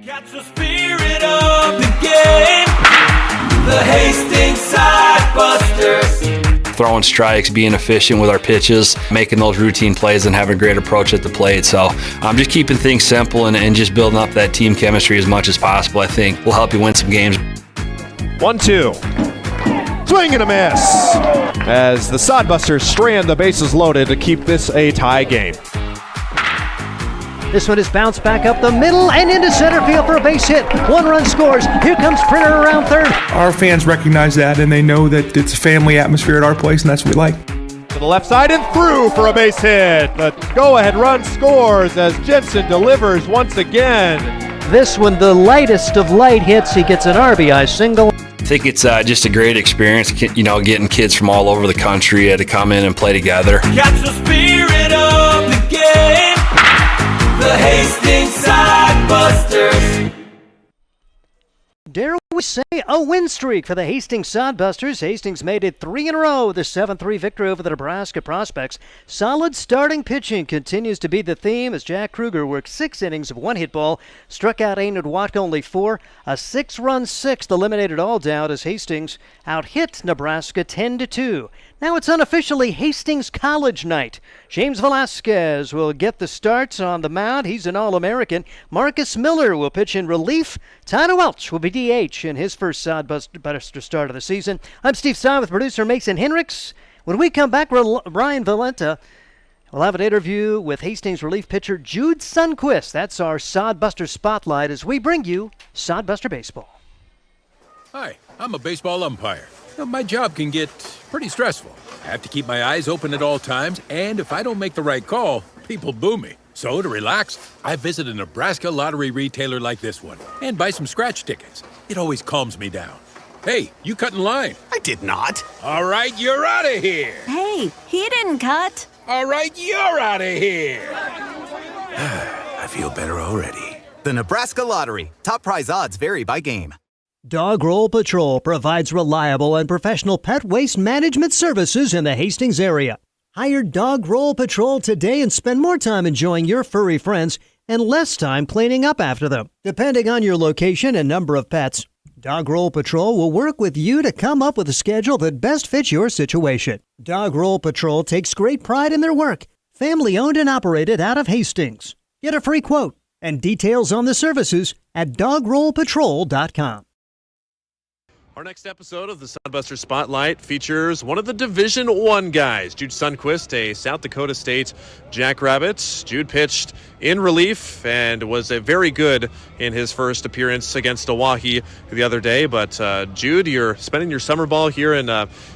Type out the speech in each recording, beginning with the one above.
Catch the spirit of the game, the Hastings Sodbusters. Throwing strikes, being efficient with our pitches, making those routine plays, and having a great approach at the plate. So I'm just keeping things simple and just building up that team chemistry as much as possible, I think, will help you win some games. 1-2. Swing and a miss as the Sodbusters strand the bases loaded to keep this a tie game. This one is bounced back up the middle and into center field for a base hit. 1 run scores. Here comes Printer around third. Our fans recognize that, and they know that it's a family atmosphere at our place, and that's what we like. To the left side and through for a base hit. The go-ahead run scores as Jensen delivers once again. This one, the lightest of light hits. He gets an RBI single. I think it's just a great experience, getting kids from all over the country to come in and play together. Catch the spirit of the game, the Hastings Sodbusters. Dare we say a win streak for the Hastings Sodbusters. Hastings made it 3 in a row with a 7-3 victory over the Nebraska Prospects. Solid starting pitching continues to be the theme as Jack Kruger worked 6 innings of 1 hit ball, struck out Aynard Watka only 4. A 6-run sixth eliminated all doubt as Hastings out-hit Nebraska 10-2. Now it's unofficially Hastings College night. James Velasquez will get the start on the mound. He's an All-American. Marcus Miller will pitch in relief. Tyler Welch will be DH in his first Sodbuster start of the season. I'm Steve Stein with producer Mason Hendricks. When we come back, Ryan Valenta will have an interview with Hastings relief pitcher Jude Sundquist. That's our Sodbuster Spotlight as we bring you Sodbuster Baseball. Hi, I'm a baseball umpire. My job can get pretty stressful. I have to keep my eyes open at all times, and if I don't make the right call, people boo me. So to relax, I visit a Nebraska lottery retailer like this one and buy some scratch tickets. It always calms me down. Hey, you cut in line. I did not. All right, you're out of here. Hey, he didn't cut. All right, you're out of here. I feel better already. The Nebraska Lottery. Top prize odds vary by game. Dog Roll Patrol provides reliable and professional pet waste management services in the Hastings area. Hire Dog Roll Patrol today and spend more time enjoying your furry friends and less time cleaning up after them. Depending on your location and number of pets, Dog Roll Patrol will work with you to come up with a schedule that best fits your situation. Dog Roll Patrol takes great pride in their work. Family owned and operated out of Hastings. Get a free quote and details on the services at dogrollpatrol.com. Our next episode of the Sodbuster Spotlight features one of the Division I guys, Jude Sundquist, a South Dakota State Jackrabbit. Jude pitched in relief and was very good in his first appearance against Oahe the other day. But Jude, you're spending your summer ball here in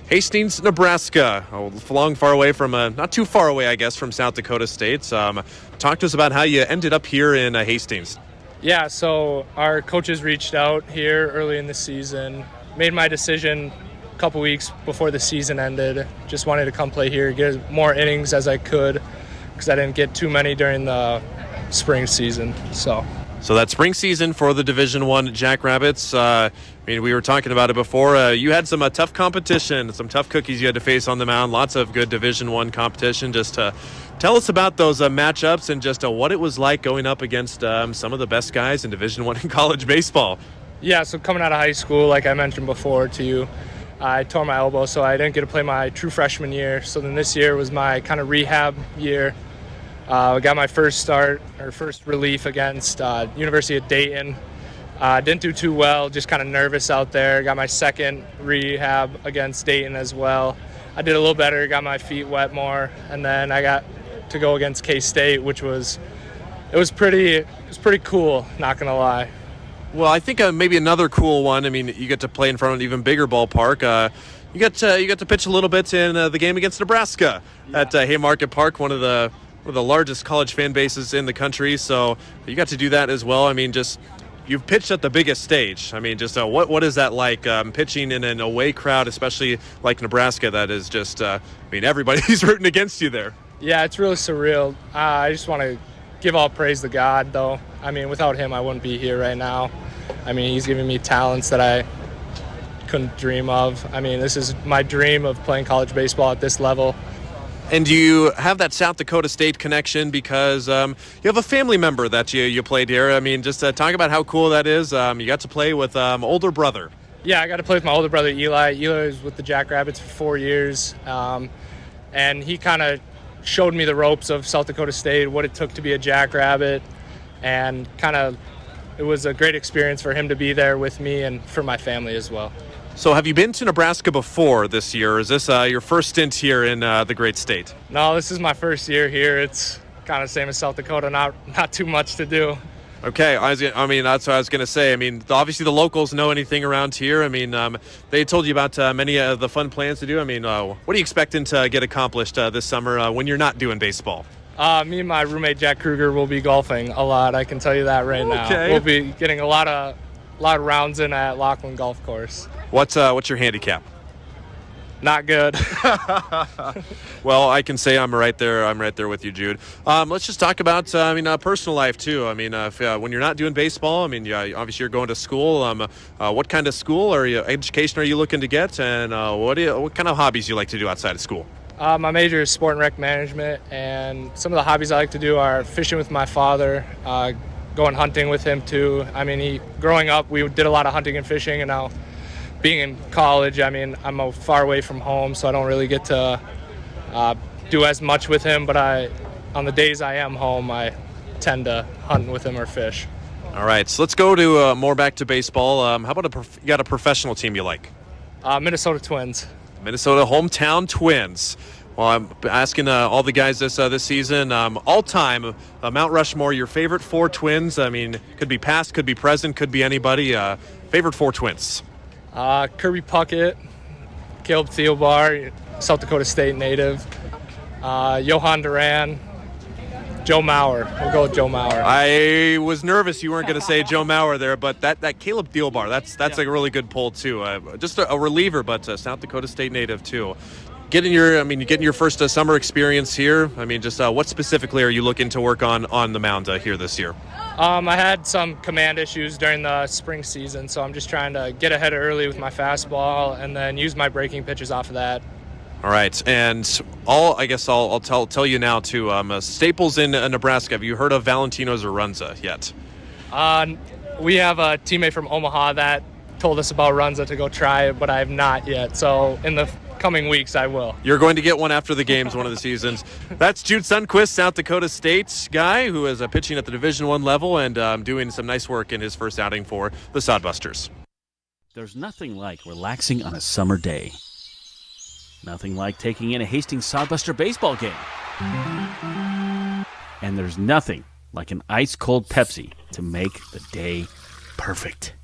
Hastings, Nebraska, far away from, not too far away, I guess, from South Dakota State. Talk to us about how you ended up here in Hastings. Yeah, so our coaches reached out here early in the season. Made my decision a couple weeks before the season ended. Just wanted to come play here, get as more innings as I could because I didn't get too many during the spring season. So that spring season for the Division I Jackrabbits, we were talking about it before. You had some tough competition, some tough cookies you had to face on the mound. Lots of good Division I competition. Just tell us about those matchups and just what it was like going up against some of the best guys in Division I in college baseball. Yeah, so coming out of high school, like I mentioned before to you, I tore my elbow, so I didn't get to play my true freshman year. So then this year was my kind of rehab year. I got my first relief against University of Dayton. Didn't do too well, just kind of nervous out there. Got my second rehab against Dayton as well. I did a little better, got my feet wet more, and then I got to go against K-State, which was pretty cool, not gonna lie. Well, I think maybe another cool one. I mean, you get to play in front of an even bigger ballpark. You got to pitch a little bit in the game against Nebraska at Haymarket Park, one of the largest college fan bases in the country. So you got to do that as well. I mean, just you've pitched at the biggest stage. I mean, just what is that like pitching in an away crowd, especially like Nebraska? That is just everybody's rooting against you there. Yeah, it's really surreal. I just want to give all praise to God, though. I mean, without him, I wouldn't be here right now. I mean, he's giving me talents that I couldn't dream of. I mean, this is my dream of playing college baseball at this level. And do you have that South Dakota State connection because you have a family member that you played here? I mean, just talk about how cool that is. You got to play with older brother. Yeah, I got to play with my older brother, Eli. Eli was with the Jackrabbits for 4 years, and he kind of showed me the ropes of South Dakota State, what it took to be a Jackrabbit, and it was a great experience for him to be there with me and for my family as well. So have you been to Nebraska before this year? Or is this your first stint here in the great state? No, this is my first year here. It's kind of same as South Dakota, not too much to do. Okay, that's what I was going to say. I mean, obviously the locals know anything around here. I mean, they told you about many of the fun plans to do. I mean, what are you expecting to get accomplished this summer when you're not doing baseball? Me and my roommate Jack Kruger will be golfing a lot. I can tell you that right now. We'll be getting a lot of rounds in at Laughlin Golf Course. What's your handicap? Not good. Well, I can say I'm right there with you, Jude. Let's just talk about personal life too. I mean, when you're not doing baseball, I mean, obviously you're going to school. What kind of school education are you looking to get, and what kind of hobbies you like to do outside of school? My major is sport and rec management, and some of the hobbies I like to do are fishing with my father, going hunting with him too. I mean, growing up, we did a lot of hunting and fishing, and now being in college, I mean, I'm far away from home, so I don't really get to do as much with him, but on the days I am home, I tend to hunt with him or fish. All right, so let's go to more back to baseball. How about you got a professional team you like? Minnesota Twins. Minnesota hometown Twins. Well, I'm asking all the guys this season, all-time Mount Rushmore, your favorite 4 Twins. I mean, could be past, could be present, could be anybody. Favorite 4 Twins. Kirby Puckett, Caleb Thielbar, South Dakota State native, Johan Duran, Joe Mauer. We'll go with Joe Mauer. I was nervous you weren't going to say Joe Mauer there, but that Caleb Thielbar, that's a really good pull too. Just a reliever, but South Dakota State native too. Getting your first summer experience here. I mean, just what specifically are you looking to work on the mound here this year? I had some command issues during the spring season, so I'm just trying to get ahead early with my fastball and then use my breaking pitches off of that. All right, and I'll tell you now too. Staples in Nebraska. Have you heard of Valentino Zarunza yet? We have a teammate from Omaha that told us about Runza to go try it, but I have not yet. So in the coming weeks, I will. You're going to get one after the games, one of the seasons. That's Jude Sundquist, South Dakota State guy who is pitching at the Division I level and doing some nice work in his first outing for the Sodbusters. There's nothing like relaxing on a summer day. Nothing like taking in a Hastings Sodbuster baseball game. And there's nothing like an ice-cold Pepsi to make the day perfect.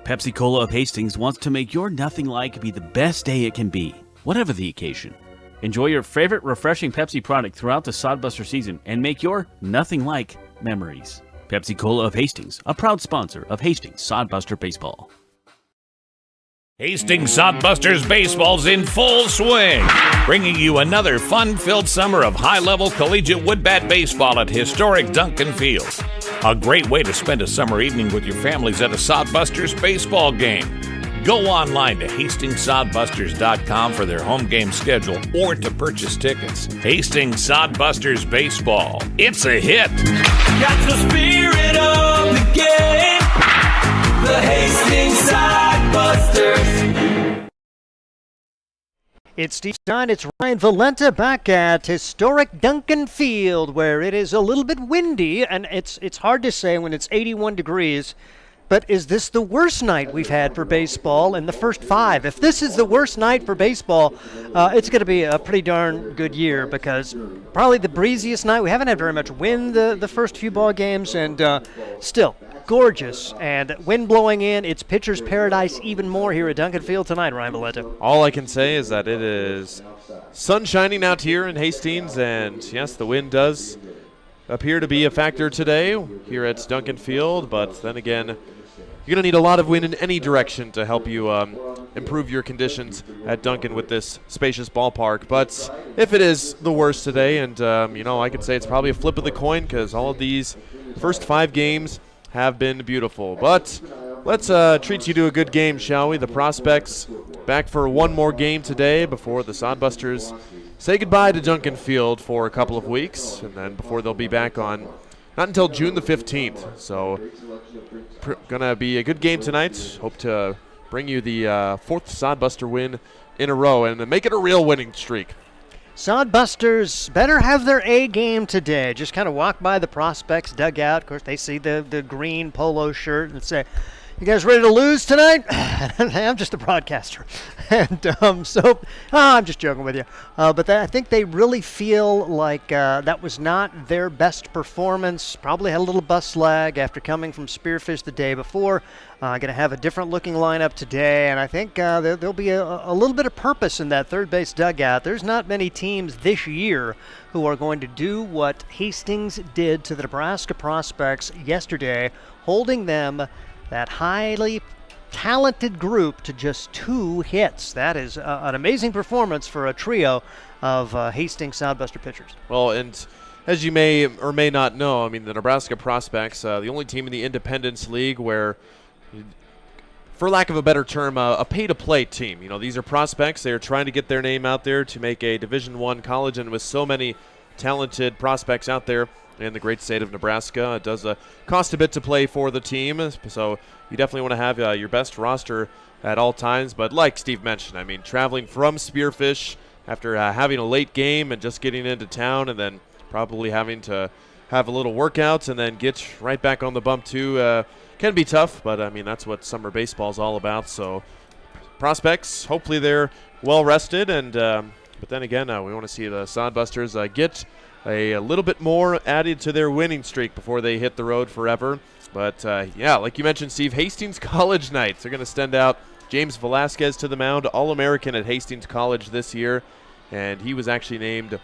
Pepsi Cola of Hastings wants to make your nothing like be the best day it can be, whatever the occasion. Enjoy your favorite refreshing Pepsi product throughout the Sodbuster season and make your nothing like memories. Pepsi Cola of Hastings, a proud sponsor of Hastings Sodbuster Baseball. Hastings Sodbusters Baseball's in full swing, bringing you another fun-filled summer of high-level collegiate wood-bat baseball at historic Duncan Field. A great way to spend a summer evening with your families at a Sodbusters baseball game. Go online to HastingsSodbusters.com for their home game schedule or to purchase tickets. Hastings Sodbusters Baseball. It's a hit. Got the spirit of the game. The Hastings Sodbusters. It's Steve Stein, it's Ryan Valenta back at historic Duncan Field, where it is a little bit windy, and it's hard to say when it's 81 degrees, but is this the worst night we've had for baseball in the first 5? If this is the worst night for baseball, it's going to be a pretty darn good year, because probably the breeziest night. We haven't had very much wind the first few ball games, and still gorgeous, and wind blowing in. It's pitcher's paradise even more here at Duncan Field tonight, Ryan Valenta. All I can say is that it is sun shining out here in Hastings, and yes, the wind does appear to be a factor today here at Duncan Field, but then again, you're going to need a lot of wind in any direction to help you improve your conditions at Duncan with this spacious ballpark. But if it is the worst today, and I could say it's probably a flip of the coin, because all of these first 5 games have been beautiful. But let's treat you to a good game, shall we? The Prospects back for one more game today before the Sodbusters say goodbye to Duncan Field for a couple of weeks, and then before they'll be back on not until June the 15th. So gonna be a good game tonight. Hope to bring you the 4th Sodbuster win in a row and make it a real winning streak. Sodbusters better have their A game today. Just kind of walk by the prospects dugout. Of course, they see the green polo shirt and say, "You guys ready to lose tonight?" I'm just a broadcaster. And I'm just joking with you. But I think they really feel like that was not their best performance. Probably had a little bus lag after coming from Spearfish the day before. Going to have a different looking lineup today. And I think there'll be a little bit of purpose in that third base dugout. There's not many teams this year who are going to do what Hastings did to the Nebraska prospects yesterday, holding them, that highly talented group, to just 2 hits. That is an amazing performance for a trio of Hastings Sodbuster pitchers. Well, and as you may or may not know, I mean, the Nebraska prospects, the only team in the Independence League where, for lack of a better term, a pay-to-play team. You know, these are prospects. They are trying to get their name out there to make a Division I college, and with so many talented prospects out there in the great state of Nebraska, it does cost a bit to play for the team. So you definitely want to have your best roster at all times. But like Steve mentioned, I mean, traveling from Spearfish after having a late game and just getting into town, and then probably having to have a little workouts and then get right back on the bump too, can be tough. But I mean, that's what summer baseball is all about. So prospects, hopefully they're well rested, and but then again, we want to see the Sodbusters get a little bit more added to their winning streak before they hit the road forever. But yeah, like you mentioned, Steve, Hastings College Knights are going to send out James Velasquez to the mound, All-American at Hastings College this year, and he was actually named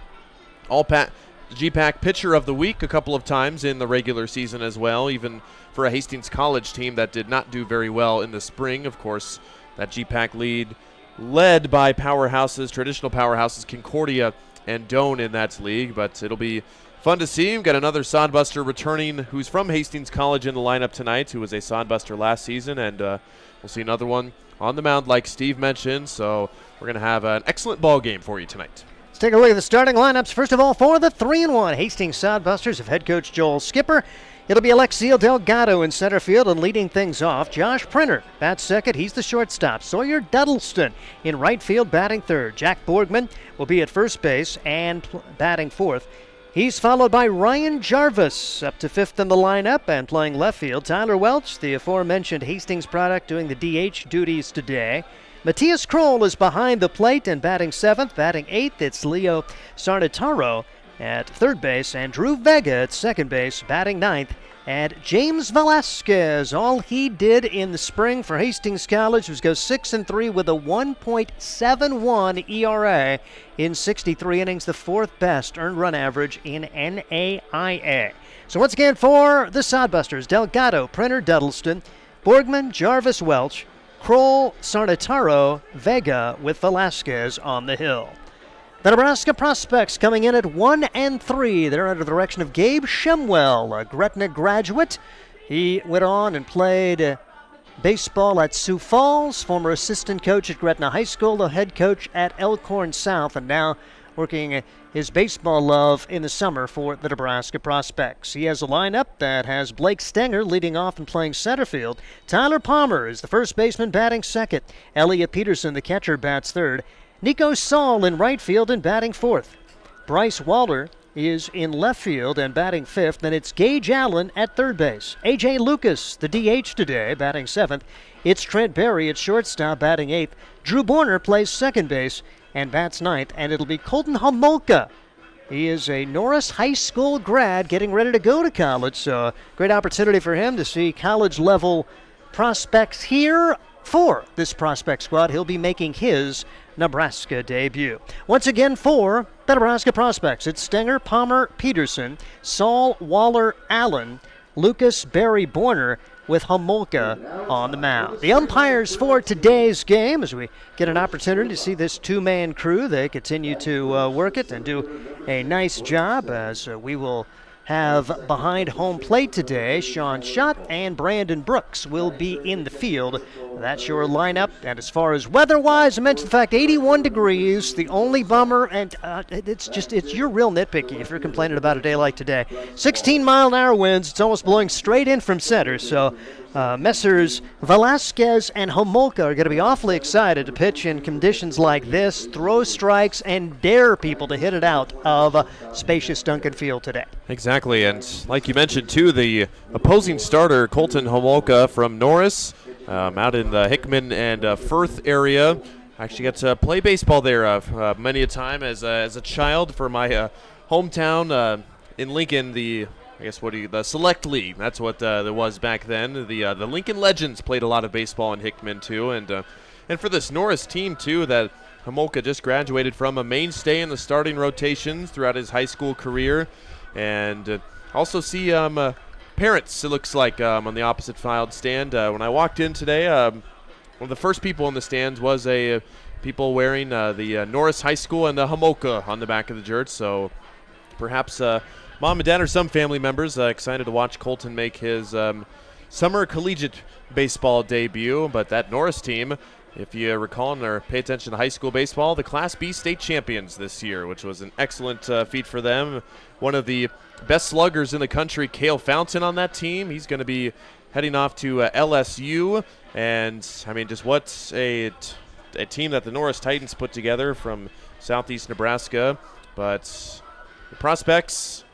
GPAC Pitcher of the Week a couple of times in the regular season as well, even for a Hastings College team that did not do very well in the spring. Of course, that GPAC lead led by powerhouses, traditional powerhouses, Concordia and Doane in that league, but it'll be fun to see. We've got another Sodbuster returning who's from Hastings College in the lineup tonight, who was a Sodbuster last season, and we'll see another one on the mound like Steve mentioned, so we're going to have an excellent ball game for you tonight. Let's take a look at the starting lineups. First of all, for the 3-1 Hastings Sodbusters of head coach Joel Skipper, it'll be Alexio Delgado in center field, and leading things off, Josh Printer bats second. He's the shortstop. Sawyer Duddleston in right field, batting third. Jack Borgman will be at first base and batting fourth. He's followed by Ryan Jarvis up to fifth in the lineup, and playing left field, Tyler Welch, the aforementioned Hastings product, doing the DH duties today. Matthias Kroll is behind the plate and batting seventh. Batting eighth, it's Leo Sarnataro at third base, and Drew Vega at second base, batting ninth. And James Velasquez, all he did in the spring for Hastings College was go 6-3 with a 1.71 ERA in 63 innings, the fourth best earned run average in NAIA. So once again for the Sodbusters, Delgado, Printer, Duddleston, Borgman, Jarvis, Welch, Kroll, Sarnataro, Vega with Velasquez on the hill. The Nebraska prospects coming in at 1-3. They're under the direction of Gabe Shemwell, a Gretna graduate. He went on and played baseball at Sioux Falls, former assistant coach at Gretna High School, the head coach at Elkhorn South, and now working his baseball love in the summer for the Nebraska prospects. He has a lineup that has Blake Stenger leading off and playing center field. Tyler Palmer is the first baseman, batting second. Elliot Peterson, the catcher, bats third. Nico Saul in right field and batting fourth. Bryce Waller is in left field and batting fifth. Then it's Gage Allen at third base. A.J. Lucas, the DH today, batting seventh. It's Trent Berry at shortstop, batting eighth. Drew Borner plays second base and bats ninth. And it'll be Colton Homolka. He is a Norris High School grad getting ready to go to college. So a great opportunity for him to see college-level prospects here for this prospect squad. He'll be making his Nebraska debut. Once again for the Nebraska prospects, it's Stenger, Palmer, Peterson, Saul, Waller, Allen, Lucas, Berry, Borner, with Homolka on the mound. The umpires for today's game, as we get an opportunity to see this two-man crew, they continue to work it and do a nice job, as we will have behind home plate today. Sean Schott and Brandon Brooks will be in the field. That's your lineup. And as far as weather-wise, I mentioned the fact 81 degrees. The only bummer, and you're real nitpicky if you're complaining about a day like today. 16-mile-an-hour winds. It's almost blowing straight in from center. So Messrs. Velasquez and Homolka are going to be awfully excited to pitch in conditions like this, throw strikes, and dare people to hit it out of spacious Duncan Field today. Exactly, and like you mentioned, too, the opposing starter, Colton Homolka from Norris, out in the Hickman and Firth area. Actually got to play baseball there many a time as a child for my hometown in Lincoln, the Select League. That's what there was back then. The Lincoln Legends played a lot of baseball in Hickman, too, and for this Norris team, too, that Homolka just graduated from, a mainstay in the starting rotations throughout his high school career. And also see parents, it looks like, on the opposite field stand. When I walked in today, one of the first people in the stands was people wearing the Norris High School and the Homolka on the back of the jersey. So perhaps mom and dad or some family members excited to watch Colton make his summer collegiate baseball debut. But that Norris team, if you recall or pay attention to high school baseball, the Class B state champions this year, which was an excellent feat for them. One of the best sluggers in the country, Cale Fountain, on that team. He's going to be heading off to LSU. And, I mean, just what a team that the Norris Titans put together from southeast Nebraska. But the prospects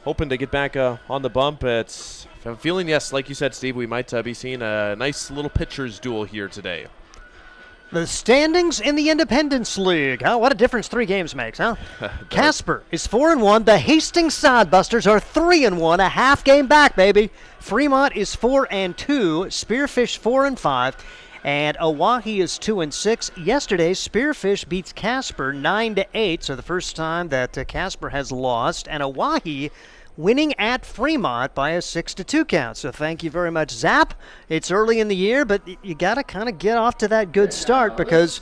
hoping to get back on the bump. I'm feeling, yes, like you said, Steve, we might be seeing a nice little pitcher's duel here today. The standings in the Independence League. Oh, what a difference 3 games makes, huh? Casper is 4-1. The Hastings Sodbusters are 3-1, a half game back, baby. Fremont is 4-2. Spearfish 4-5. And Oahe is 2-6. Yesterday, Spearfish beats Casper 9-8. So the first time that Casper has lost. And Oahe winning at Fremont by a 6-2 count. So thank you very much, Zap. It's early in the year, but you got to kind of get off to that good start because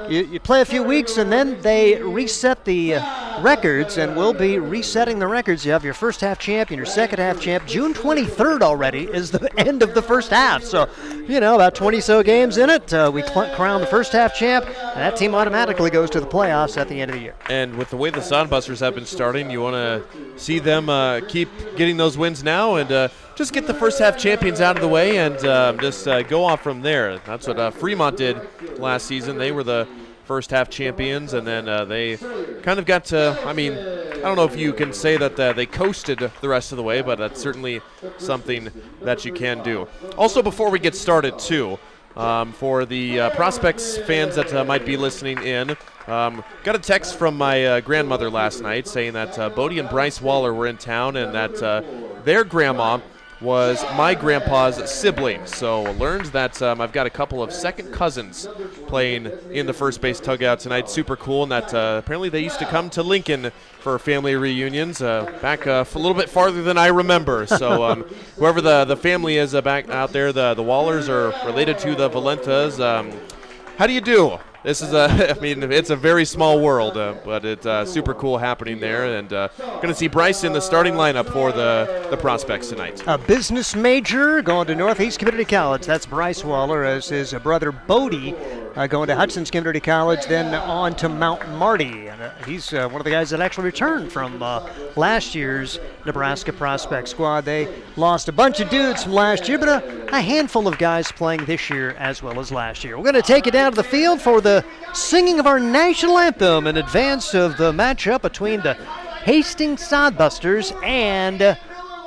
you play a few weeks and then they reset the records, and we'll be resetting the records. You have your first half champ and your second half champ. June 23rd already is the end of the first half. So, about 20-so games in it. We crown the first half champ, and that team automatically goes to the playoffs at the end of the year. And with the way the Sodbusters have been starting, you want to see them keep getting those wins now and just get the first half champions out of the way and just go off from there. That's what Fremont did last season. They were the first half champions, and then they kind of got to, I don't know if you can say that they coasted the rest of the way, but that's certainly something that you can do. Also, before we get started, too, for the Prospects fans that might be listening in, got a text from my grandmother last night saying that Bodie and Bryce Waller were in town and that their grandma was my grandpa's sibling. So learned that I've got a couple of second cousins playing in the first base dugout tonight. Super cool, and that apparently they used to come to Lincoln for family reunions back a little bit farther than I remember. So whoever the family is back out there, the Wallers are related to the Valentas. How do you do? This is it's a very small world, but it's super cool happening there. And going to see Bryce in the starting lineup for the Prospects tonight. A business major going to Northeast Community College. That's Bryce Waller, as his brother Bodie going to Hudson's Community College, then on to Mount Marty. And he's one of the guys that actually returned from last year's Nebraska Prospect squad. They lost a bunch of dudes from last year, but a handful of guys playing this year as well as last year. We're going to take it down to the field for the singing of our national anthem in advance of the matchup between the Hastings Sodbusters and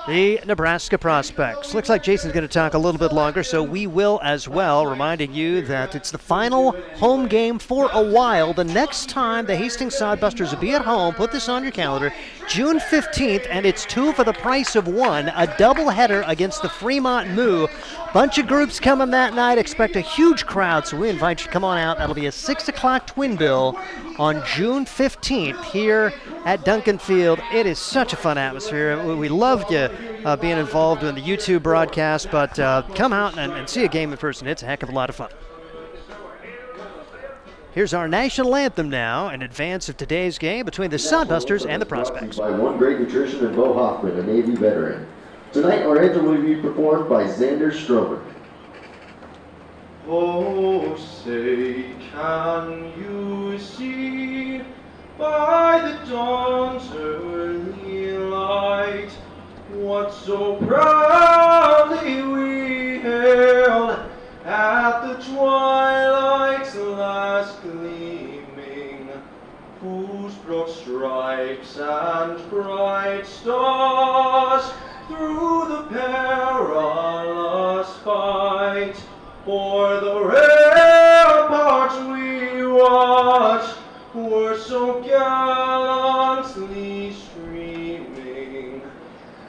the Nebraska Prospects. Looks like Jason's going to talk a little bit longer, so we will as well, reminding you that it's the final home game for a while. The next time the Hastings Sodbusters will be at home, put this on your calendar, June 15th, and it's 2 for the price of 1, a doubleheader against the Fremont Moo. Bunch of groups coming that night. Expect a huge crowd, so we invite you to come on out. That'll be a 6 o'clock twin bill on June 15th here at Duncan Field. It is such a fun atmosphere. We love you being involved in the YouTube broadcast, but come out and see a game in person. It's a heck of a lot of fun. Here's our national anthem now in advance of today's game between the Sodbusters and the Prospects. By One Great Nutrition and Bo Hoffman, a Navy veteran. Tonight, our anthem will be performed by Xander Stromer. Oh, say, can you see by the dawn's early light what so proudly we hailed at the twilight's last gleaming, whose broad stripes and bright stars through the perilous fight o'er the ramparts we watched were so gallantly streaming,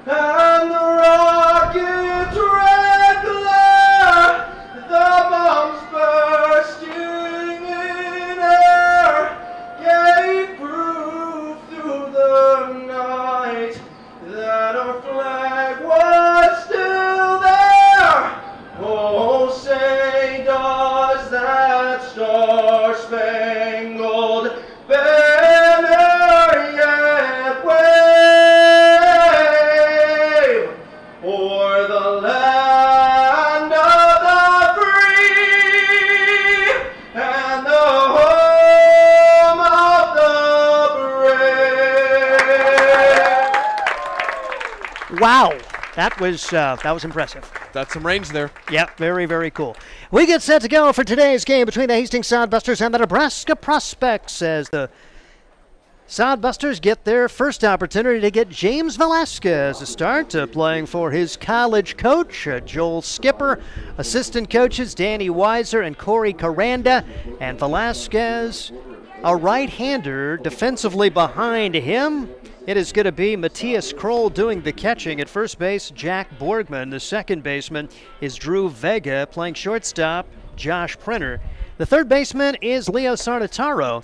and the rocket's red glare, the bombs bursting in air, gave proof through the night that our flag was still there. Oh, say does that star-spangled banner yet wave o'er the land of the free and the home of the brave? Wow, that was impressive. That's some range there. Yep, very, very cool. We get set to go for today's game between the Hastings Sodbusters and the Nebraska Prospects as the Sodbusters get their first opportunity to get James Velasquez to start, playing for his college coach, Joel Skipper, assistant coaches Danny Weiser and Corey Caranda, and Velasquez, a right-hander, defensively behind him. It is going to be Matthias Kroll doing the catching at first base. Jack Borgman, the second baseman, is Drew Vega. Playing shortstop, Josh Printer. The third baseman is Leo Sarnataro.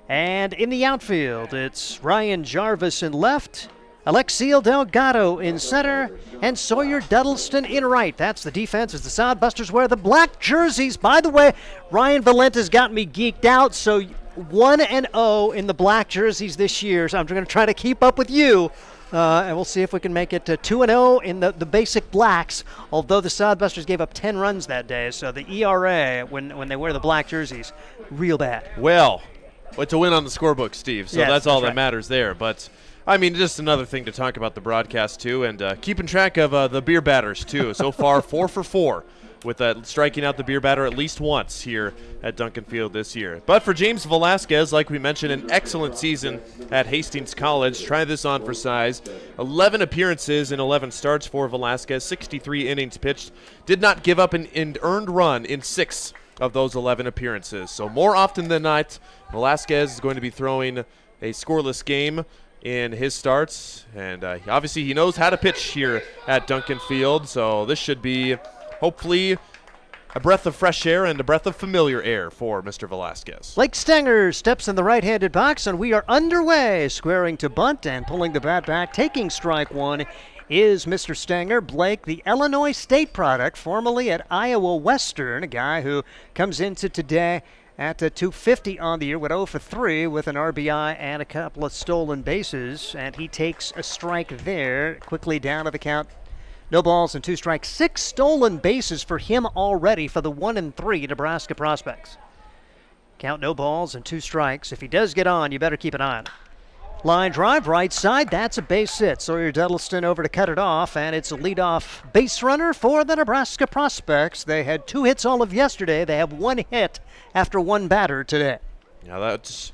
And in the outfield, it's Ryan Jarvis in left, Alexiel Delgado in center, and Sawyer Duddleston in right. That's the defense as the Sodbusters wear the black jerseys. By the way, Ryan Valenta's got me geeked out, so 1-0 in the black jerseys this year, so I'm going to try to keep up with you, and we'll see if we can make it 2-0 in the basic blacks, although the Sodbusters gave up 10 runs that day, so the ERA, when they wear the black jerseys, real bad. Well, it's a win on the scorebook, Steve, so yes, that's all that right. matters there. But, I mean, just another thing to talk about the broadcast, too, and keeping track of the beer batters, too. So far, 4 for 4. With striking out the beer batter at least once here at Duncan Field this year. But for James Velasquez, like we mentioned, an excellent season at Hastings College. Try this on for size. 11 appearances and 11 starts for Velasquez, 63 innings pitched. Did not give up an earned run in 6 of those 11 appearances. So more often than not, Velasquez is going to be throwing a scoreless game in his starts. And obviously he knows how to pitch here at Duncan Field. So this should be hopefully a breath of fresh air and a breath of familiar air for Mr. Velasquez. Blake Stenger steps in the right-handed box, and we are underway. Squaring to bunt and pulling the bat back, taking strike one, is Mr. Stenger. Blake, the Illinois State product, formerly at Iowa Western, a guy who comes into today at 250 on the year, went 0 for 3 with an RBI and a couple of stolen bases, and he takes a strike there. Quickly down to the count. No balls and 2 strikes. 6 stolen bases for him already for the 1-3 Nebraska Prospects. Count no balls and 2 strikes. If he does get on, you better keep an eye on him. Line drive, right side. That's a base hit. Sawyer Duddleston over to cut it off, and it's a leadoff base runner for the Nebraska Prospects. They had 2 hits all of yesterday. They have 1 hit after 1 batter today. Yeah, that's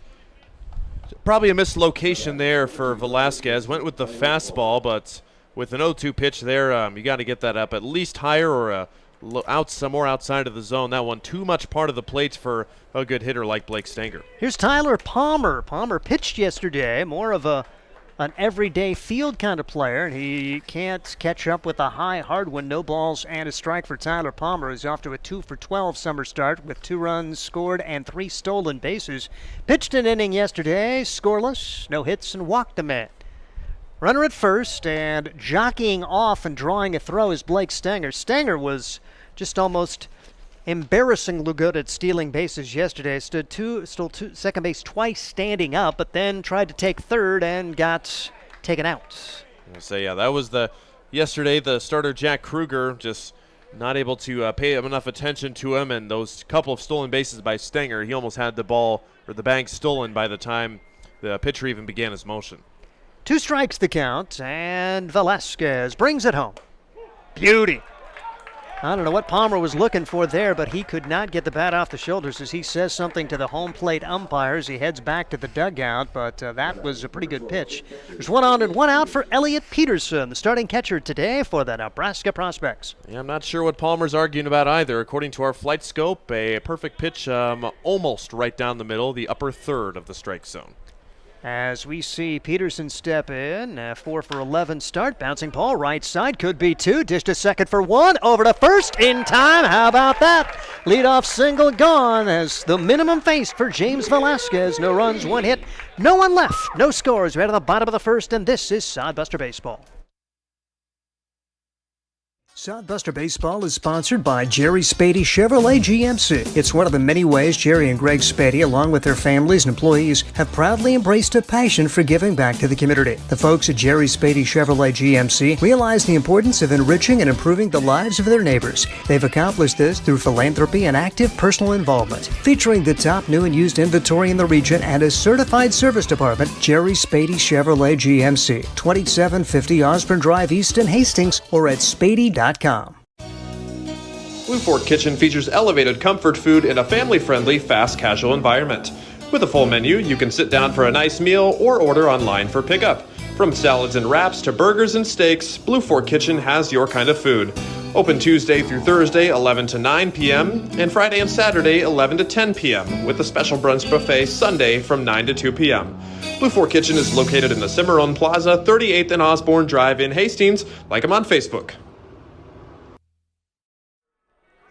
probably a mislocation there for Velasquez. Went with the fastball, but with an 0-2 pitch there, you got to get that up at least higher or some more outside of the zone. That one too much part of the plate for a good hitter like Blake Stenger. Here's Tyler Palmer. Palmer pitched yesterday, more of an everyday field kind of player. He can't catch up with a high hard one. No balls and a strike for Tyler Palmer. He's off to a 2 for 12 summer start with 2 runs scored and 3 stolen bases. Pitched an inning yesterday, scoreless, no hits, and walked a man. Runner at first, and jockeying off and drawing a throw is Blake Stenger. Stenger was just almost embarrassingly good at stealing bases yesterday. Stood second base twice standing up, but then tried to take third and got taken out. So yeah, that was yesterday. The starter Jack Kruger just not able to pay enough attention to him, and those couple of stolen bases by Stenger, he almost had the ball or the bag stolen by the time the pitcher even began his motion. 2 strikes the count, and Velasquez brings it home. Beauty. I don't know what Palmer was looking for there, but he could not get the bat off the shoulders as he says something to the home plate umpires. He heads back to the dugout, but that was a pretty good pitch. There's 1 on and 1 out for Elliot Peterson, the starting catcher today for the Nebraska Prospects. Yeah, I'm not sure what Palmer's arguing about either. According to our flight scope, a perfect pitch almost right down the middle, the upper third of the strike zone. As we see Peterson step in, 4 for 11 start. Bouncing ball right side, could be 2. Dish to second for 1. Over to first in time. How about that? Leadoff single gone as the minimum faced for James Velasquez. No runs, 1 hit, no one left. No scores. We're at the bottom of the first, and this is Sodbuster Baseball. Sodbuster Baseball is sponsored by Jerry Spady Chevrolet GMC. It's one of the many ways Jerry and Greg Spady, along with their families and employees, have proudly embraced a passion for giving back to the community. The folks at Jerry Spady Chevrolet GMC realize the importance of enriching and improving the lives of their neighbors. They've accomplished this through philanthropy and active personal involvement. Featuring the top new and used inventory in the region and a certified service department, Jerry Spady Chevrolet GMC, 2750 Osborne Drive East in Hastings, or at spady.com. Blue Fork Kitchen features elevated comfort food in a family-friendly, fast casual environment. With a full menu, you can sit down for a nice meal or order online for pickup. From salads and wraps to burgers and steaks, Blue Fork Kitchen has your kind of food. Open Tuesday through Thursday, 11 to 9 p.m., and Friday and Saturday, 11 to 10 p.m., with a special brunch buffet Sunday from 9 to 2 p.m. Blue Fork Kitchen is located in the Cimarron Plaza, 38th and Osborne Drive in Hastings. Like them on Facebook.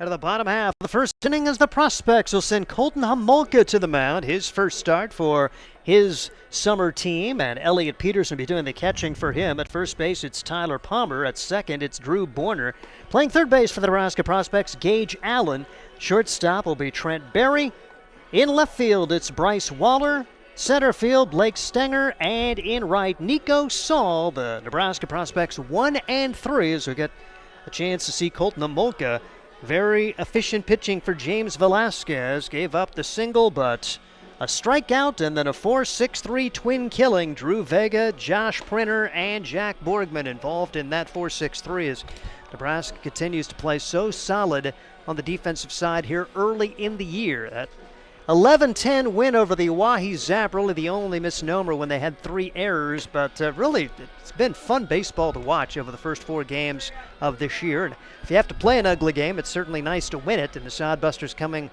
Out of the bottom half of the first inning as the Prospects will send Colton Homolka to the mound. His first start for his summer team, and Elliot Peterson will be doing the catching for him. At first base, it's Tyler Palmer. At second, it's Drew Borner. Playing third base for the Nebraska Prospects, Gage Allen. Shortstop will be Trent Berry. In left field, it's Bryce Waller. Center field, Blake Stenger. And in right, Nico Saul. The Nebraska Prospects 1 and 3 as we get a chance to see Colton Homolka. Very efficient pitching for James Velasquez. Gave up the single, but a strikeout and then a 4-6-3 twin killing. Drew Vega, Josh Printer, and Jack Borgman involved in that 4-6-3 as Nebraska continues to play so solid on the defensive side here early in the year. That 11-10 win over the Oahe Zap, really the only misnomer when they had 3 errors, but really it's been fun baseball to watch over the first 4 games of this year. And if you have to play an ugly game, it's certainly nice to win it, and the Sodbusters coming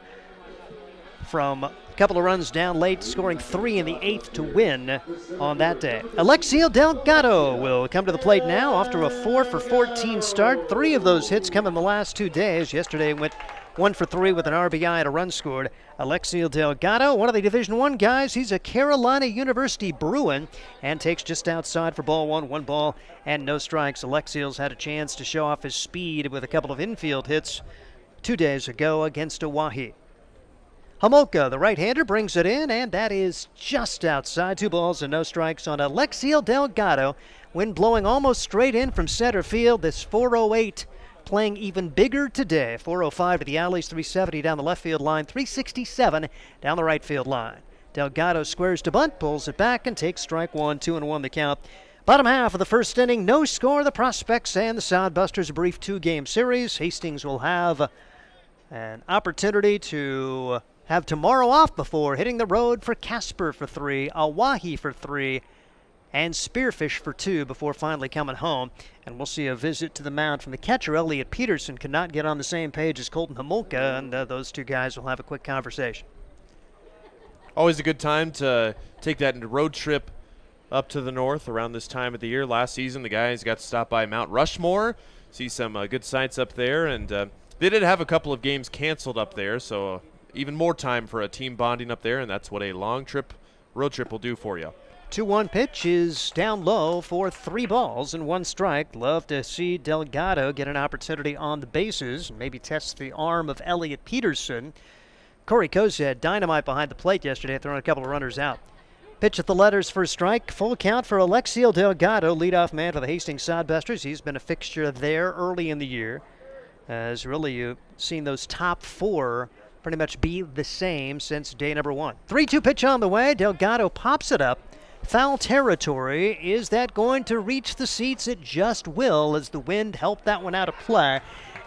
from a couple of runs down late, scoring 3 in the 8th to win on that day. Alexio Delgado will come to the plate now after a 4 for 14 start. 3 of those hits come in the last 2 days. Yesterday went 1 for 3 with an RBI and a run scored. Alexio Delgado, one of the Division I guys, he's a Carolina University Bruin and takes just outside for ball 1, 1 ball and no strikes. Alexio's had a chance to show off his speed with a couple of infield hits 2 days ago against Oahe. Homolka, the right-hander, brings it in, and that is just outside. 2 balls and no strikes on Alexio Delgado. Wind blowing almost straight in from center field. This 408 playing even bigger today. 405 to the alleys, 370 down the left field line, 367 down the right field line. Delgado squares to bunt, pulls it back, and takes strike 1, 2-1 the count. Bottom half of the first inning, no score. The Prospects and the Sodbusters, a brief 2-game series. Hastings will have an opportunity to have tomorrow off before hitting the road for Casper for 3, Oahe for 3, and Spearfish for 2 before finally coming home. And we'll see a visit to the mound from the catcher. Elliot Peterson could not get on the same page as Colton Homolka, and those 2 guys will have a quick conversation. Always a good time to take that road trip up to the north around this time of the year. Last season, the guys got to stop by Mount Rushmore, see some good sights up there, and they did have a couple of games canceled up there, so even more time for a team bonding up there, and that's what a long road trip will do for you. 2-1 pitch is down low for 3 balls and 1 strike. Love to see Delgado get an opportunity on the bases and maybe test the arm of Elliot Peterson. Corey Koza had dynamite behind the plate yesterday, throwing a couple of runners out. Pitch at the letters for a strike. Full count for Alexio Delgado, leadoff man for the Hastings Sodbusters. He's been a fixture there early in the year. As really you've seen those top 4 pretty much be the same since day number 1. 3-2 pitch on the way. Delgado pops it up. Foul territory. Is that going to reach the seats? It just will, as the wind helped that one out of play.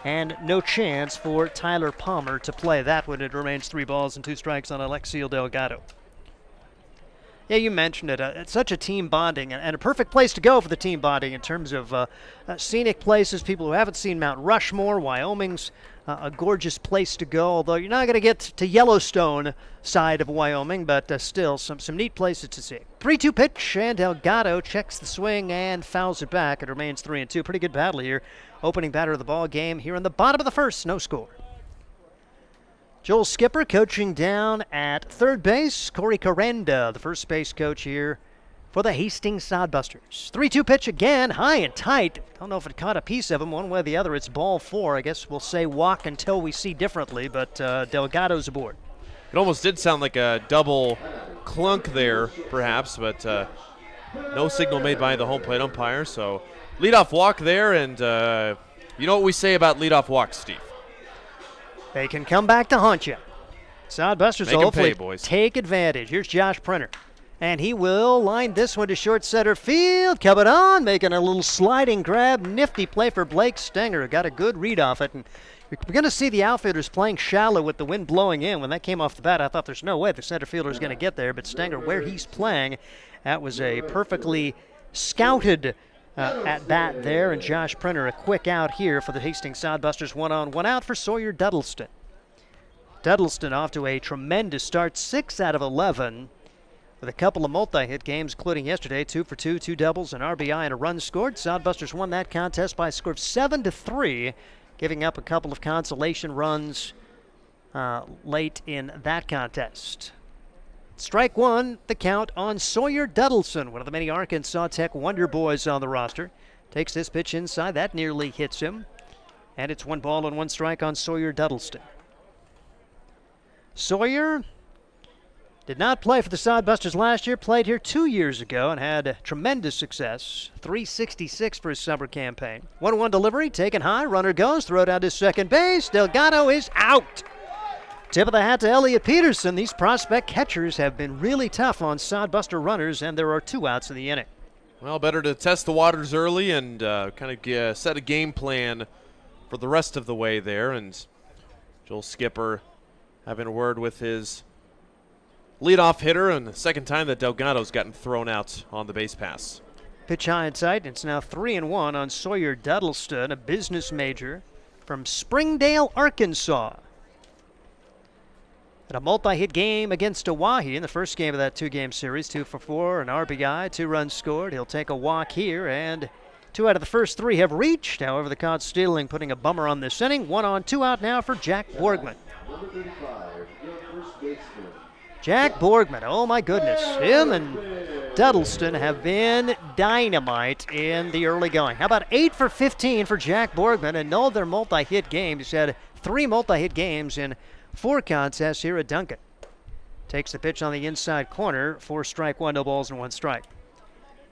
And no chance for Tyler Palmer to play that one. It remains 3 balls and 2 strikes on Alexio Delgado. Yeah, you mentioned it. It's such a team bonding and a perfect place to go for the team bonding in terms of scenic places. People who haven't seen Mount Rushmore, Wyoming's a gorgeous place to go, although you're not going to get to Yellowstone side of Wyoming, but still some neat places to see. 3-2 pitch, and Delgado checks the swing and fouls it back. It remains 3-2. Pretty good battle here. Opening batter of the ball game here in the bottom of the first. No score. Joel Skipper coaching down at third base. Corey Corenda, the first base coach here for the Hastings Sodbusters. 3-2 pitch again, high and tight. Don't know if it caught a piece of him one way or the other. It's ball 4. I guess we'll say walk until we see differently, but Delgado's aboard. It almost did sound like a double clunk there, perhaps, but no signal made by the home plate umpire. So leadoff walk there, and you know what we say about leadoff walks, Steve? They can come back to haunt you. Sodbusters will hopefully take advantage. Here's Josh Printer. And he will line this one to short center field. Coming on, making a little sliding grab. Nifty play for Blake Stenger. Got a good read off it. And we're going to see the outfielders playing shallow with the wind blowing in. When that came off the bat, I thought there's no way the center fielder is going to get there. But Stenger, where he's playing, that was a perfectly scouted at bat there, and Josh Printer a quick out here for the Hastings Sodbusters. 1 on, 1 out for Sawyer Duddleston. Duddleston off to a tremendous start, 6 out of 11 with a couple of multi-hit games, including yesterday, 2 for 2, 2 doubles, an RBI, and a run scored. Sodbusters won that contest by a score of 7-3, giving up a couple of consolation runs late in that contest. Strike 1, the count on Sawyer Duddleston, one of the many Arkansas Tech Wonder Boys on the roster. Takes this pitch inside. That nearly hits him. And it's 1 ball and 1 strike on Sawyer Duddleston. Sawyer did not play for the Sodbusters last year. Played here 2 years ago and had tremendous success. .366 for his summer campaign. 1-1 delivery, taken high. Runner goes. Throw down to second base. Delgado is out. Tip of the hat to Elliot Peterson. These prospect catchers have been really tough on Sodbuster runners, and there are 2 outs in the inning. Well, better to test the waters early and kind of set a game plan for the rest of the way there. And Joel Skipper having a word with his leadoff hitter, and the second time that Delgado's gotten thrown out on the base pass. Pitch high inside. It's now 3-1 on Sawyer Duddleston, a business major from Springdale, Arkansas. At a multi-hit game against Owyhee in the first game of that 2-game series, 2 for 4, an RBI, 2 runs scored. He'll take a walk here, and 2 out of the first 3 have reached. However, the caught stealing putting a bummer on this inning. 1 on, 2 out now for Jack Borgman. Jack Borgman, oh my goodness. Him and Duddleston have been dynamite in the early going. How about 8 for 15 for Jack Borgman, and no other multi-hit games. He's had 3 multi-hit games in 4 contests here at Duncan. Takes the pitch on the inside corner for strike 1, no balls and 1 strike.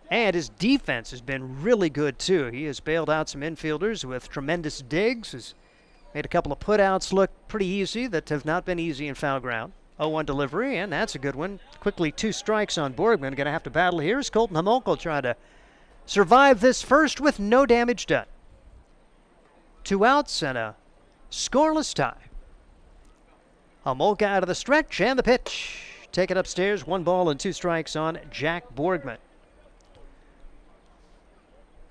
And his defense has been really good too. He has bailed out some infielders with tremendous digs. Has made a couple of putouts look pretty easy that have not been easy in foul ground. 0-1 delivery, and that's a good one. Quickly 2 strikes on Borgman. Going to have to battle here as Colton Homolko trying to survive this first with no damage done. 2 outs and a scoreless tie. Homolka out of the stretch, and the pitch. Take it upstairs, 1 ball and 2 strikes on Jack Borgman.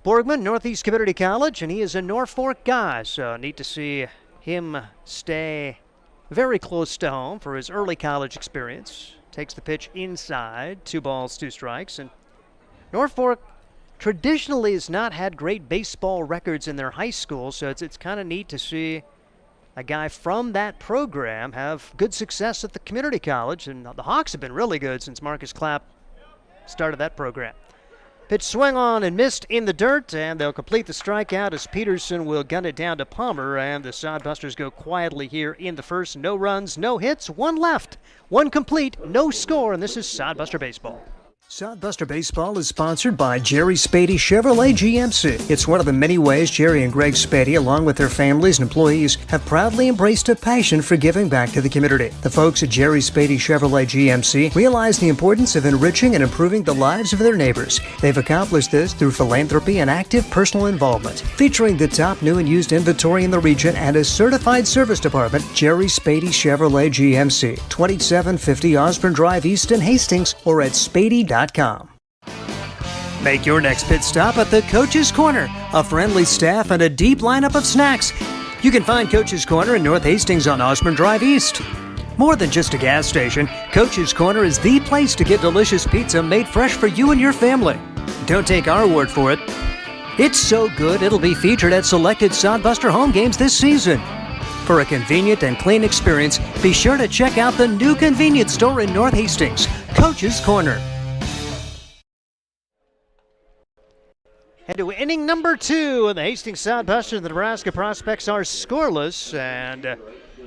Borgman, Northeast Community College, and he is a Norfolk guy, so neat to see him stay very close to home for his early college experience. Takes the pitch inside, 2 balls, 2 strikes, and Norfolk traditionally has not had great baseball records in their high school, so it's kind of neat to see a guy from that program have good success at the community college, and the Hawks have been really good since Marcus Clapp start of that program. Pitch swung on and missed in the dirt, and they'll complete the strikeout as Peterson will gun it down to Palmer, and the Sodbusters go quietly here in the first. No runs, no hits, one left, one complete, no score, and this is Sodbuster Baseball. Sodbuster Baseball is sponsored by Jerry Spady Chevrolet GMC. It's one of the many ways Jerry and Greg Spady, along with their families and employees, have proudly embraced a passion for giving back to the community. The folks at Jerry Spady Chevrolet GMC realize the importance of enriching and improving the lives of their neighbors. They've accomplished this through philanthropy and active personal involvement. Featuring the top new and used inventory in the region and a certified service department, Jerry Spady Chevrolet GMC, 2750 Osborne Drive East in Hastings, or at spady.com. Make your next pit stop at the Coach's Corner, a friendly staff and a deep lineup of snacks. You can find Coach's Corner in North Hastings on Osborne Drive East. More than just a gas station, Coach's Corner is the place to get delicious pizza made fresh for you and your family. Don't take our word for it. It's so good it'll be featured at selected Sodbuster home games this season. For a convenient and clean experience, be sure to check out the new convenience store in North Hastings, Coach's Corner. Head to inning number 2, and the Hastings Sodbusters and the Nebraska Prospects are scoreless, and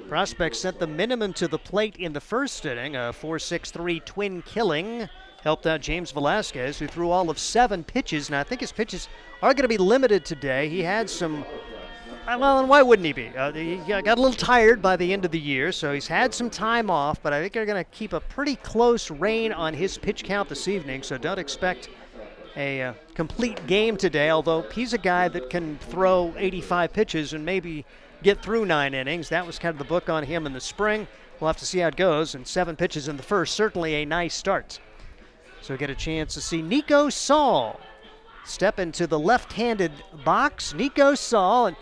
Prospects sent the minimum to the plate in the first inning. A 4-6-3 twin killing helped out James Velasquez, who threw all of 7 pitches, and I think his pitches are going to be limited today. He had some, well, and why wouldn't he be? He got a little tired by the end of the year, so he's had some time off, but I think they're going to keep a pretty close rein on his pitch count this evening, so don't expect a complete game today, although he's a guy that can throw 85 pitches and maybe get through 9 innings. That was kind of the book on him in the spring. We'll have to see how it goes, and 7 pitches in the first, certainly a nice start. So we get a chance to see Nico Saul step into the left-handed box. Nico Saul, and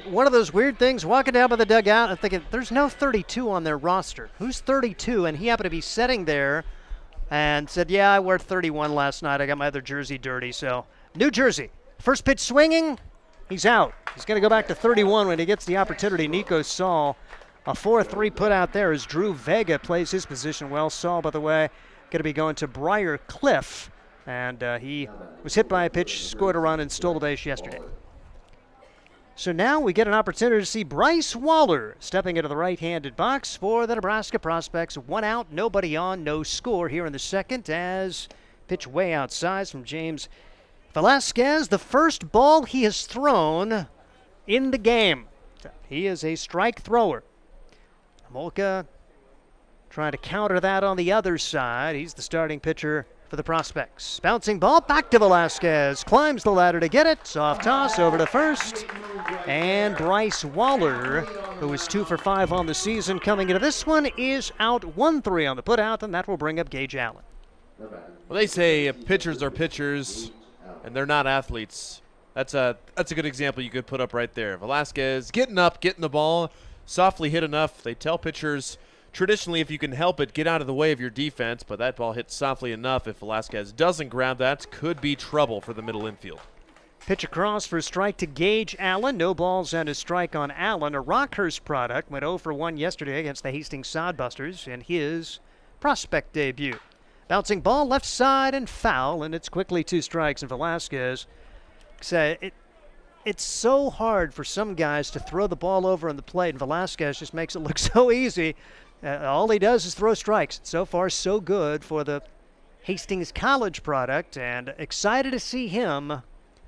one of those weird things, walking down by the dugout and thinking, there's no 32 on their roster. Who's 32? And he happened to be sitting there and said, yeah, I wore 31 last night. I got my other jersey dirty. So, New Jersey. First pitch swinging. He's out. He's going to go back to 31 when he gets the opportunity. Nico Saul, a 4-3 put out there as Drew Vega plays his position well. Saul, by the way, going to be going to Briar Cliff. And he was hit by a pitch, scored a run, and stole the base yesterday. So now we get an opportunity to see Bryce Waller stepping into the right-handed box for the Nebraska Prospects. 1 out, nobody on, no score here in the second as pitch way outside from James Velasquez. The first ball he has thrown in the game. He is a strike thrower. Molka trying to counter that on the other side. He's the starting pitcher for the Prospects. Bouncing ball back to Velasquez. Climbs the ladder to get it. Soft toss over to first. And Bryce Waller, who is 2 for 5 on the season, coming into this one, is out 1-3 on the putout, and that will bring up Gage Allen. Well, they say pitchers are pitchers, and they're not athletes. That's a good example you could put up right there. Velasquez getting up, getting the ball, softly hit enough. They tell pitchers, traditionally, if you can help it, get out of the way of your defense, but that ball hit softly enough. If Velasquez doesn't grab that, could be trouble for the middle infield. Pitch across for a strike to Gage Allen. No balls and a strike on Allen. A Rockhurst product went 0 for 1 yesterday against the Hastings Sodbusters in his prospect debut. Bouncing ball left side and foul, and it's quickly 2 strikes. And Velasquez said it's so hard for some guys to throw the ball over on the plate, and Velasquez just makes it look so easy. All he does is throw strikes. So far, so good for the Hastings College product, and excited to see him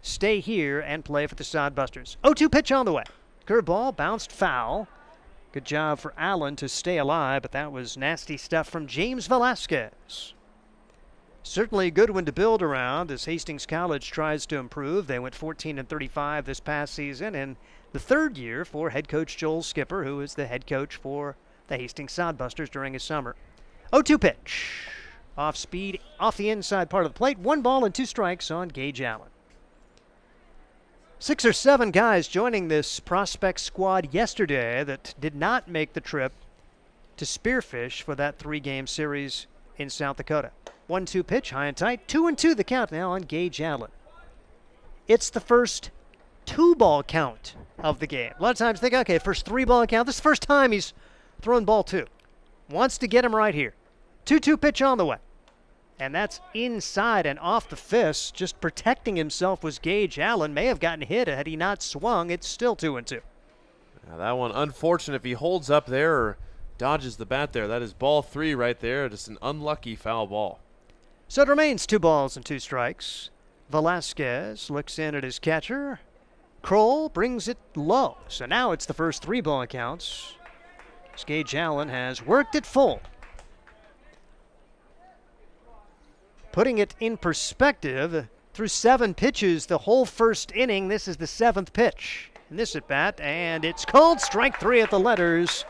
stay here and play for the Sodbusters. 0-2 pitch on the way. Curveball bounced foul. Good job for Allen to stay alive, but that was nasty stuff from James Velasquez. Certainly a good one to build around as Hastings College tries to improve. They went 14-35 this past season, and the 3rd year for head coach Joel Skipper, who is the head coach for the Hastings Sodbusters during his summer. 0-2 pitch. Off speed, off the inside part of the plate. 1 ball and 2 strikes on Gage Allen. 6 or 7 guys joining this prospect squad yesterday that did not make the trip to Spearfish for that 3-game series in South Dakota. 1-2 pitch, high and tight. 2-2 the count now on Gage Allen. It's the first 2-ball count of the game. A lot of times think, okay, first 3-ball count. This is the first time he's thrown ball 2. Wants to get him right here. 2-2 pitch on the way. And that's inside and off the fist. Just protecting himself was Gage Allen. May have gotten hit had he not swung. It's still 2-2. Now that one, unfortunate. If he holds up there or dodges the bat there, that is ball 3 right there. Just an unlucky foul ball. So it remains 2 balls and 2 strikes. Velasquez looks in at his catcher. Kroll brings it low. So now it's the first 3-ball counts. Gage Allen has worked it full. Putting it in perspective, through 7 pitches the whole first inning, this is the 7th pitch in this at-bat, and it's called strike 3 at the letters.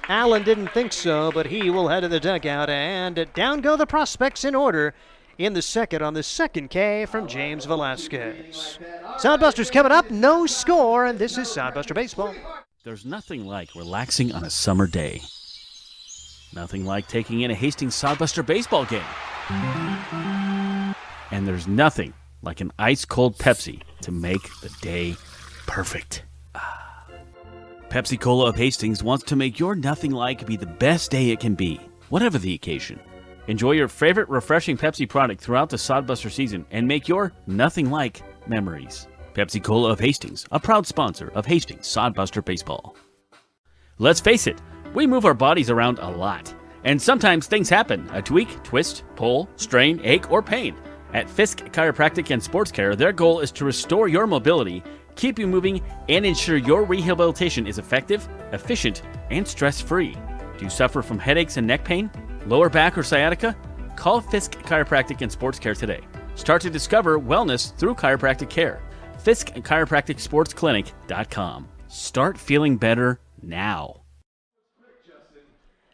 Allen didn't think so, but he will head to the dugout, and down go the prospects in order in the second on the second K from James Velasquez. Sodbusters coming up, no score, and this is Sodbuster Baseball. There's nothing like relaxing on a summer day. Nothing like taking in a Hastings Sodbuster baseball game. And there's nothing like an ice-cold Pepsi to make the day perfect. Pepsi Cola of Hastings wants to make your nothing like be the best day it can be, whatever the occasion. Enjoy your favorite refreshing Pepsi product throughout the Sodbuster season and make your nothing like memories. Pepsi Cola of Hastings, a proud sponsor of Hastings Sodbuster Baseball. Let's face it, we move our bodies around a lot. And sometimes things happen, a tweak, twist, pull, strain, ache, or pain. At Fisk Chiropractic and Sports Care, their goal is to restore your mobility, keep you moving, and ensure your rehabilitation is effective, efficient, and stress-free. Do you suffer from headaches and neck pain, lower back or sciatica? Call Fisk Chiropractic and Sports Care today. Start to discover wellness through chiropractic care. Fisk Chiropractic Sports Clinic.com. Start feeling better now.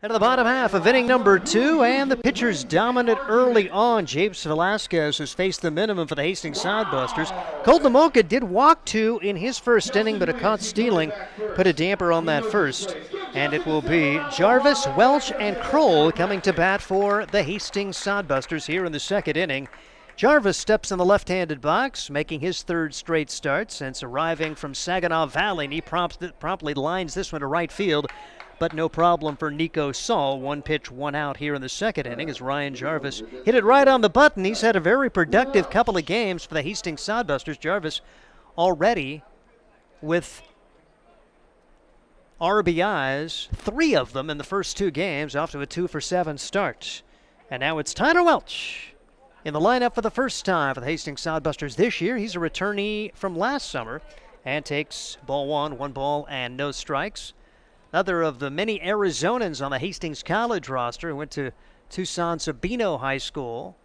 Into the bottom half of inning number 2, and the pitchers dominant early on. James Velasquez has faced the minimum for the Hastings Sodbusters. Colton Hamolka did walk 2 in his first inning, but a caught stealing put a damper on that first. And it will be Jarvis, Welch, and Kroll coming to bat for the Hastings Sodbusters here in the second inning. Jarvis steps in the left-handed box, making his 3rd straight start since arriving from Saginaw Valley, and he promptly lines this one to right field. But no problem for Nico Saul. 1 pitch, 1 out here in the second inning as Ryan Jarvis hit it right on the button. He's had a very productive couple of games for the Hastings Sodbusters. Jarvis already with RBIs, 3 of them in the first 2 games, off to a 2-for-7 start. And now it's Tyler Welch in the lineup for the first time for the Hastings Sodbusters this year. He's a returnee from last summer and takes ball 1 ball and no strikes. Another of the many Arizonans on the Hastings College roster who went to Tucson Sabino High School.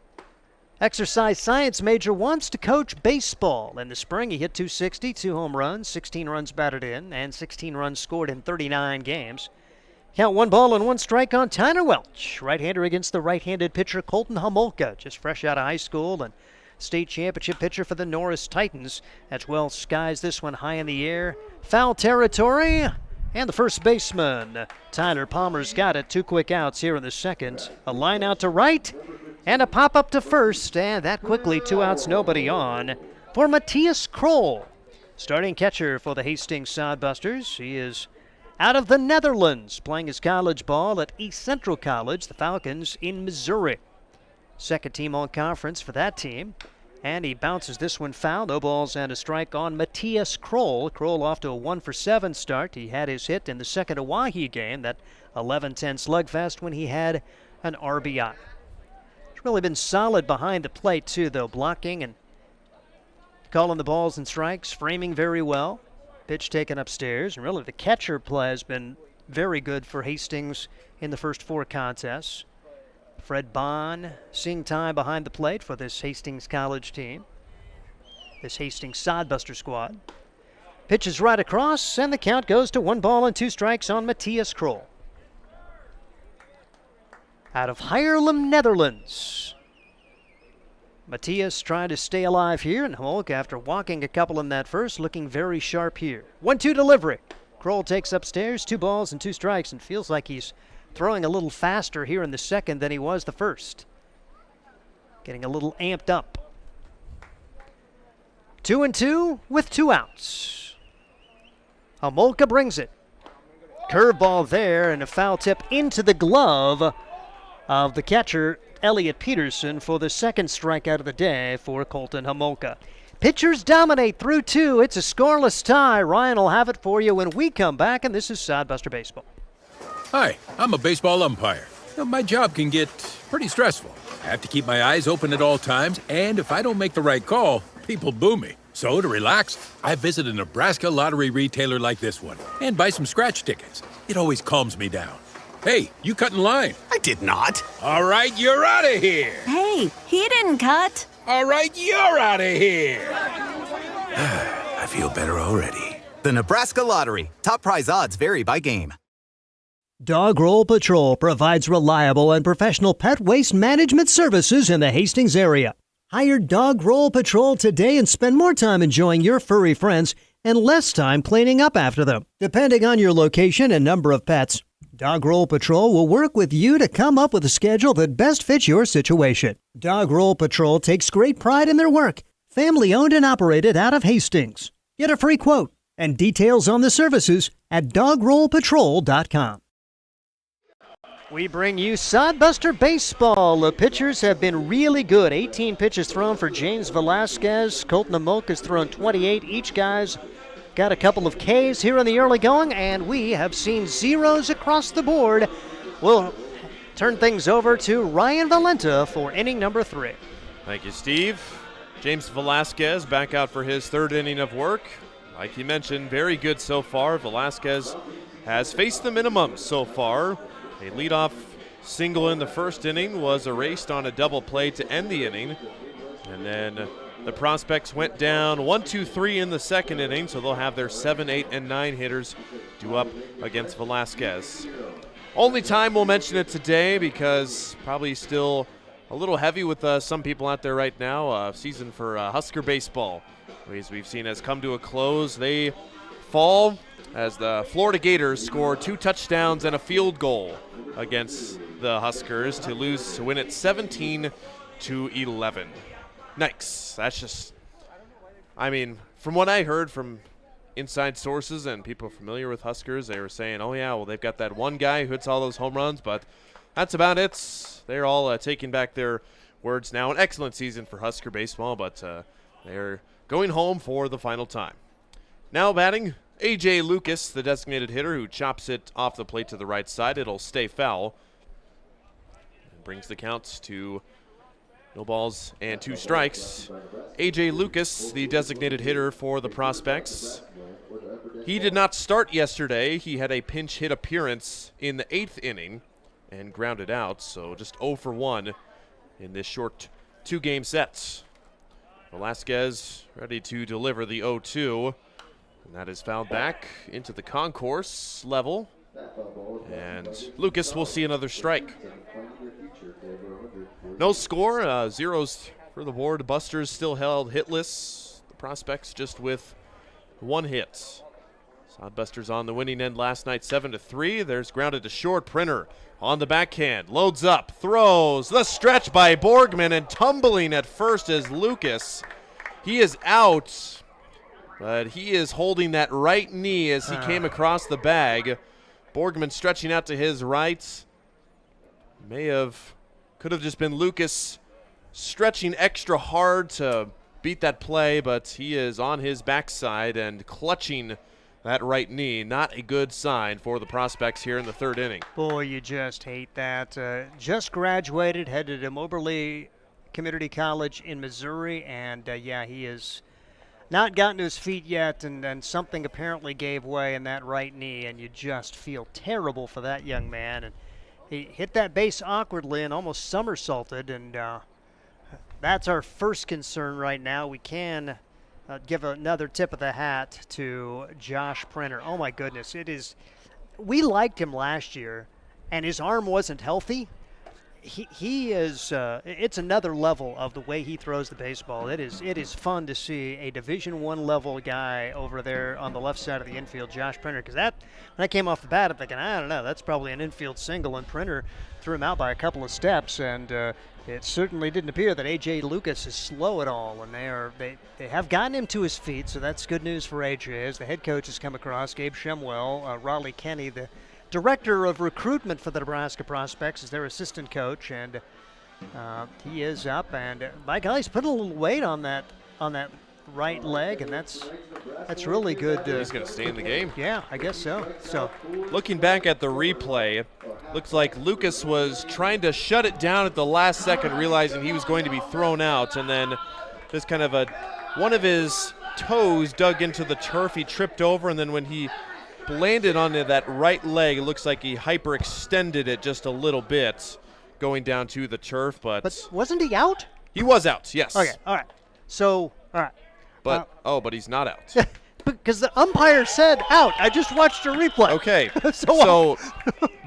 Exercise science major, wants to coach baseball. In the spring, he hit .260, 2 home runs, 16 runs batted in, and 16 runs scored in 39 games. Count 1 ball and 1 strike on Tyler Welch. Right-hander against the right-handed pitcher Colton Hamolka, just fresh out of high school and state championship pitcher for the Norris Titans. As Welch skies this one high in the air. Foul territory. And the first baseman, Tyler Palmer's got it. 2 quick outs here in the second. A line out to right and a pop up to first. And that quickly, 2 outs, nobody on for Matthias Kroll. Starting catcher for the Hastings Sodbusters. He is out of the Netherlands, playing his college ball at East Central College, the Falcons in Missouri. Second team all-conference for that team. And he bounces this one foul. No balls and a strike on Matthias Kroll. Kroll off to a 1-for-7 start. He had his hit in the second Oahe game, that 11-10 slugfest, when he had an RBI. He's really been solid behind the plate, too, though. Blocking and calling the balls and strikes, framing very well. Pitch taken upstairs. And really the catcher play has been very good for Hastings in the first 4 contests. Fred Bond seeing time behind the plate for this Hastings College team. This Hastings Sodbuster squad. Pitches right across, and the count goes to 1 ball and 2 strikes on Matthias Kroll. Out of Haarlem, Netherlands. Matthias trying to stay alive here, and Hamolka, after walking a couple in that first, looking very sharp here. 1-2 delivery. Kroll takes upstairs, 2 balls and 2 strikes, and feels like he's throwing a little faster here in the second than he was the first. Getting a little amped up. 2-2 with 2 outs. Hamolka brings it. Curveball there and a foul tip into the glove of the catcher Elliot Peterson for the second strikeout of the day for Colton Homolka. Pitchers dominate through 2. It's a scoreless tie. Ryan will have it for you when we come back, and this is Sodbuster Baseball. Hi, I'm a baseball umpire. My job can get pretty stressful. I have to keep my eyes open at all times, and if I don't make the right call, people boo me. So to relax, I visit a Nebraska lottery retailer like this one and buy some scratch tickets. It always calms me down. Hey, you cut in line. I did not. All right, you're out of here. Hey, he didn't cut. All right, you're out of here. I feel better already. The Nebraska Lottery. Top prize odds vary by game. Dog Roll Patrol provides reliable and professional pet waste management services in the Hastings area. Hire Dog Roll Patrol today and spend more time enjoying your furry friends and less time cleaning up after them. Depending on your location and number of pets, Dog Roll Patrol will work with you to come up with a schedule that best fits your situation. Dog Roll Patrol takes great pride in their work. Family owned and operated out of Hastings. Get a free quote and details on the services at dogrollpatrol.com. We bring you Sodbuster Baseball. The pitchers have been really good. 18 pitches thrown for James Velasquez. Colton Homolka has thrown 28. Each guy's got a couple of Ks here in the early going, and we have seen zeros across the board. We'll turn things over to Ryan Valenta for inning number 3. Thank you, Steve. James Velasquez back out for his third inning of work. Like you mentioned, very good so far. Velasquez has faced the minimum so far. A leadoff single in the first inning was erased on a double play to end the inning. And then the prospects went down 1-2-3 in the second inning, so they'll have their 7, 8, and 9 hitters due up against Velasquez. Only time we'll mention it today because probably still a little heavy with some people out there right now. Season for Husker baseball, as we've seen, has come to a close. They fall as the Florida Gators score 2 touchdowns and a field goal against the Huskers to win it 17-11. Yikes. That's just, I mean, from what I heard from inside sources and people familiar with Huskers, they were saying, oh yeah, well, they've got that one guy who hits all those home runs, but that's about it. They're all taking back their words now. An excellent season for Husker baseball, but they're going home for the final time. Now batting, A.J. Lucas, the designated hitter, who chops it off the plate to the right side. It'll stay foul. And brings the counts to no balls and 2 strikes. A.J. Lucas, the designated hitter for the Prospects. He did not start yesterday. He had a pinch hit appearance in the 8th inning and grounded out, so just 0 for 1 in this short 2-game set. Velasquez ready to deliver the 0-2. And that is fouled back into the concourse level. And Lucas will see another strike. No score, zeros for the board. Busters still held hitless. The Prospects just with 1 hit. Sodbusters on the winning end last night, 7-3. There's grounded to short. Printer on the backhand, loads up, throws. The stretch by Borgman, and tumbling at first is Lucas. He is out. But he is holding that right knee as he came across the bag. Borgman stretching out to his right. Could have just been Lucas stretching extra hard to beat that play, but he is on his backside and clutching that right knee. Not a good sign for the Prospects here in the 3rd inning. Boy, you just hate that. Just graduated, headed to Moberly Community College in Missouri, and yeah, he is not gotten to his feet yet, and something apparently gave way in that right knee, and you just feel terrible for that young man. And he hit that base awkwardly and almost somersaulted, and that's our first concern right now. We can give another tip of the hat to Josh Printer. Oh my goodness, we liked him last year, and his arm wasn't healthy. He is it's another level of the way he throws the baseball. It is fun to see a Division I level guy over there on the left side of the infield, Josh Printer, because when I came off the bat, I'm thinking, I don't know, that's probably an infield single, and Printer threw him out by a couple of steps, and it certainly didn't appear that A.J. Lucas is slow at all, and they have gotten him to his feet, so that's good news for A.J. As the head coach has come across, Gabe Shemwell, Raleigh Kenny, the director of recruitment for the Nebraska Prospects, is their assistant coach, and He is up, and by golly, he's put a little weight on that right leg, and that's really good. He's going to stay in the game. Yeah, I guess so. So, looking back at the replay, looks like Lucas was trying to shut it down at the last second, realizing he was going to be thrown out, and then this kind of one of his toes dug into the turf. He tripped over, and then when he landed onto that right leg, it looks like he hyperextended it just a little bit, going down to the turf. But wasn't he out? He was out, yes. Okay, all right. So, all right. But he's not out. Because the umpire said out. I just watched a replay. Okay. so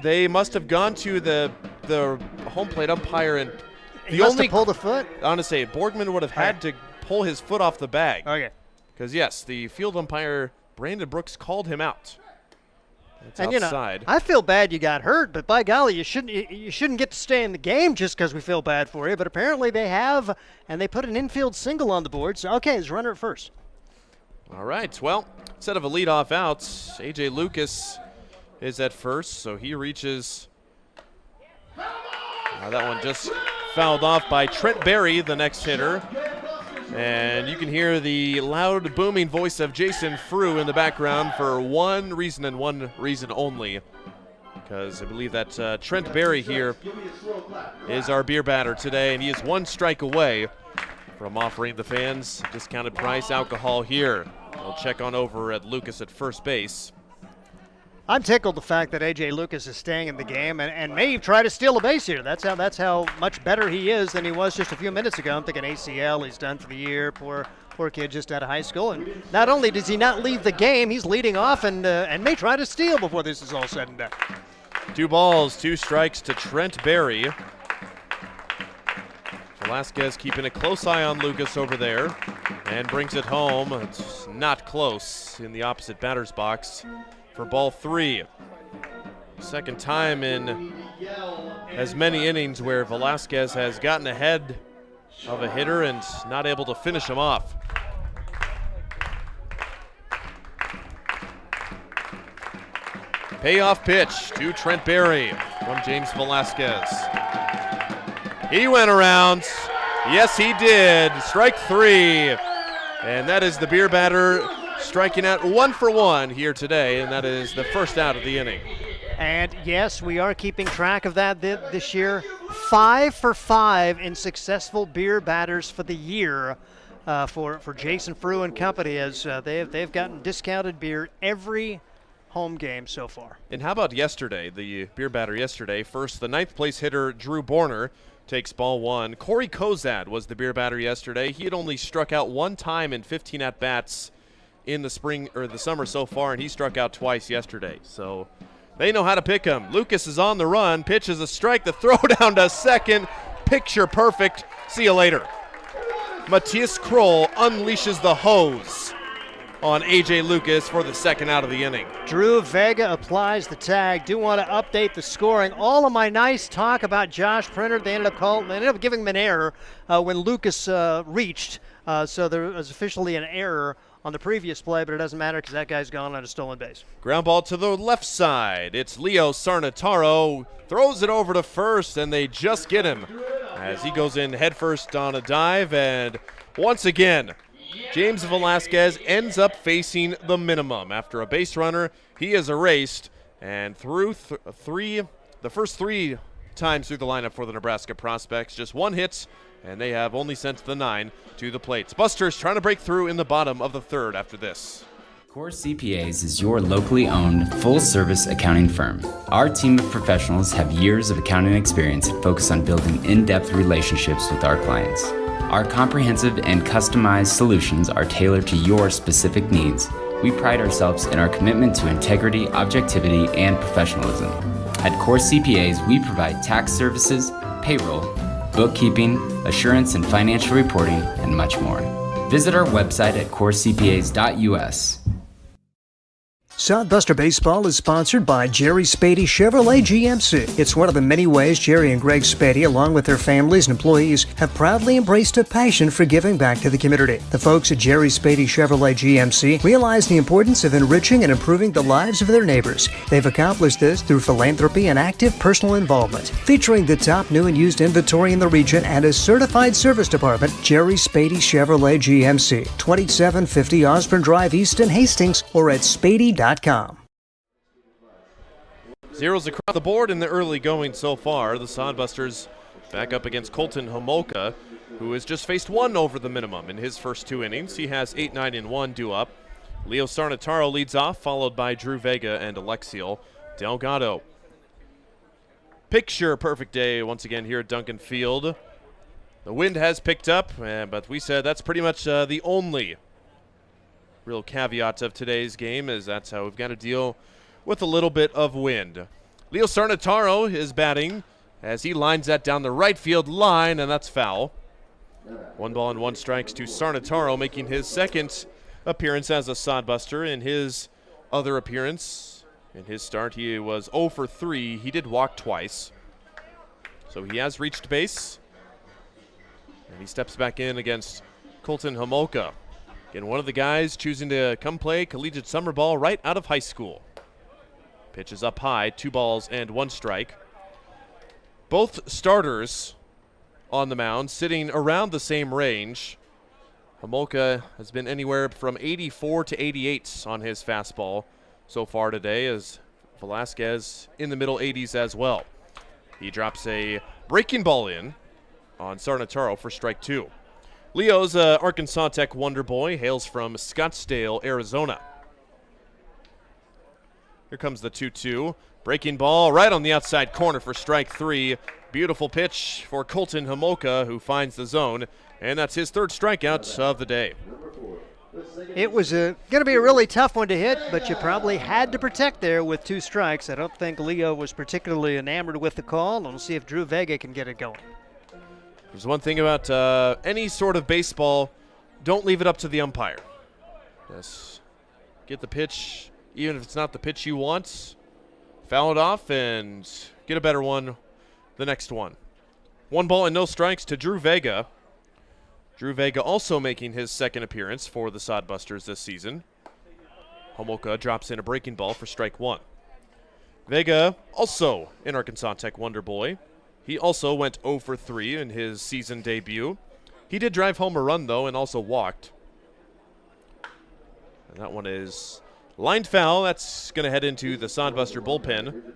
they must have gone to the home plate umpire, and he must have pulled a foot? Honestly, Borgman would have had to pull his foot off the bag. Okay. Because, yes, the field umpire, Brandon Brooks, called him out. It's and outside. I feel bad you got hurt, but by golly, you shouldn't get to stay in the game just because we feel bad for you. But apparently they have, and they put an infield single on the board. So, okay, it's runner at first. All right. Well, instead of a leadoff out, A.J. Lucas is at first, so he reaches. That one just fouled off by Trent Berry, the next hitter. And you can hear the loud, booming voice of Jason Frew in the background for one reason and one reason only. Because I believe that Trent Berry here is our beer batter today, and he is one strike away from offering the fans discounted price alcohol here. We'll check on over at Lucas at first base. I'm tickled the fact that A.J. Lucas is staying in the game and may try to steal a base here. That's how much better he is than he was just a few minutes ago. I'm thinking ACL, he's done for the year. Poor kid just out of high school. And not only does he not leave the game, he's leading off and may try to steal before this is all said and done. 2 balls, 2 strikes to Trent Berry. Velasquez keeping a close eye on Lucas over there and brings it home. It's not close in the opposite batter's box for ball 3. Second time in as many innings where Velasquez has gotten ahead of a hitter and not able to finish him off. Payoff pitch to Trent Berry from James Velasquez. He went around. Yes, he did. Strike 3. And that is the beer batter striking out 1 for 1 here today, and that is the first out of the inning. And yes, we are keeping track of that this year. 5 for 5 in successful beer batters for the year for Jason Frew and company, as they've gotten discounted beer every home game so far. And how about yesterday, the beer batter yesterday? First, the 9th place hitter, Drew Borner, takes ball 1. Corey Kozad was the beer batter yesterday. He had only struck out 1 time in 15 at-bats in the spring or the summer so far, and he struck out twice yesterday. So they know how to pick him. Lucas is on the run, pitches a strike, the throw down to second, picture perfect. See you later. Matthias Kroll unleashes the hose on A.J. Lucas for the second out of the inning. Drew Vega applies the tag. Do want to update the scoring. All of my nice talk about Josh Printer, they ended up giving him an error when Lucas reached. So there was officially an error on the previous play, but it doesn't matter because that guy's gone on a stolen base. Ground ball to the left side. It's Leo Sarnataro. Throws it over to first, and they just get him as he goes in headfirst on a dive. And once again, James Velasquez ends up facing the minimum. After a base runner, he is erased. And through the first 3 times through the lineup for the Nebraska Prospects, just 1 hit, and they have only sent the 9 to the plate. Buster's trying to break through in the bottom of the 3rd after this. Core CPAs is your locally owned, full-service accounting firm. Our team of professionals have years of accounting experience and focus on building in-depth relationships with our clients. Our comprehensive and customized solutions are tailored to your specific needs. We pride ourselves in our commitment to integrity, objectivity, and professionalism. At Core CPAs, we provide tax services, payroll, bookkeeping, assurance and financial reporting, and much more. Visit our website at corecpas.us. Sodbuster Baseball is sponsored by Jerry Spady Chevrolet GMC. It's one of the many ways Jerry and Greg Spady, along with their families and employees, have proudly embraced a passion for giving back to the community. The folks at Jerry Spady Chevrolet GMC realize the importance of enriching and improving the lives of their neighbors. They've accomplished this through philanthropy and active personal involvement. Featuring the top new and used inventory in the region and a certified service department, Jerry Spady Chevrolet GMC, 2750 Osborne Drive East in Hastings, or at spady.com. Zeros across the board in the early going so far. The Sodbusters back up against Colton Homolka, who has just faced one over the minimum in his first 2 innings. He has 8, 9, and 1 due up. Leo Sarnataro leads off, followed by Drew Vega and Alexiel Delgado. Picture perfect day once again here at Duncan Field. The wind has picked up, but we said that's pretty much the only real caveat of today's game, is that's how we've got to deal with a little bit of wind. Leo Sarnataro is batting as he lines that down the right field line, and that's foul. 1 ball and 1 strikes to Sarnataro, making his second appearance as a Sodbuster. In his other appearance, in his start, he was 0 for 3. He did walk twice, so he has reached base, and he steps back in against Colton Homolka. Again, one of the guys choosing to come play collegiate summer ball right out of high school. Pitch is up high, 2 balls and 1 strike. Both starters on the mound sitting around the same range. Homolka has been anywhere from 84 to 88 on his fastball so far today, as Velasquez in the middle 80s as well. He drops a breaking ball in on Sarnataro for strike 2. Leo's Arkansas Tech Wonder Boy, hails from Scottsdale, Arizona. Here comes the 2-2. Breaking ball right on the outside corner for strike 3. Beautiful pitch for Colton Homolka, who finds the zone, and that's his 3rd strikeout of the day. It was going to be a really tough one to hit, but you probably had to protect there with 2 strikes. I don't think Leo was particularly enamored with the call, and we'll see if Drew Vega can get it going. There's one thing about any sort of baseball, don't leave it up to the umpire. Yes, get the pitch, even if it's not the pitch you want, foul it off and get a better one the next one. 1 ball and no strikes to Drew Vega. Drew Vega also making his 2nd appearance for the Sodbusters this season. Homolka drops in a breaking ball for strike 1. Vega, also an Arkansas Tech Wonder Boy. He also went 0 for 3 in his season debut. He did drive home a run, though, and also walked. And that one is lined foul. That's going to head into the Sodbuster bullpen.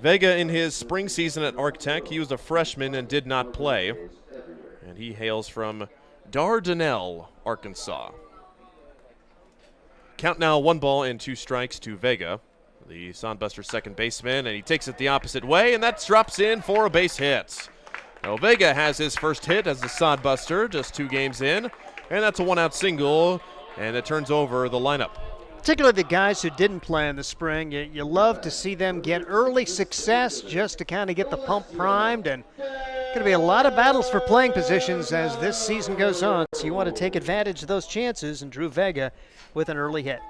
Vega, in his spring season at Ark Tech, he was a freshman and did not play. And he hails from Dardanelle, Arkansas. Count now 1 ball and 2 strikes to Vega, the Sodbuster second baseman, and he takes it the opposite way, and that drops in for a base hit. Now Vega has his first hit as the Sodbuster, just 2 games in, and that's a 1-out single, and it turns over the lineup. Particularly the guys who didn't play in the spring, you love to see them get early success just to kind of get the pump primed, and going to be a lot of battles for playing positions as this season goes on, so you want to take advantage of those chances, and Drew Vega with an early hit.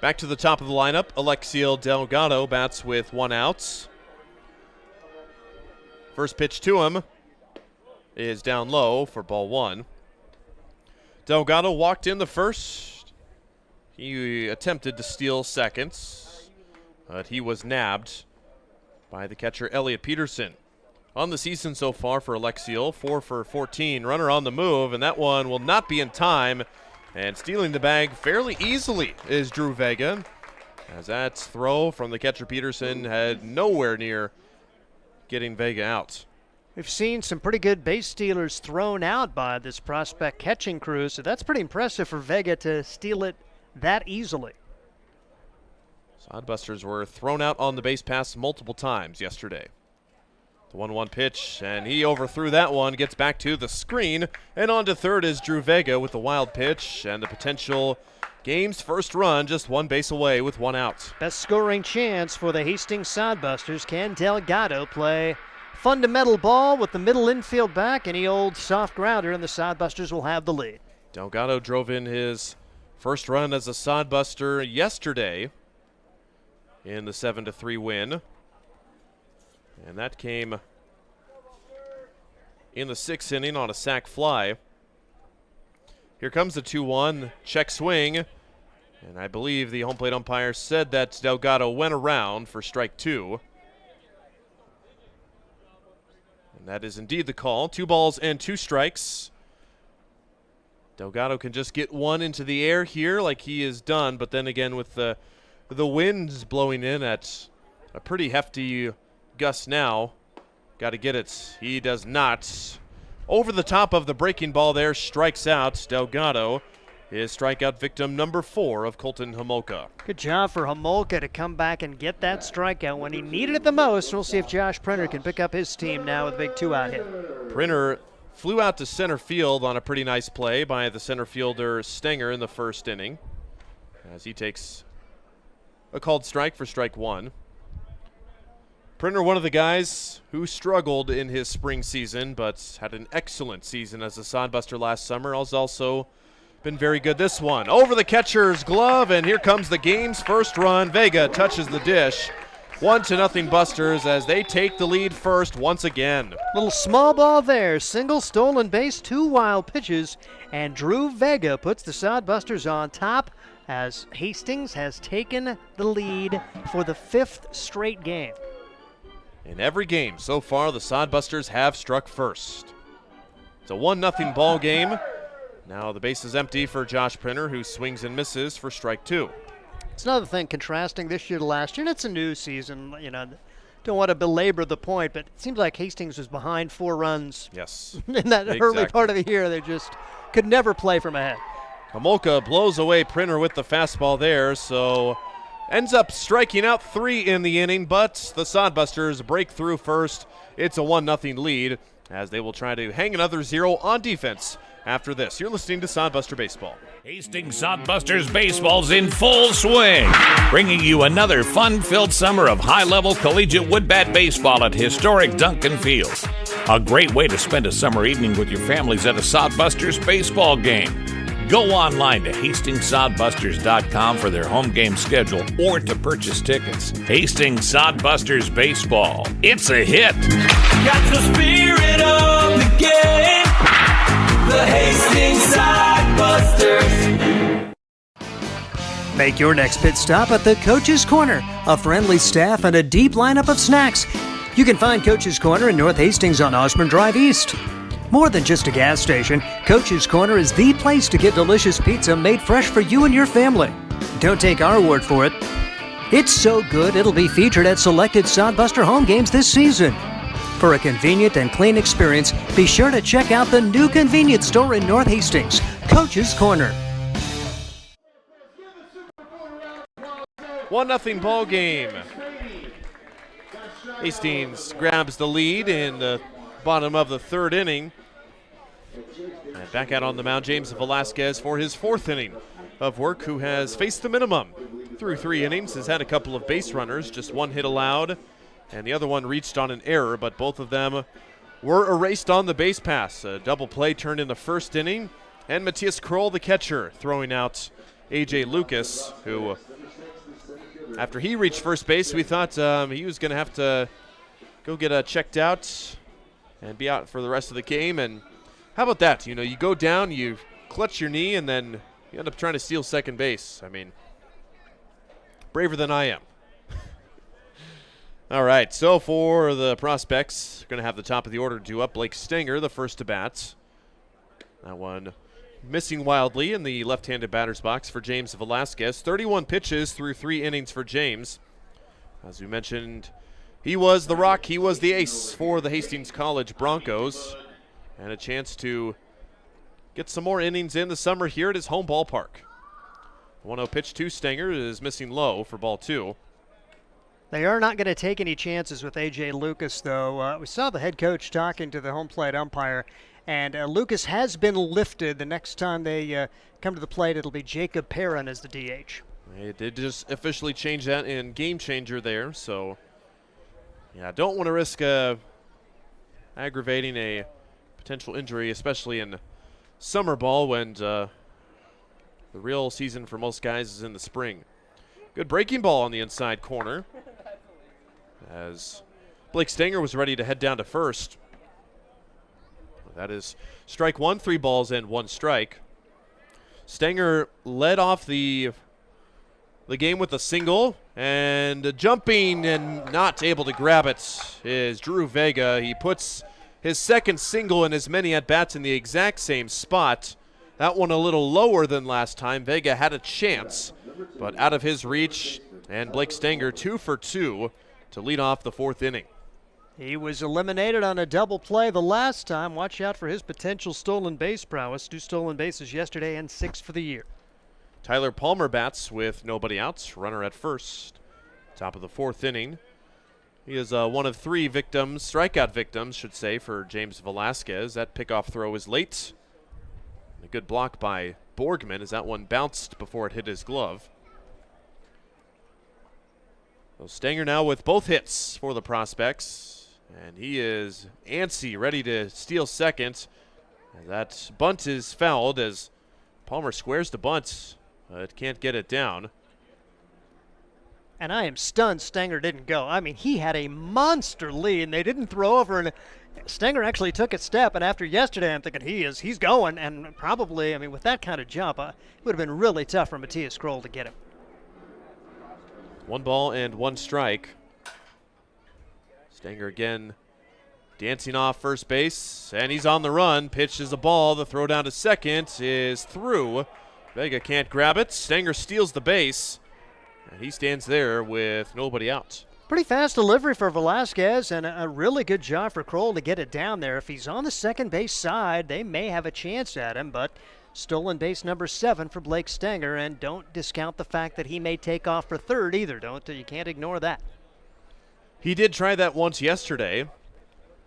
Back to the top of the lineup, Alexiel Delgado bats with 1 out. First pitch to him is down low for ball 1. Delgado walked in the first. He attempted to steal seconds, but he was nabbed by the catcher Elliot Peterson. On the season so far for Alexiel, 4 for 14, runner on the move, and that one will not be in time. And stealing the bag fairly easily is Drew Vega, as that throw from the catcher Peterson had nowhere near getting Vega out. We've seen some pretty good base stealers thrown out by this prospect catching crew, so that's pretty impressive for Vega to steal it that easily. Sodbusters were thrown out on the base pass multiple times yesterday. The 1-1 pitch, and he overthrew that one, gets back to the screen, and on to third is Drew Vega with the wild pitch and the potential game's first run, just 1 base away with 1 out. Best scoring chance for the Hastings Sodbusters. Can Delgado play fundamental ball with the middle infield back? Any old soft grounder, and the Sodbusters will have the lead. Delgado drove in his first run as a Sodbuster yesterday in the 7-3 win. And that came in the 6th inning on a sac fly. Here comes the 2-1 check swing. And I believe the home plate umpire said that Delgado went around for strike 2. And that is indeed the call. 2 balls and 2 strikes. Delgado can just get one into the air here like he is done, but then again with the winds blowing in at a pretty hefty gust now, got to get it. He does not. Over the top of the breaking ball there, strikes out. Delgado is strikeout victim number 4 of Colton Homolka. Good job for Homolka to come back and get that strikeout when he needed it the most. We'll see if Josh Printer can pick up his team now with a big 2-out hit. Printer flew out to center field on a pretty nice play by the center fielder Stenger in the 1st inning, as he takes a called strike for strike 1. Printer, one of the guys who struggled in his spring season, but had an excellent season as a Sodbuster last summer. Has also been very good this one. Over the catcher's glove, and here comes the game's first run. Vega touches the dish. 1-0 Busters as they take the lead first once again. Little small ball there. Single, stolen base, 2 wild pitches, and Drew Vega puts the Sodbusters on top as Hastings has taken the lead for the 5th straight game. In every game so far, the Sodbusters have struck first. It's a 1-0 ball game. Now the base is empty for Josh Printer, who swings and misses for strike 2. It's another thing contrasting this year to last year, and it's a new season. You know, don't want to belabor the point, but it seems like Hastings was behind 4 runs. Yes. In that early part of the year, they just could never play from ahead. Homolka blows away Printer with the fastball there, so ends up striking out 3 in the inning, but the Sodbusters break through first. It's a 1-0 lead as they will try to hang another 0 on defense after this. You're listening to Sodbuster Baseball. Hastings Sodbusters baseball's in full swing, bringing you another fun-filled summer of high-level collegiate woodbat baseball at historic Duncan Field. A great way to spend a summer evening with your families at a Sodbusters baseball game. Go online to HastingsSodbusters.com for their home game schedule or to purchase tickets. Hastings Sodbusters Baseball. It's a hit. Got the spirit of the game. The Hastings Sodbusters. Make your next pit stop at the Coach's Corner. A friendly staff and a deep lineup of snacks. You can find Coach's Corner in North Hastings on Osborne Drive East. More than just a gas station, Coach's Corner is the place to get delicious pizza made fresh for you and your family. Don't take our word for it. It's so good it'll be featured at selected Sodbuster home games this season. For a convenient and clean experience, be sure to check out the new convenience store in North Hastings, Coach's Corner. 1-0 ball game. Hastings grabs the lead in the bottom of the 3rd inning. And back out on the mound, James Velasquez for his 4th inning of work, who has faced the minimum through 3 innings, has had a couple of base runners, just 1 hit allowed, and the other one reached on an error, but both of them were erased on the base pass. A double play turned in the 1st inning, and Matthias Kroll, the catcher, throwing out A.J. Lucas, who, after he reached first base, we thought he was going to have to go get checked out and be out for the rest of the game. And how about that? You know, you go down, you clutch your knee, and then you end up trying to steal second base. I mean, braver than I am. All right, so for the prospects, going to have the top of the order due up. Blake Stenger, the first to bat. That one missing wildly in the left-handed batter's box for James Velasquez. 31 pitches through 3 innings for James. As we mentioned, he was the rock, he was the ace for the Hastings College Broncos. And a chance to get some more innings in the summer here at his home ballpark. 1-0 pitch to Stenger is missing low for ball 2. They are not going to take any chances with A.J. Lucas, though. We saw the head coach talking to the home plate umpire, and Lucas has been lifted. The next time they come to the plate, it'll be Jacob Perrin as the DH. They did just officially change that in game changer there, so yeah, don't want to risk aggravating a potential injury, especially in summer ball when the real season for most guys is in the spring. Good breaking ball on the inside corner as Blake Stanger was ready to head down to first. That is strike one, 3 balls and 1 strike. Stanger led off the game with a single, and jumping and not able to grab it is Drew Vega. He puts his second single in as many at-bats in the exact same spot. That one a little lower than last time. Vega had a chance, but out of his reach, and Blake Stanger 2 for 2 to lead off the 4th inning. He was eliminated on a double play the last time. Watch out for his potential stolen base prowess. 2 stolen bases yesterday and 6 for the year. Tyler Palmer bats with nobody out, runner at first. Top of the 4th inning. He is one of 3 victims, strikeout victims, should say, for James Velasquez. That pickoff throw is late. A good block by Borgman as that one bounced before it hit his glove. So Stanger now with both hits for the Prospects, and he is antsy, ready to steal second. And that bunt is fouled as Palmer squares the bunt. It can't get it down. And I am stunned Stanger didn't go. I mean, he had a monster lead, and they didn't throw over, and Stanger actually took a step, and after yesterday, I'm thinking he's going, and probably, I mean, with that kind of jump, it would have been really tough for Matthias Kroll to get him. 1 ball and 1 strike. Stanger again dancing off first base, and he's on the run. Pitch is a ball. The throw down to second is through. Vega can't grab it. Stanger steals the base, and he stands there with nobody out. Pretty fast delivery for Velasquez, and a really good job for Kroll to get it down there. If he's on the second base side, they may have a chance at him, but stolen base number 7 for Blake Stanger, and don't discount the fact that he may take off for third either. You can't ignore that. He did try that once yesterday,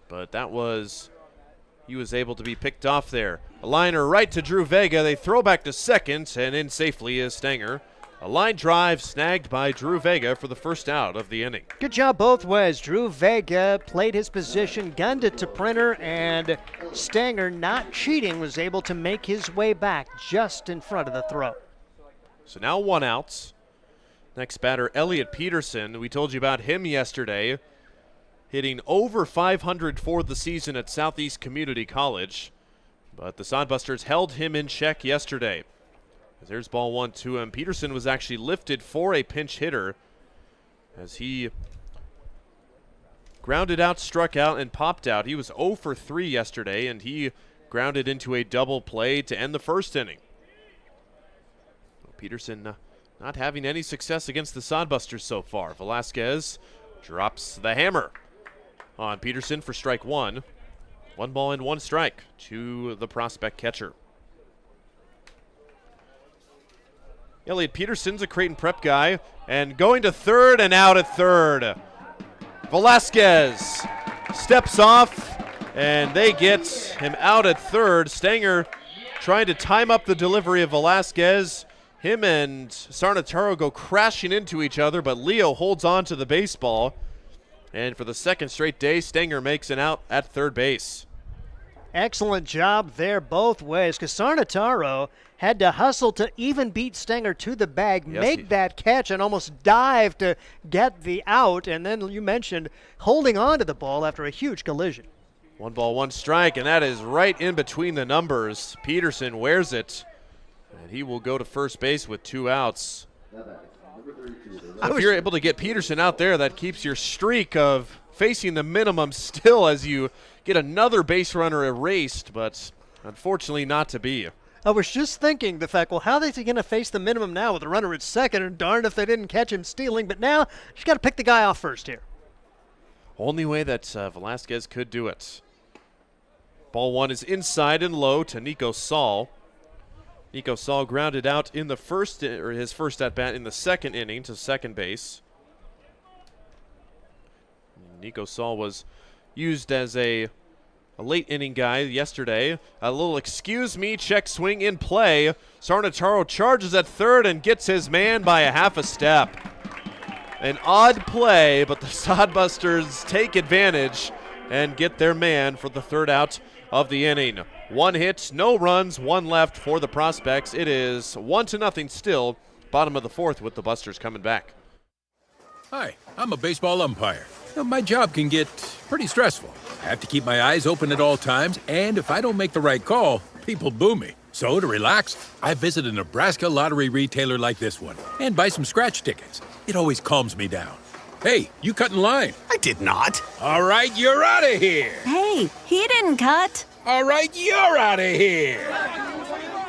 but he was able to be picked off there. A liner right to Drew Vega. They throw back to second, and in safely is Stanger. A line drive snagged by Drew Vega for the first out of the inning. Good job both ways. Drew Vega played his position, gunned it to Printer, and Stanger, not cheating, was able to make his way back just in front of the throw. So now 1 out. Next batter, Elliot Peterson. We told you about him yesterday, hitting over 500 for the season at Southeast Community College. But the Sodbusters held him in check yesterday. There's ball 1 to him. Peterson was actually lifted for a pinch hitter as he grounded out, struck out, and popped out. He was 0 for 3 yesterday, and he grounded into a double play to end the 1st inning. Peterson not having any success against the Sodbusters so far. Velasquez drops the hammer on Peterson for strike 1. 1 ball and 1 strike to the prospect catcher. Elliot Peterson's a Creighton Prep guy, and going to third and out at third. Velasquez steps off, and they get him out at third. Stanger trying to time up the delivery of Velasquez. Him and Sarnataro go crashing into each other, but Leo holds on to the baseball. And for the 2nd straight day, Stanger makes an out at third base. Excellent job there both ways, because Sarnataro had to hustle to even beat Stanger to the bag, make that catch, and almost dive to get the out. And then you mentioned holding on to the ball after a huge collision. 1 ball, 1 strike, and that is right in between the numbers. Peterson wears it, and he will go to first base with 2 outs. If you're able to get Peterson out there, that keeps your streak of facing the minimum still as you get another base runner erased, but unfortunately not to be. I was just thinking the fact, well, how are they going to face the minimum now with the runner at second? And darned if they didn't catch him stealing. But now, you got to pick the guy off first here. Only way that Velasquez could do it. Ball 1 is inside and low to Nico Saul. Nico Saul grounded out in the his first at-bat in the 2nd inning to second base. Nico Saul was used as a late inning guy yesterday. A little excuse me check swing in play. Sarnataro charges at third and gets his man by a half a step. An odd play, but the Sodbusters take advantage and get their man for the 3rd out of the inning. 1 hit, no runs, 1 left for the Prospects. It is 1-0 still bottom of the fourth with the Busters coming back. Hi, I'm a baseball umpire. My job can get pretty stressful. I have to keep my eyes open at all times, and if I don't make the right call, people boo me. So to relax, I visit a Nebraska lottery retailer like this one and buy some scratch tickets. It always calms me down. Hey, you cut in line. I did not. All right, you're out of here. Hey, he didn't cut. All right, you're out of here.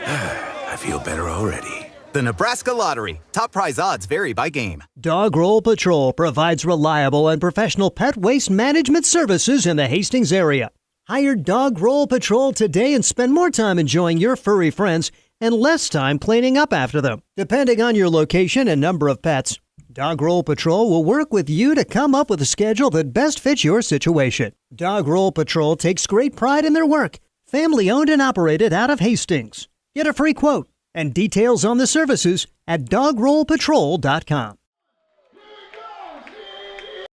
I feel better already. The Nebraska Lottery. Top prize odds vary by game. Dog Roll Patrol provides reliable and professional pet waste management services in the Hastings area. Hire Dog Roll Patrol today and spend more time enjoying your furry friends and less time cleaning up after them. Depending on your location and number of pets, Dog Roll Patrol will work with you to come up with a schedule that best fits your situation. Dog Roll Patrol takes great pride in their work. Family owned and operated out of Hastings. Get a free quote and details on the services at dogrollpatrol.com.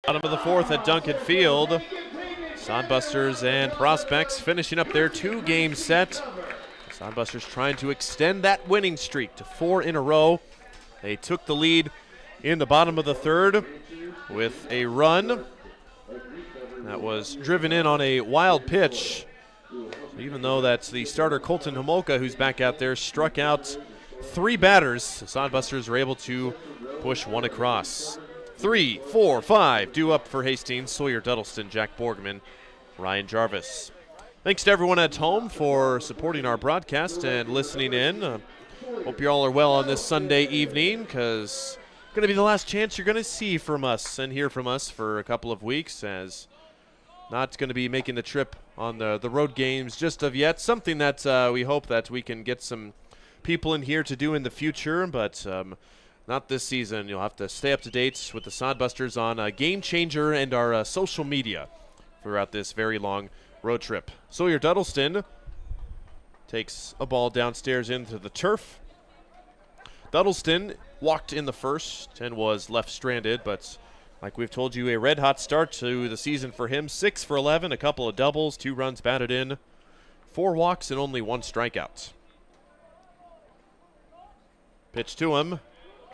Bottom of the fourth at Duncan Field. Sodbusters and Prospects finishing up their 2-game set. Sodbusters trying to extend that winning streak to 4 in a row. They took the lead in the bottom of the third with a run that was driven in on a wild pitch. Even though that's the starter Colton Homolka who's back out there, struck out 3 batters, the Sodbusters were able to push 1 across. 3, 4, 5 due up for Hastings: Sawyer Duddleston, Jack Borgman, Ryan Jarvis. Thanks to everyone at home for supporting our broadcast and listening in. Hope you all are well on this Sunday evening, because it's going to be the last chance you're going to see from us and hear from us for a couple of weeks, as not going to be making the trip on the road games just of yet. Something that we hope that we can get some people in here to do in the future, but not this season. You'll have to stay up to date with the Sodbusters on Game Changer and our social media throughout this very long road trip. Sawyer Duddleston takes a ball downstairs into the turf. Duddleston walked in the first and was left stranded, but like we've told you, a red-hot start to the season for him. 6 for 11, a couple of doubles, 2 runs batted in, 4 walks, and only 1 strikeout. Pitch to him.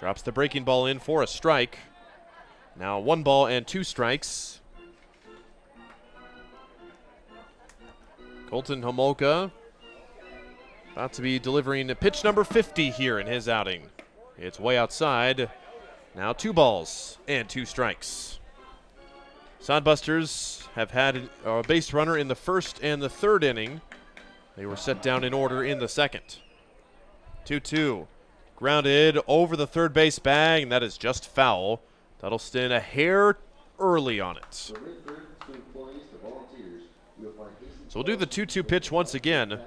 Drops the breaking ball in for a strike. Now 1 ball and 2 strikes. Colton Homolka about to be delivering pitch number 50 here in his outing. It's way outside. Now 2 balls and 2 strikes. Sodbusters have had a base runner in the first and the third inning. They were set down in order in the second. 2-2. Grounded over the third base bag, and that is just foul. Duddleston a hair early on it. So we'll do the 2-2 pitch once again.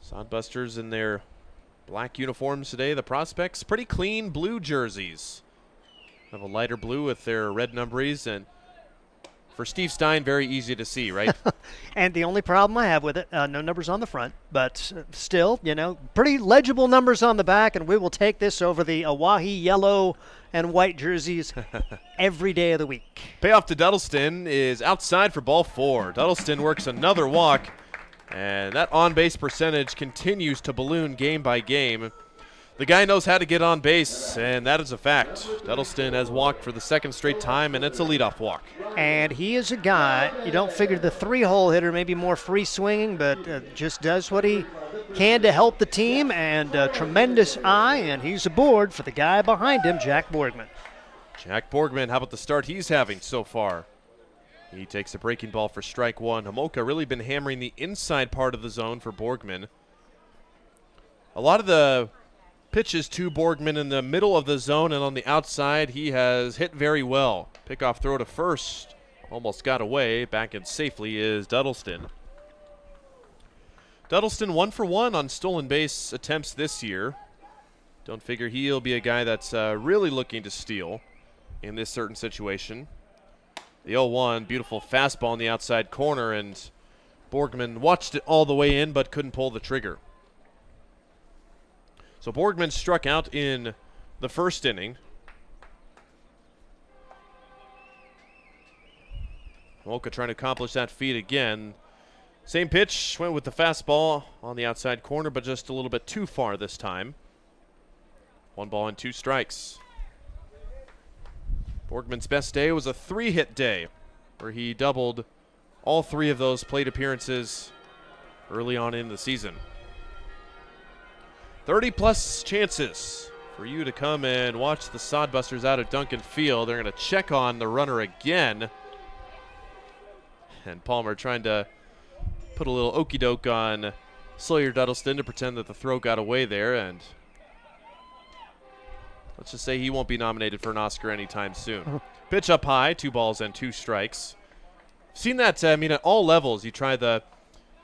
Sodbusters in their black uniforms today. The Prospects, pretty clean blue jerseys. Have a lighter blue with their red numberies, and for Steve Stein, very easy to see, right? And the only problem I have with it, no numbers on the front, but still, pretty legible numbers on the back, and we will take this over the Awahi yellow and white jerseys every day of the week. Payoff to Duddleston is outside for ball 4. Duddleston works another walk, and that on-base percentage continues to balloon game by game. The guy knows how to get on base, and that is a fact. Duddleston has walked for the second straight time, and it's a leadoff walk. And he is a guy, you don't figure the 3-hole hitter, maybe more free swinging, but just does what he can to help the team, and a tremendous eye, and he's aboard for the guy behind him, Jack Borgman. Jack Borgman, how about the start he's having so far? He takes a breaking ball for strike 1. Homolka really been hammering the inside part of the zone for Borgman. A lot of the pitches to Borgman in the middle of the zone and on the outside, he has hit very well. Pickoff throw to first. Almost got away. Back in safely is Duddleston. Duddleston 1 for 1 on stolen base attempts this year. Don't figure he'll be a guy that's really looking to steal in this certain situation. The 0-1, beautiful fastball in the outside corner, and Borgman watched it all the way in but couldn't pull the trigger. So Borgman struck out in the first inning. Homolka trying to accomplish that feat again. Same pitch, went with the fastball on the outside corner, but just a little bit too far this time. 1 ball and 2 strikes. Borgman's best day was a 3-hit day, where he doubled all 3 of those plate appearances early on in the season. 30-plus chances for you to come and watch the Sodbusters out at Duncan Field. They're going to check on the runner again. And Palmer trying to put a little okey doke on Sawyer Duddleston to pretend that the throw got away there. And let's just say he won't be nominated for an Oscar anytime soon. Pitch up high, 2 balls and 2 strikes. Seen that, I mean, at all levels. You try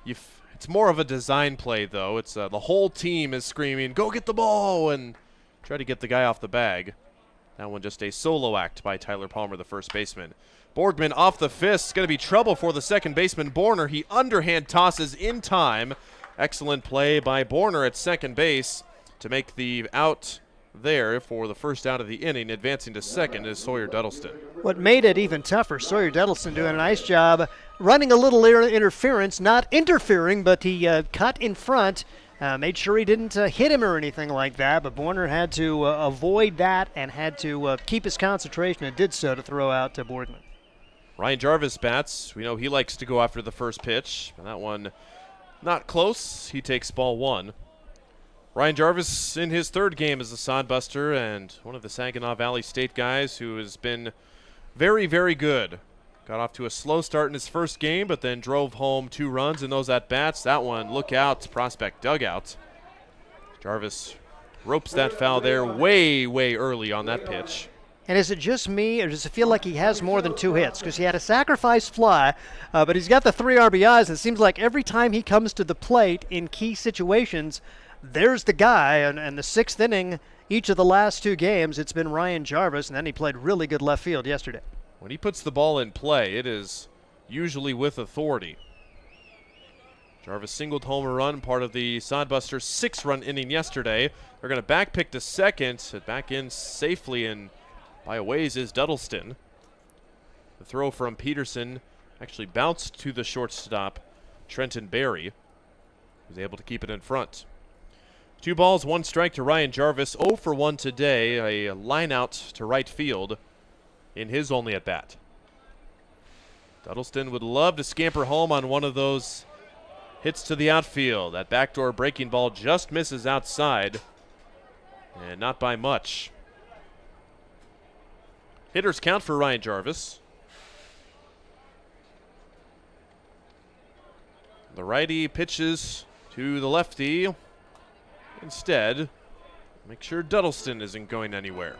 it's more of a design play, though. It's the whole team is screaming, "Go get the ball!" and try to get the guy off the bag. That one just a solo act by Tyler Palmer, the first baseman. Borgman off the fist. Going to be trouble for the second baseman, Borner. He underhand tosses in time. Excellent play by Borner at second base to make the out there for the first out of the inning. Advancing to second is Sawyer Duddleston. What made it even tougher, Sawyer Duddleston doing a nice job running a little interference, not interfering, but he cut in front, made sure he didn't hit him or anything like that, but Borner had to avoid that and had to keep his concentration, and did so to throw out to Borgman. Ryan Jarvis bats. We know he likes to go after the first pitch. That one not close. He takes ball 1. Ryan Jarvis in his 3rd game as a Sodbuster and one of the Saginaw Valley State guys who has been very, very good. Got off to a slow start in his first game, but then drove home 2 runs in those at-bats. That one, look out, prospect dugout. Jarvis ropes that foul there way, way early on that pitch. And is it just me, or does it feel like he has more than 2 hits? Because he had a sacrifice fly, but he's got the 3 RBIs. It seems like every time he comes to the plate in key situations, there's the guy. And the 6th inning, each of the last 2 games, it's been Ryan Jarvis, and then he played really good left field yesterday. When he puts the ball in play, it is usually with authority. Jarvis singled home a run, part of the Sodbusters' 6-run inning yesterday. They're going to back pick to second. Back in safely and by a ways is Duddleston. The throw from Peterson actually bounced to the shortstop, Trenton Berry, who's able to keep it in front. 2 balls, 1 strike to Ryan Jarvis. 0 for 1 today, a line out to right field in his only at-bat. Duddleston would love to scamper home on one of those hits to the outfield. That backdoor breaking ball just misses outside, and not by much. Hitters count for Ryan Jarvis. The righty pitches to the lefty. Instead, make sure Duddleston isn't going anywhere.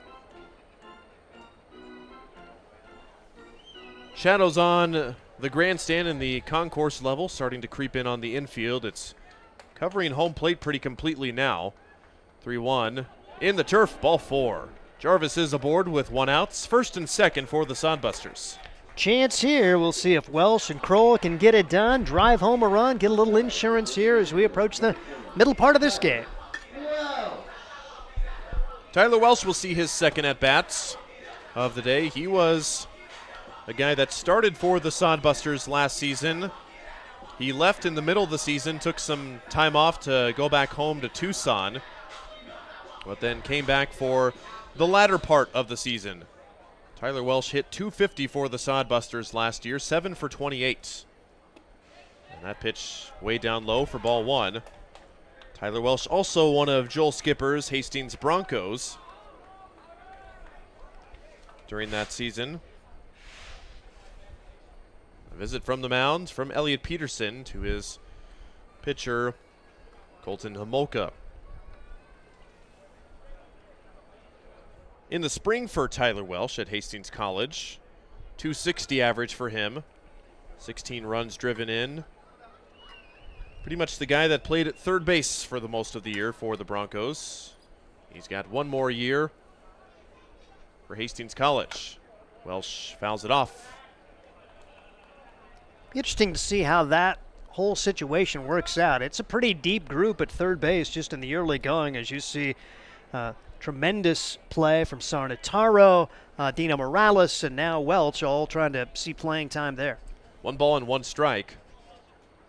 Shadows on the grandstand and the concourse level starting to creep in on the infield. It's covering home plate pretty completely now. 3-1 in the turf, ball 4. Jarvis is aboard with 1 out. 1st and 2nd for the Sodbusters. Chance here. We'll see if Welsh and Kroll can get it done, drive home a run, get a little insurance here as we approach the middle part of this game. Tyler Welsh will see his 2nd at-bats of the day. He was a guy that started for the Sodbusters last season. He left in the middle of the season, took some time off to go back home to Tucson, but then came back for the latter part of the season. Tyler Welsh hit .250 for the Sodbusters last year, 7 for 28. And that pitch way down low for ball 1. Tyler Welsh also one of Joel Skipper's Hastings Broncos during that season. A visit from the mound from Elliot Peterson to his pitcher, Colton Homolka. In the spring for Tyler Welsh at Hastings College, .260 average for him, 16 runs driven in. Pretty much the guy that played at third base for the most of the year for the Broncos. He's got 1 more year for Hastings College. Welsh fouls it off. Interesting to see how that whole situation works out. It's a pretty deep group at third base just in the early going, as you see tremendous play from Sarnataro, Dino Morales, and now Welch, all trying to see playing time there. 1 ball and 1 strike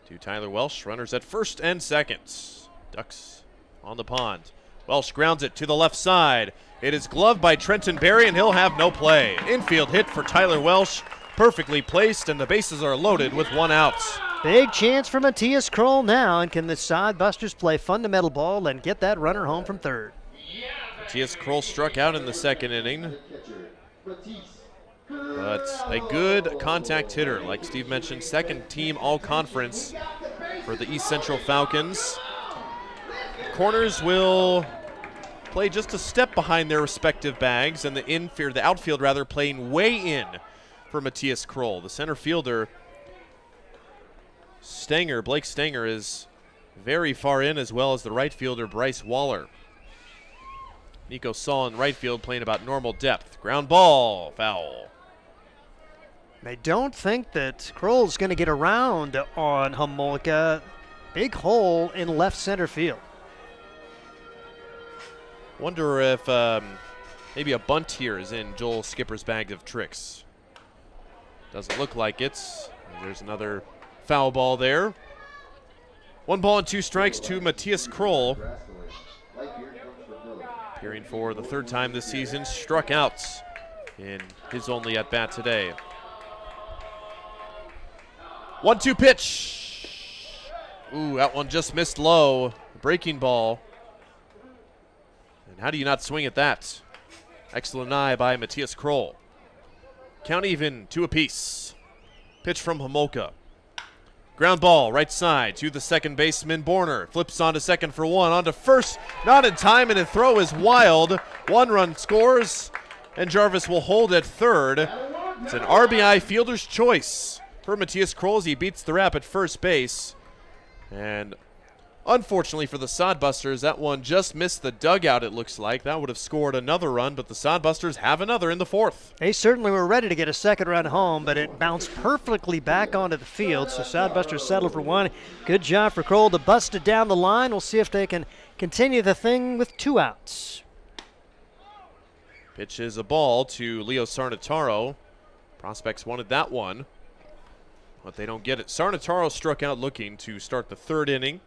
to Tyler Welsh. Runners at 1st and 2nd. Ducks on the pond. Welsh grounds it to the left side. It is gloved by Trenton Berry, and he'll have no play. Infield hit for Tyler Welsh, perfectly placed, and the bases are loaded with 1 out. Big chance for Matthias Kroll now, and can the Sodbusters play fundamental ball and get that runner home from third? Matthias Kroll struck out in the second inning, but a good contact hitter, like Steve mentioned, second team all-conference for the East Central Falcons. Corners will play just a step behind their respective bags, and the outfield playing way in for Matthias Kroll. The center fielder, Blake Stanger, is very far in, as well as the right fielder, Bryce Waller. Nico Saul in right field playing about normal depth. Ground ball, foul. They don't think that Kroll's going to get around on Homolka. Big hole in left center field. Wonder if maybe a bunt here is in Joel Skipper's bag of tricks. Doesn't look like it. There's another foul ball there. 1 ball and 2 strikes to Matthias Kroll. Appearing for the 3rd time this season, struck out in his only at-bat today. 1-2 pitch. Ooh, that one just missed low. Breaking ball. And how do you not swing at that? Excellent eye by Matthias Kroll. Count even, 2 apiece. Pitch from Homolka. Ground ball, right side to the second baseman, Borner. Flips onto second for 1, onto first. Not in time, and the throw is wild. 1 run scores, and Jarvis will hold at third. It's an RBI fielder's choice for Matthias Kroll as he beats the rap at first base. And unfortunately for the Sodbusters, that one just missed the dugout, it looks like. That would have scored another run, but the Sodbusters have another in the 4th. They certainly were ready to get a second run home, but it bounced perfectly back onto the field, so Sodbusters settled for 1. Good job for Kroll to bust it down the line. We'll see if they can continue the thing with 2 outs. Pitch is a ball to Leo Sarnataro. Prospects wanted that one, but they don't get it. Sarnataro struck out looking to start the 3rd inning.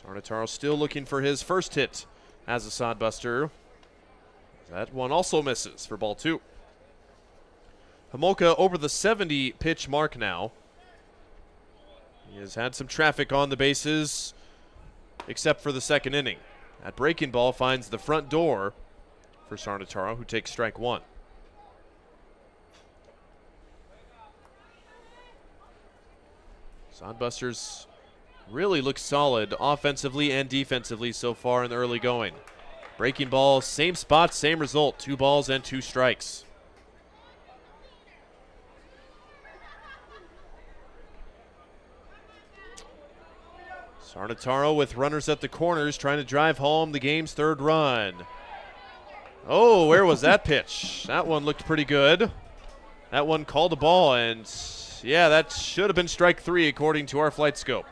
Sarnataro still looking for his first hit as a Sodbuster. That one also misses for ball 2. Homolka over the 70 pitch mark now. He has had some traffic on the bases, except for the 2nd inning. That breaking ball finds the front door for Sarnataro, who takes strike 1. Sodbusters really look solid offensively and defensively so far in the early going. Breaking ball, same spot, same result. 2 balls and 2 strikes. Sarnataro with runners at the corners trying to drive home the game's 3rd run. Oh, where was that pitch? That one looked pretty good. That one called a ball, and yeah, that should have been strike 3 according to our flight scope.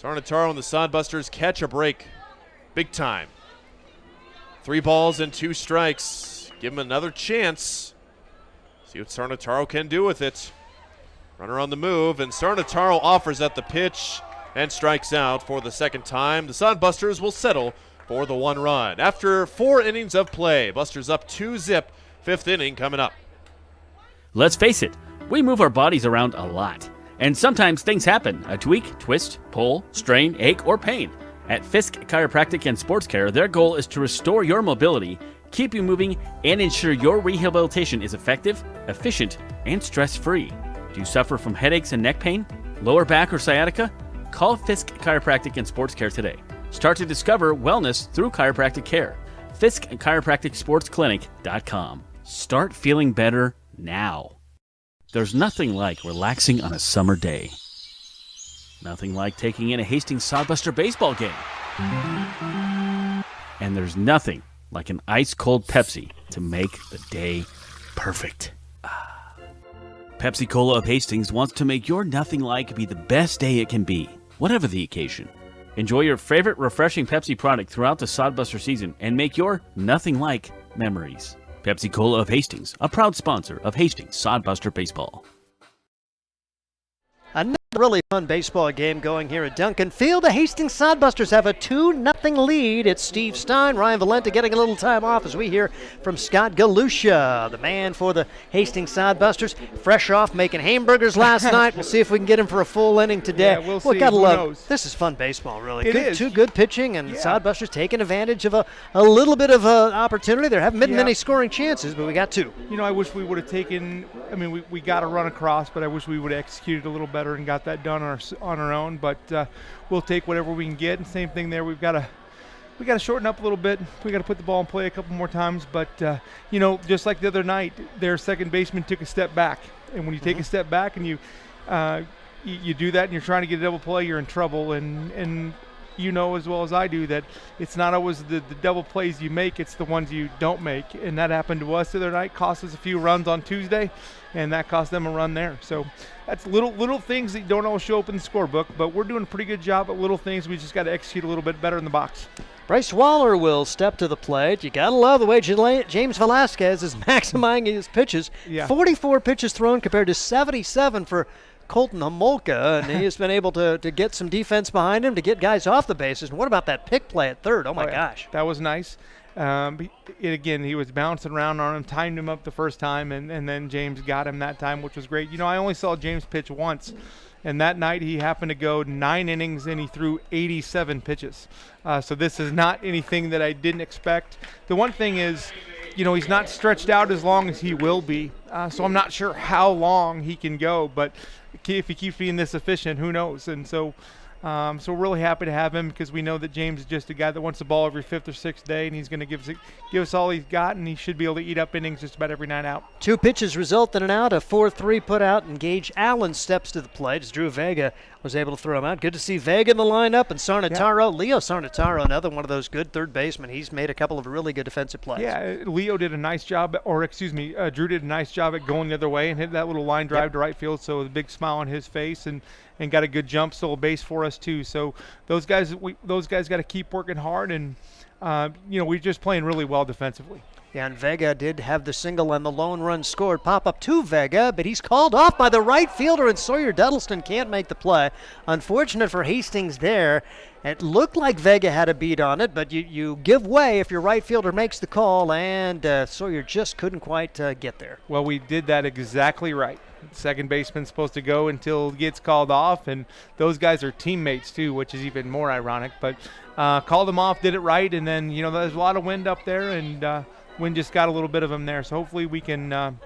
Sarnataro and the Sodbusters catch a break big time. 3 balls and 2 strikes. Give him another chance. See what Sarnataro can do with it. Runner on the move, and Sarnataro offers at the pitch and strikes out for the 2nd time. The Sodbusters will settle for the 1 run. After 4 innings of play, Busters up 2-0. 5th inning coming up. Let's face it, we move our bodies around a lot. And sometimes things happen. A tweak, twist, pull, strain, ache, or pain. At Fisk Chiropractic and Sports Care, their goal is to restore your mobility, keep you moving, and ensure your rehabilitation is effective, efficient, and stress-free. Do you suffer from headaches and neck pain, lower back, or sciatica? Call Fisk Chiropractic and Sports Care today. Start to discover wellness through chiropractic care. Fisk Chiropractic Sports Clinic.com. Start feeling better now. There's nothing like relaxing on a summer day. Nothing like taking in a Hastings Sodbuster baseball game. And there's nothing like an ice-cold Pepsi to make the day perfect. Pepsi Cola of Hastings wants to make your nothing like be the best day it can be, whatever the occasion. Enjoy your favorite refreshing Pepsi product throughout the Sodbuster season and make your nothing like memories. Pepsi Cola of Hastings, a proud sponsor of Hastings Sodbuster Baseball. Really fun baseball game going here at Duncan Field. The Hastings Sodbusters have a 2-0 lead. It's Steve Stein, Ryan Valenta getting a little time off as we hear from Scott Galusha, the man for the Hastings Sodbusters. Fresh off making hamburgers last night. We'll see if we can get him for a full inning today. Yeah, we'll see. Gotta Who love knows? This is fun baseball, really. It is. Two good pitching, and Sodbusters taking advantage of a little bit of an opportunity. There haven't been many scoring chances, but we got two. I wish we would have taken. We got a run across, but I wish we would have executed a little better and got that done on our own. But we'll take whatever we can get. And same thing there. We got to shorten up a little bit. We got to put the ball in play a couple more times. But just like the other night, their second baseman took a step back. And when you take a step back and you do that and you're trying to get a double play, you're in trouble. And you know as well as I do that it's not always the double plays you make, it's the ones you don't make. And that happened to us the other night, cost us a few runs on Tuesday, and that cost them a run there. So that's little things that don't always show up in the scorebook, but we're doing a pretty good job at little things. We just got to execute a little bit better in the box. Bryce Waller will step to the plate. You got to love the way James Velasquez is maximizing his pitches. 44 pitches thrown compared to 77 for Colton Homolka, and he has been able to get some defense behind him to get guys off the bases. And what about that pick play at third? Oh, my gosh. That was nice. Again, he was bouncing around on him, timed him up the first time, and then James got him that time, which was great. I only saw James pitch once, and that night he happened to go 9 innings, and he threw 87 pitches. So this is not anything that I didn't expect. The one thing is, he's not stretched out as long as he will be, so I'm not sure how long he can go, but if he keeps being this efficient, who knows? And so we're really happy to have him because we know that James is just a guy that wants the ball every 5th or 6th day, and he's going to give us all he's got, and he should be able to eat up innings just about every night out. 2 pitches result in an out, a 4-3 put out, and Gage Allen steps to the plate as Drew Vega was able to throw him out. Good to see Vega in the lineup, and Sarnataro, Leo Sarnataro, another one of those good third basemen. He's made a couple of really good defensive plays. Yeah, Leo did a nice job, Drew did a nice job at going the other way and hit that little line drive to right field, so a big smile on his face, and got a good jump, stole a base for us too. So those guys got to keep working hard, and we're just playing really well defensively. Yeah, and Vega did have the single and the lone run scored. Pop up to Vega, but he's called off by the right fielder, and Sawyer Duddleston can't make the play. Unfortunate for Hastings there. It looked like Vega had a beat on it, but you give way if your right fielder makes the call, and Sawyer just couldn't quite get there. Well, we did that exactly right. Second baseman's supposed to go until it gets called off, and those guys are teammates too, which is even more ironic. But called him off, did it right, and then there's a lot of wind up there, and wind just got a little bit of him there. So hopefully we can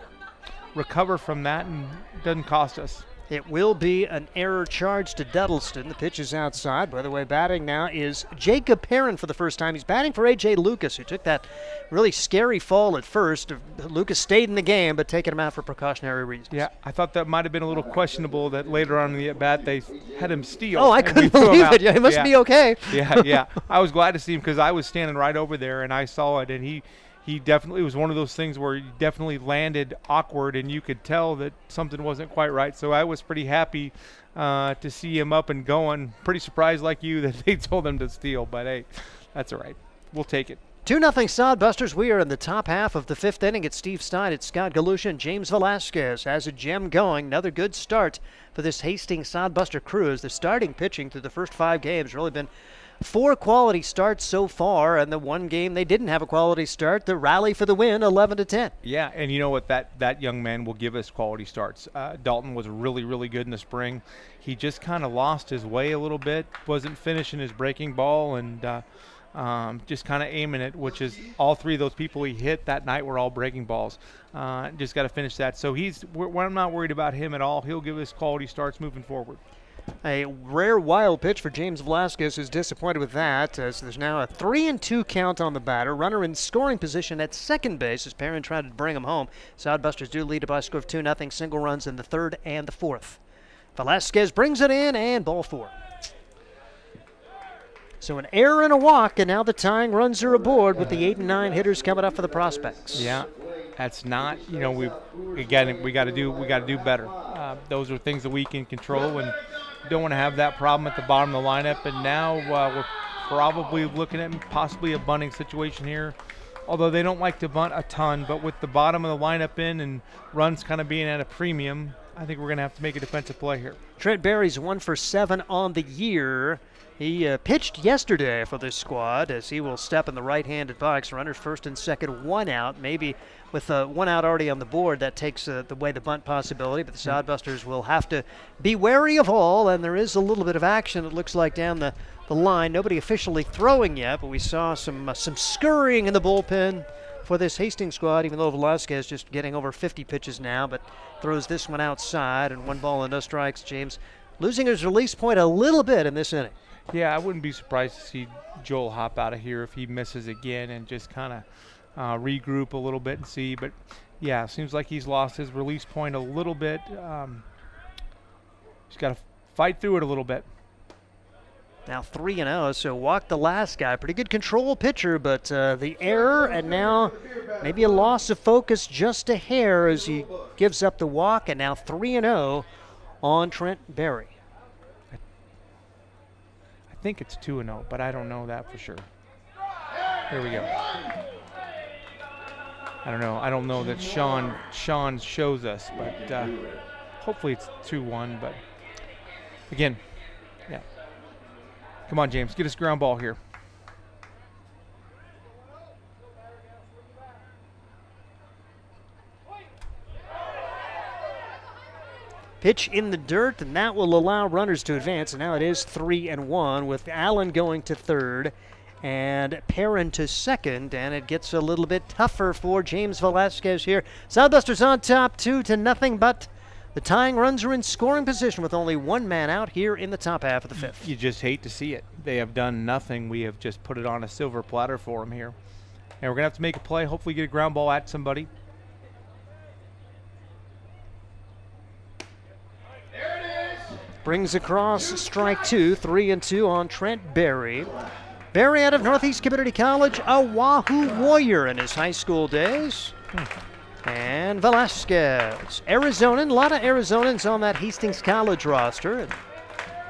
recover from that and it doesn't cost us. It will be an error charge to Duddleston. The pitch is outside. By the way, batting now is Jacob Perrin for the first time. He's batting for A.J. Lucas, who took that really scary fall at first. Lucas stayed in the game, but taking him out for precautionary reasons. Yeah, I thought that might have been a little questionable that later on in the at-bat they had him steal. Oh, I couldn't believe it. Yeah, he must be okay. Yeah. I was glad to see him because I was standing right over there, and I saw it, and he definitely was one of those things where he definitely landed awkward, and you could tell that something wasn't quite right. So I was pretty happy to see him up and going. Pretty surprised like you that they told him to steal, but hey, that's all right. We'll take it. 2-0 Sodbusters. We are in the top half of the 5th inning. It's Steve Stein, it's Scott Galusha, and James Velasquez has a gem going. Another good start for this Hastings Sodbuster crew as the starting pitching through the first 5 games really been 4 quality starts so far, and the one game they didn't have a quality start, the rally for the win, 11-10. Yeah, and you know what? That young man will give us quality starts. Dalton was really, really good in the spring. He just kind of lost his way a little bit, wasn't finishing his breaking ball, and just kind of aiming it, which is all 3 of those people he hit that night were all breaking balls. Just got to finish that. So I'm not worried about him at all. He'll give us quality starts moving forward. A rare wild pitch for James Velasquez, who's disappointed with that. So there's now a 3-2 count on the batter. Runner in scoring position at second base as Perrin tried to bring him home. Sodbusters do lead it by a score of 2-0. Single runs in the 3rd and the 4th. Velasquez brings it in, and ball 4. So an error and a walk, and now the tying runs are aboard with the 8 and 9 hitters coming up for the prospects. Yeah, that's not. We got to do better. Those are things that we can control, and don't want to have that problem at the bottom of the lineup. And now we're probably looking at possibly a bunting situation here, although they don't like to bunt a ton. But with the bottom of the lineup in and runs kind of being at a premium, I think we're going to have to make a defensive play here. Trent Berry's 1 for 7 on the year. He pitched yesterday for this squad as he will step in the right-handed box. Runners first and second, 1 out. Maybe with 1 out already on the board, that takes away the bunt possibility. But the Sodbusters will have to be wary of all, and there is a little bit of action, it looks like, down the line. Nobody officially throwing yet, but we saw some scurrying in the bullpen for this Hastings squad, even though Velasquez just getting over 50 pitches now, but throws this one outside, and 1 ball and no strikes. James losing his release point a little bit in this inning. Yeah, I wouldn't be surprised to see Joel hop out of here if he misses again and just kind of regroup a little bit and see. But, yeah, seems like he's lost his release point a little bit. He's got to fight through it a little bit. Now 3-0, so walked the last guy. Pretty good control pitcher, but the error and now maybe a loss of focus just a hair as he gives up the walk, and now 3-0 on Trent Berry. I think it's 2-0, but I don't know that for sure. Here we go. I don't know. I don't know that Sean shows us, but hopefully it's 2-1. But again, yeah. Come on, James, get us ground ball here. Pitch in the dirt, and that will allow runners to advance. And now it is 3-1 with Allen going to third and Perrin to second, and it gets a little bit tougher for James Velasquez here. Sodbusters on top 2-0, but the tying runs are in scoring position with only 1 man out here in the top half of the 5th. You just hate to see it. They have done nothing. We have just put it on a silver platter for them here. And we're going to have to make a play, hopefully get a ground ball at somebody. Brings across strike 2, 3-2 on Trent Berry. Berry out of Northeast Community College, a Wahoo Warrior in his high school days. And Velasquez, Arizonan, a lot of Arizonans on that Hastings College roster.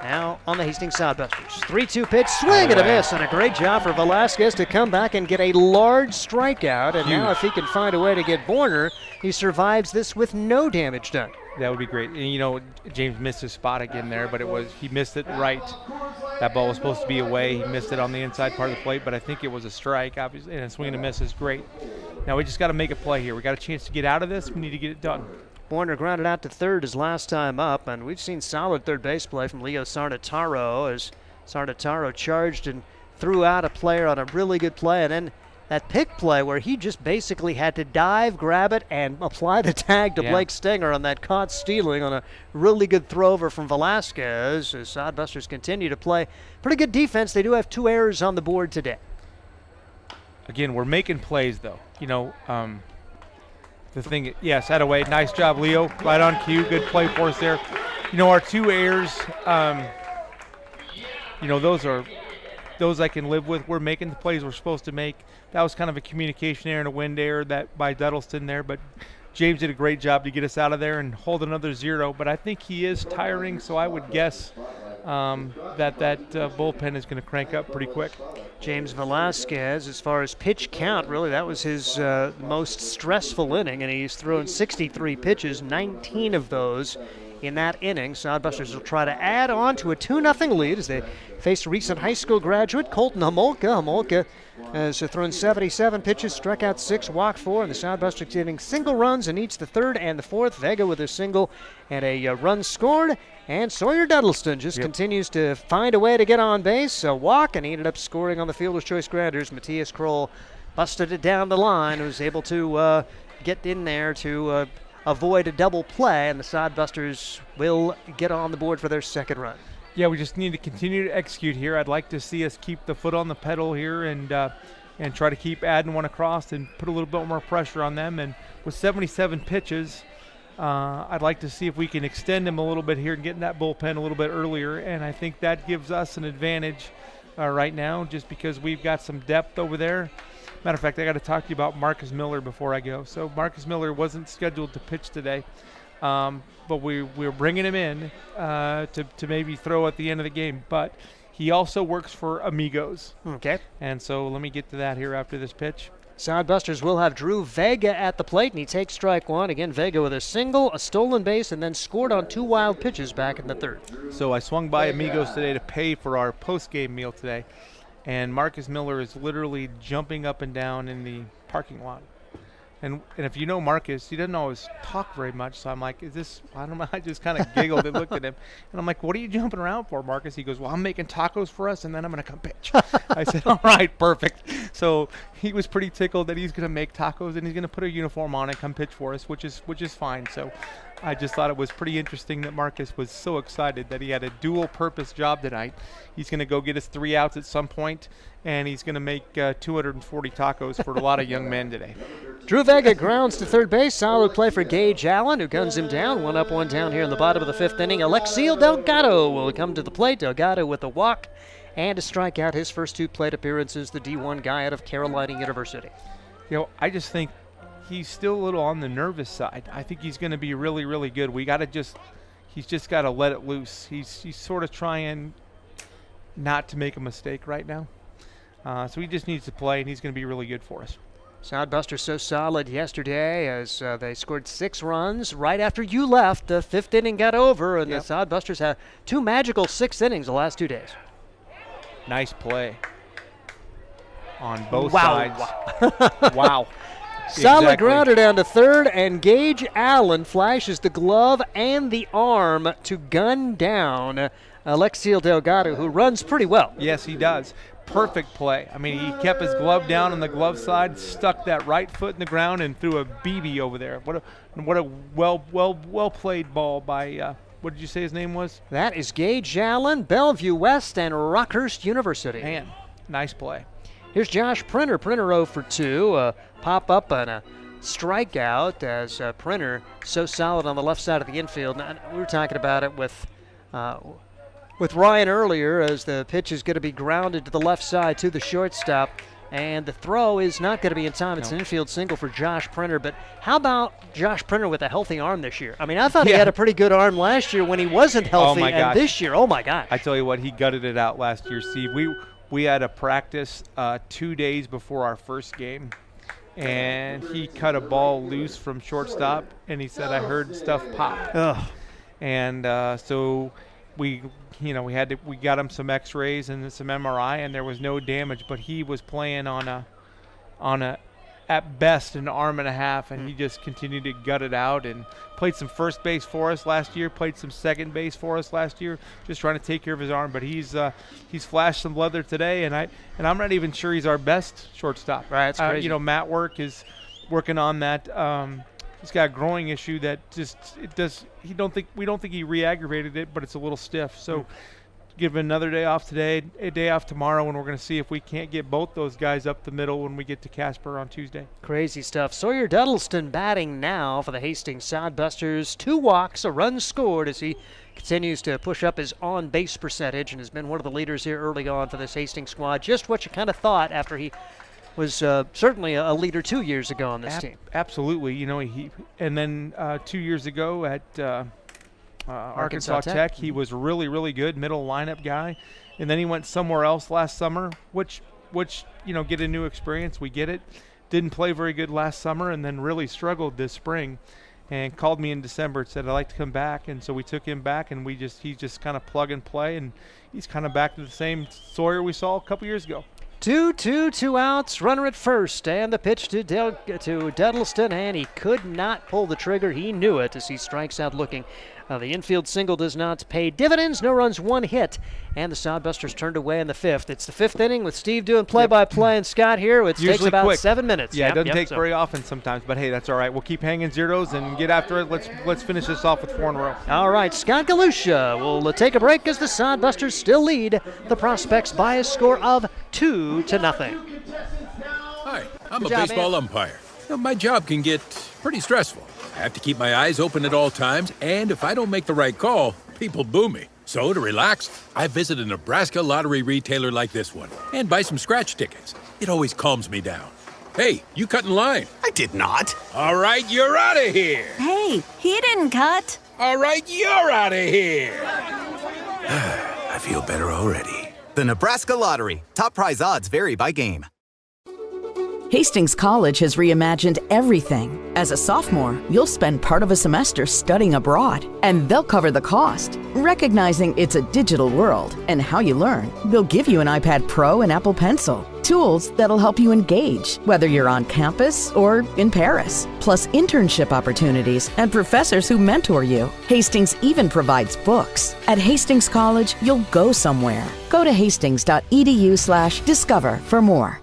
Now on the Hastings Sodbusters. 3-2 pitch, swing and a miss, and a great job for Velasquez to come back and get a large strikeout. And now if he can find a way to get Borner, he survives this with no damage done. That would be great. And, you know, James missed his spot again there, but he missed it right. That ball was supposed to be away. He missed it on the inside part of the plate, but I think it was a strike, obviously, and a swing and a miss is great. Now we just got to make a play here. We got a chance to get out of this. We need to get it done. Borner grounded out to third his last time up, and we've seen solid third base play from Leo Sarnataro as Sarnataro charged and threw out a player on a really good play, and then that pick play where he just basically had to dive, grab it, and apply the tag to Blake Stenger on that caught stealing on a really good throw over from Velasquez. As Sodbusters continue to play pretty good defense, they do have 2 errors on the board today. Again, we're making plays, though. You know, the thing, yes, that away. Nice job, Leo. Right on cue. Good play for us there. You know, our 2 errors, you know, those I can live with. We're making the plays we're supposed to make. That was kind of a communication error and a wind error that by Duddleston there, but James did a great job to get us out of there and hold another 0. But I think he is tiring, so I would guess that bullpen is going to crank up pretty quick. James Velasquez, as far as pitch count, really that was his most stressful inning, and he's thrown 63 pitches, 19 of those in that inning. Sodbusters will try to add on to a 2-0 lead as they face recent high school graduate Colton Homolka. Homolka has thrown 77 pitches, struck out 6, walked 4, and the Sodbusters getting single runs in each the 3rd and the 4th. Vega with a single and a run scored, and Sawyer Duddleston just continues to find a way to get on base. A walk, and he ended up scoring on the Fielder's Choice Granders. Matthias Kroll busted it down the line, was able to get in there to avoid a double play, and the Sodbusters will get on the board for their 2nd run. Yeah, we just need to continue to execute here. I'd like to see us keep the foot on the pedal here and try to keep adding one across and put a little bit more pressure on them. And with 77 pitches, I'd like to see if we can extend them a little bit here and get in that bullpen a little bit earlier. And I think that gives us an advantage right now just because we've got some depth over there. Matter of fact, I got to talk to you about Marcus Miller before I go. So Marcus Miller wasn't scheduled to pitch today, but we're bringing him in to maybe throw at the end of the game. But he also works for Amigos. Okay. And so let me get to that here after this pitch. Sodbusters will have Drew Vega at the plate, and he takes strike one. Again, Vega with a single, a stolen base, and then scored on 2 wild pitches back in the third. So I swung by Amigos today to pay for our post-game meal today, and Marcus Miller is literally jumping up and down in the parking lot. And if you know Marcus, he doesn't always talk very much. So I'm like, is this, I don't know. I just kind of giggled and looked at him. And I'm like, what are you jumping around for, Marcus? He goes, well, I'm making tacos for us, and then I'm going to come pitch. I said, all right, perfect. So he was pretty tickled that he's going to make tacos, and he's going to put a uniform on and come pitch for us, which is fine. So I just thought it was pretty interesting that Marcus was so excited that he had a dual-purpose job tonight. He's going to go get us 3 outs at some point, and he's going to make 240 tacos for a lot of young men today. Drew Vega grounds to third base. Solid play for Gage Allen, who guns him down. 1 up, 1 down here in the bottom of the 5th inning. Alexiel Delgado will come to the plate. Delgado with a walk and a strikeout. His first 2 plate appearances, the D1 guy out of Carolina University. You know, I just think he's still a little on the nervous side. I think he's going to be really, really good. He's just got to let it loose. He's sort of trying not to make a mistake right now. So he just needs to play, and he's going to be really good for us. Sodbuster so solid yesterday as they scored 6 runs right after you left. The 5th inning got over, and the Sodbusters had 2 magical 6th innings the last 2 days. Nice play on both sides. Wow. Solid grounder down to third, and Gage Allen flashes the glove and the arm to gun down Alexiel Delgado, who runs pretty well. Yes, he does. Perfect play. I mean, he kept his glove down on the glove side, stuck that right foot in the ground, and threw a BB over there. What a well played ball by what did you say his name was? That is Gage Allen, Bellevue West, and Rockhurst University. Man, nice play. Here's Josh Printer. Printer 0 for 2. Pop up and a strikeout as Printer so solid on the left side of the infield. Now, we were talking about it with Ryan earlier, as the pitch is going to be grounded to the left side to the shortstop, and the throw is not going to be in time. It's an infield single for Josh Printer. But how about Josh Printer with a healthy arm this year? I mean, I thought he had a pretty good arm last year when he wasn't healthy, and this year, oh my gosh. I tell you what, he gutted it out last year, Steve. We had a practice 2 days before our first game, and he cut a ball loose from shortstop, and he said, I heard stuff pop. Ugh. And so we got him some X-rays and some MRI, and there was no damage, but he was playing on a at best an arm and a half, and he just continued to gut it out and played some first base for us last year, played some second base for us last year, just trying to take care of his arm. But he's flashed some leather today, and I'm not even sure he's our best shortstop. Right, that's crazy. Matt is working on that. He's got a growing issue that we don't think he re-aggravated it, but it's a little stiff. So give him another day off today, a day off tomorrow, and we're going to see if we can't get both those guys up the middle when we get to Casper on Tuesday. Crazy stuff. Sawyer Duddleston batting now for the Hastings Sodbusters. 2 walks, a run scored as he continues to push up his on-base percentage and has been one of the leaders here early on for this Hastings squad. Just what you kind of thought after he was certainly a leader 2 years ago on this team. Absolutely. And then 2 years ago at Arkansas Tech, he was really, really good, middle lineup guy. And then he went somewhere else last summer, which get a new experience. We get it. Didn't play very good last summer, and then really struggled this spring. And called me in December and said, I'd like to come back. And so we took him back, and he's just kind of plug and play, and he's kind of back to the same Sawyer we saw a couple years ago. 2 outs, runner at first, and the pitch to Duddleston, and he could not pull the trigger. He knew it as he strikes out looking. The infield single does not pay dividends. No runs, 1 hit, and the Sodbusters turned away in the 5th. It's the 5th inning with Steve doing play-by-play and Scott here. It takes about quick. 7 minutes. Yeah, it doesn't take very often sometimes, but hey, that's all right. We'll keep hanging zeros and get after it. Let's finish this off with 4 in a row. All right, Scott Galusha will take a break as the Sodbusters still lead the Prospects by a score of 2-0. Hi, I'm a baseball umpire. My job can get pretty stressful. I have to keep my eyes open at all times, and if I don't make the right call, people boo me. So to relax, I visit a Nebraska lottery retailer like this one and buy some scratch tickets. It always calms me down. Hey, you cut in line. I did not. All right, you're out of here. Hey, he didn't cut. All right, you're out of here. I feel better already. The Nebraska Lottery. Top prize odds vary by game. Hastings College has reimagined everything. As a sophomore, you'll spend part of a semester studying abroad, and they'll cover the cost. Recognizing it's a digital world and how you learn, they'll give you an iPad Pro and Apple Pencil. Tools that'll help you engage, whether you're on campus or in Paris. Plus internship opportunities and professors who mentor you. Hastings even provides books. At Hastings College, you'll go somewhere. Go to hastings.edu/discover for more.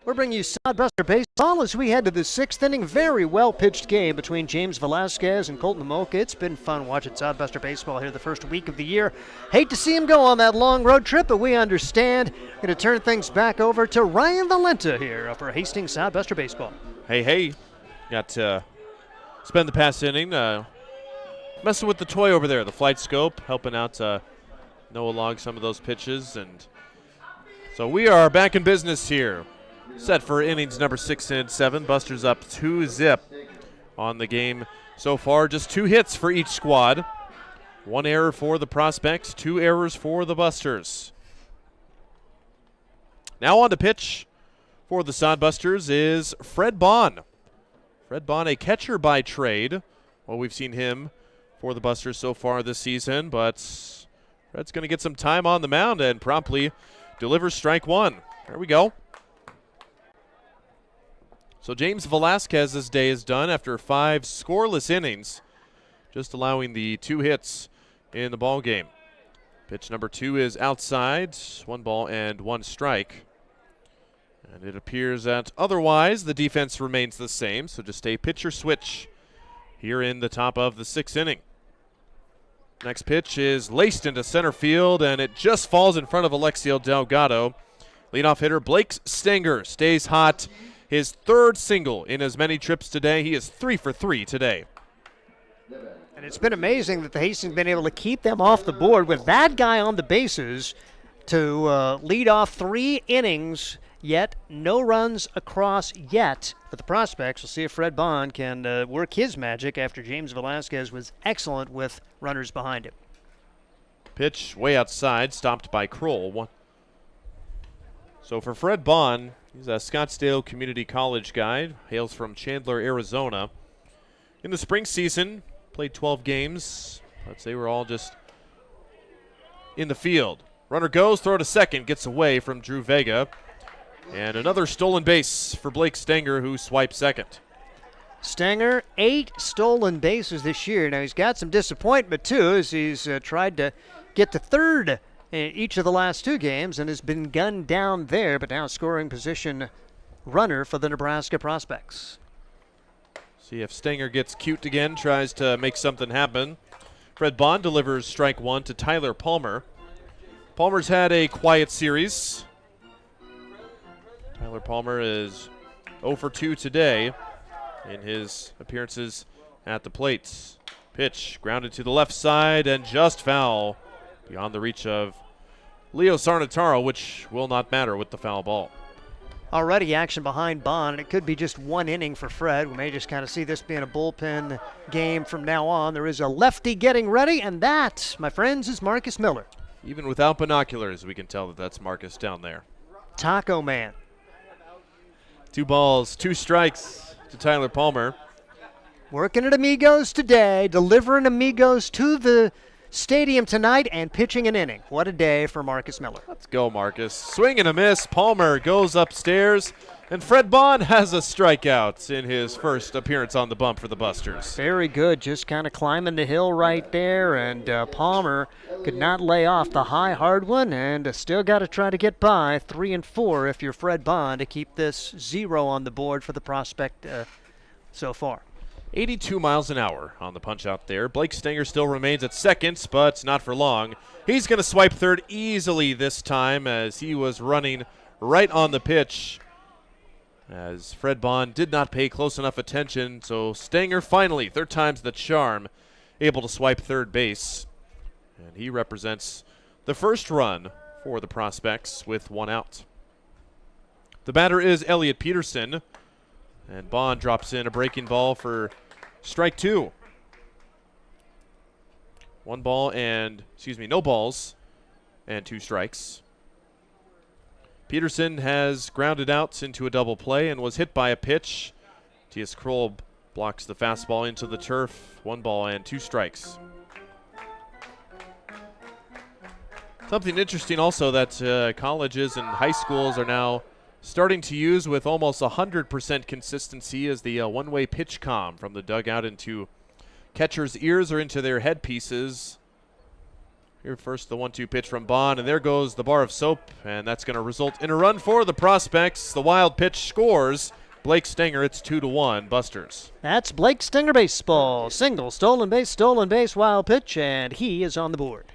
We're bringing you Sodbuster Baseball as we head to the 6th inning. Very well-pitched game between James Velasquez and Colton Mocha. It's been fun watching Sodbuster Baseball here the first week of the year. Hate to see him go on that long road trip, but we understand. Going to turn things back over to Ryan Valenta here for Hastings Sodbuster Baseball. Hey. Got to spend the past inning messing with the toy over there, the flight scope, helping out Noah log some of those pitches. And so we are back in business here. Set for innings number 6 and 7. Busters up 2-0 on the game so far. Just 2 hits for each squad. 1 error for the Prospects, 2 errors for the Busters. Now on to pitch for the Sodbusters is Fred Bond. Fred Bond, a catcher by trade. Well, we've seen him for the Busters so far this season, but Fred's going to get some time on the mound and promptly delivers strike 1. There we go. So James Velasquez's day is done after 5 scoreless innings, just allowing the 2 hits in the ball game. Pitch number 2 is outside, 1 ball and 1 strike. And it appears that otherwise the defense remains the same, so just a pitcher switch here in the top of the 6th inning. Next pitch is laced into center field, and it just falls in front of Alexio Delgado. Leadoff hitter Blake Stenger stays hot. His 3rd single in as many trips today. He is 3 for 3 today. And it's been amazing that the Hastings been able to keep them off the board with that guy on the bases to lead off 3 innings, yet no runs across yet for the Prospects. We'll see if Fred Bond can work his magic after James Velasquez was excellent with runners behind him. Pitch way outside, stopped by Kroll. So for Fred Bond, he's a Scottsdale Community College guy, hails from Chandler, Arizona. In the spring season, played 12 games, but they were all just in the field. Runner goes, throw to second, gets away from Drew Vega. And another stolen base for Blake Stenger, who swipes second. Stenger, 8 stolen bases this year. Now, he's got some disappointment, too, as he's tried to get to 3rd in each of the last 2 games and has been gunned down there, but now scoring position runner for the Nebraska Prospects. See if Stenger gets cute again, tries to make something happen. Fred Bond delivers strike 1 to Tyler Palmer. Palmer's had a quiet series. Tyler Palmer is 0 for 2 today in his appearances at the plate. Pitch grounded to the left side and just foul. Beyond the reach of Leo Sarnataro, which will not matter with the foul ball. Already action behind Bond, and it could be just 1 inning for Fred. We may just kind of see this being a bullpen game from now on. There is a lefty getting ready, and that, my friends, is Marcus Miller. Even without binoculars, we can tell that that's Marcus down there. Taco Man. 2 balls, 2 strikes to Tyler Palmer. Working at Amigos today, delivering Amigos to the stadium tonight and pitching an inning. What a day for Marcus Miller. Let's go, Marcus. Swing and a miss. Palmer goes upstairs, and Fred Bond has a strikeout in his first appearance on the bump for the Busters. Very good. Just kind of climbing the hill right there, and Palmer could not lay off the high, hard one, and still got to try to get by 3 and 4 if you're Fred Bond to keep this 0 on the board for the Prospect so far. 82 miles an hour on the punch out there. Blake Stenger still remains at second, but not for long. He's going to swipe third easily this time as he was running right on the pitch, as Fred Bond did not pay close enough attention. So Stenger finally, 3rd time's the charm, able to swipe third base. And he represents the first run for the Prospects with 1 out. The batter is Elliot Peterson. And Bond drops in a breaking ball for strike 2. 1 ball and, no balls and 2 strikes. Peterson has grounded out into a double play and was hit by a pitch. T.S. Kroll blocks the fastball into the turf. 1 ball and 2 strikes. Something interesting also that colleges and high schools are now starting to use with almost 100% consistency is the one-way pitch comm from the dugout into catchers' ears or into their headpieces. Here first, the 1-2 pitch from Bond, and there goes the bar of soap, and that's going to result in a run for the Prospects. The wild pitch scores. Blake Stenger, it's 2-1, Busters. That's Blake Stenger baseball. Single, stolen base, wild pitch, and he is on the board.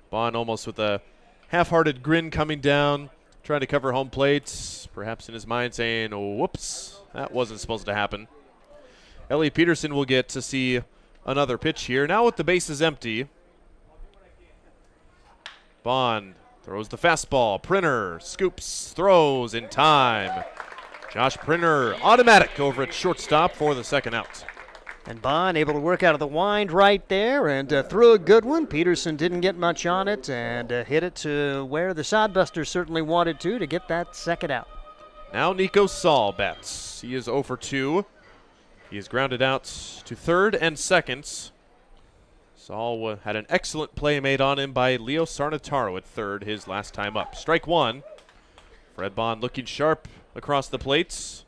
Bond almost with a half-hearted grin coming down, trying to cover home plate, perhaps in his mind saying, whoops, that wasn't supposed to happen. Elliot Peterson will get to see another pitch here. Now with the bases empty, Bond throws the fastball. Printer scoops, throws in time. Josh Printer automatic over at shortstop for the second out. And Bond able to work out of the wind right there and threw a good one. Peterson didn't get much on it and hit it to where the Sodbuster certainly wanted to get that second out. Now Nico Saul bats. He is 0 for 2. He is grounded out to third and second. Saul had an excellent play made on him by Leo Sarnataro at third his last time up. Strike 1. Fred Bond looking sharp across the plates.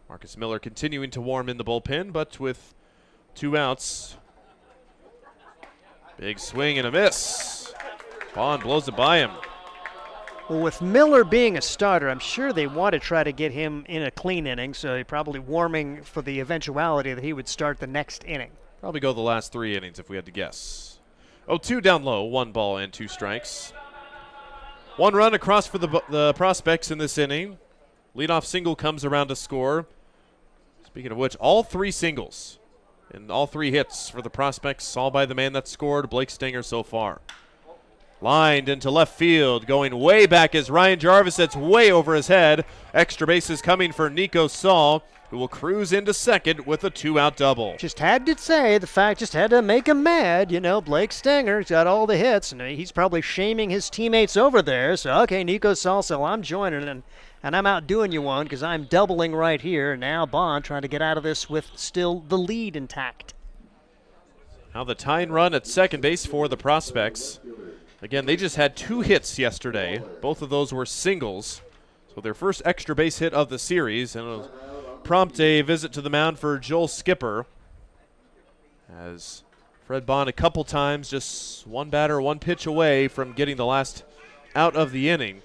Marcus Miller continuing to warm in the bullpen, but with 2 outs. Big swing and a miss. Bond blows it by him. Well, with Miller being a starter, I'm sure they want to try to get him in a clean inning, so he's probably warming for the eventuality that he would start the next inning. Probably go the last 3 innings if we had to guess. 0-2 down low, 1 ball and 2 strikes. 1 run across for the Prospects in this inning. Leadoff single comes around to score. Speaking of which, all 3 singles and all 3 hits for the Prospects, all by the man that scored, Blake Stenger so far. Lined into left field, going way back is Ryan Jarvis. That's way over his head. Extra bases coming for Nico Saul, who will cruise into second with a 2-out double. Just had to say, the fact just had to make him mad. You know, Blake Stenger's got all the hits, and he's probably shaming his teammates over there. So, okay, Nico Saul, so I'm joining, and I'm outdoing you one because I'm doubling right here. Now Bond trying to get out of this with still the lead intact. Now the tying run at second base for the Prospects. Again, they just had 2 hits yesterday. Both of those were singles. So their first extra base hit of the series, and it'll prompt a visit to the mound for Joel Skipper. As Fred Bond a couple times, just 1 batter, 1 pitch away from getting the last out of the inning.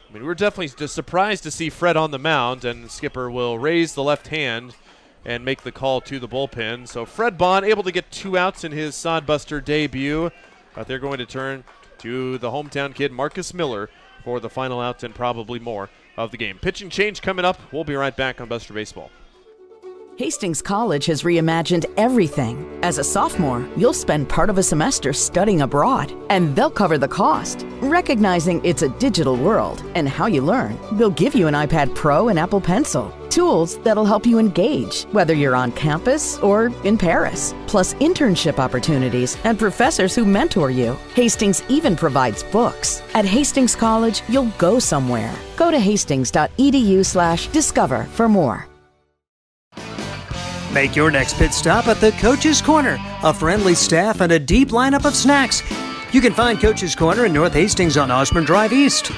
I mean, we're definitely just surprised to see Fred on the mound, and Skipper will raise the left hand and make the call to the bullpen. So Fred Bond able to get 2 outs in his Sodbuster debut. But they're going to turn to the hometown kid, Marcus Miller, for the final out and probably more of the game. Pitching change coming up. We'll be right back on Buster Baseball. Hastings College has reimagined everything. As a sophomore, you'll spend part of a semester studying abroad, and they'll cover the cost. Recognizing it's a digital world and how you learn, they'll give you an iPad Pro and Apple Pencil. Tools that'll help you engage, whether you're on campus or in Paris. Plus internship opportunities and professors who mentor you. Hastings even provides books. At Hastings College, you'll go somewhere. Go to hastings.edu/discover for more. Make your next pit stop at the Coach's Corner, a friendly staff and a deep lineup of snacks. You can find Coach's Corner in North Hastings on Osborne Drive East.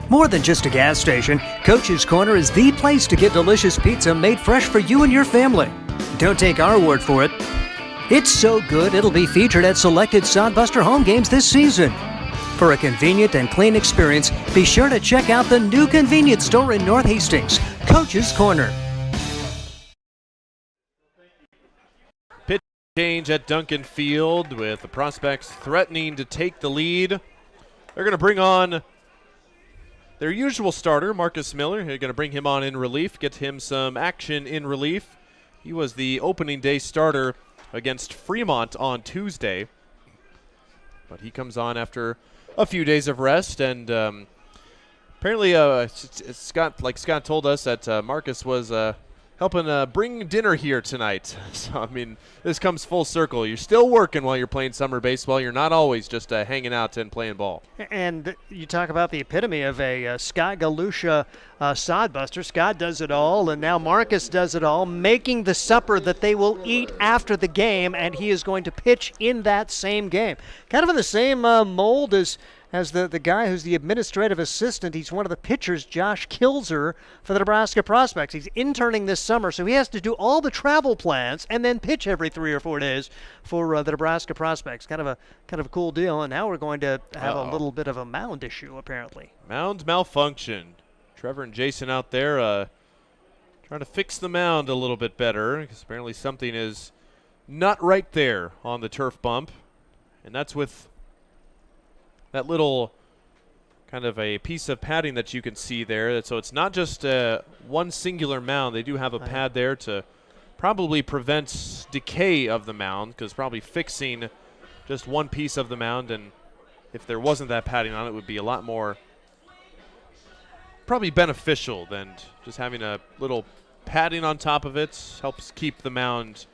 More than just a gas station, Coach's Corner is the place to get delicious pizza made fresh for you and your family. Don't take our word for it. It's so good it'll be featured at selected Sodbuster home games this season. For a convenient and clean experience, be sure to check out the new convenience store in North Hastings, Coach's Corner. Pitch change at Duncan Field with the Prospects threatening to take the lead. They're going to bring on their usual starter, Marcus Miller. They're going to bring him on in relief, get him some action in relief. He was the opening day starter against Fremont on Tuesday. But he comes on after a few days of rest, and apparently Scott told us that Marcus was helping bring dinner here tonight. So, I mean, this comes full circle. You're still working while you're playing summer baseball. You're not always just hanging out and playing ball. And you talk about the epitome of a Scott Galusha Sodbuster. Scott does it all, and now Marcus does it all, making the supper that they will eat after the game, and he is going to pitch in that same game. Kind of in the same mold as the guy who's the administrative assistant. He's one of the pitchers, Josh Kilzer, for the Nebraska Prospects. He's interning this summer, so he has to do all the travel plans and then pitch every 3 or 4 days for the Nebraska Prospects. Kind of a cool deal. And now we're going to have a little bit of a mound issue, apparently. Mound malfunction. Trevor and Jason out there trying to fix the mound a little bit better, because apparently something is not right there on the turf bump. And that's with that little kind of a piece of padding that you can see there. So it's not just one singular mound. They do have a pad there to probably prevent decay of the mound, because probably fixing just one piece of the mound, and if there wasn't that padding on it, would be a lot more probably beneficial than just having a little padding on top of it. Helps keep the mound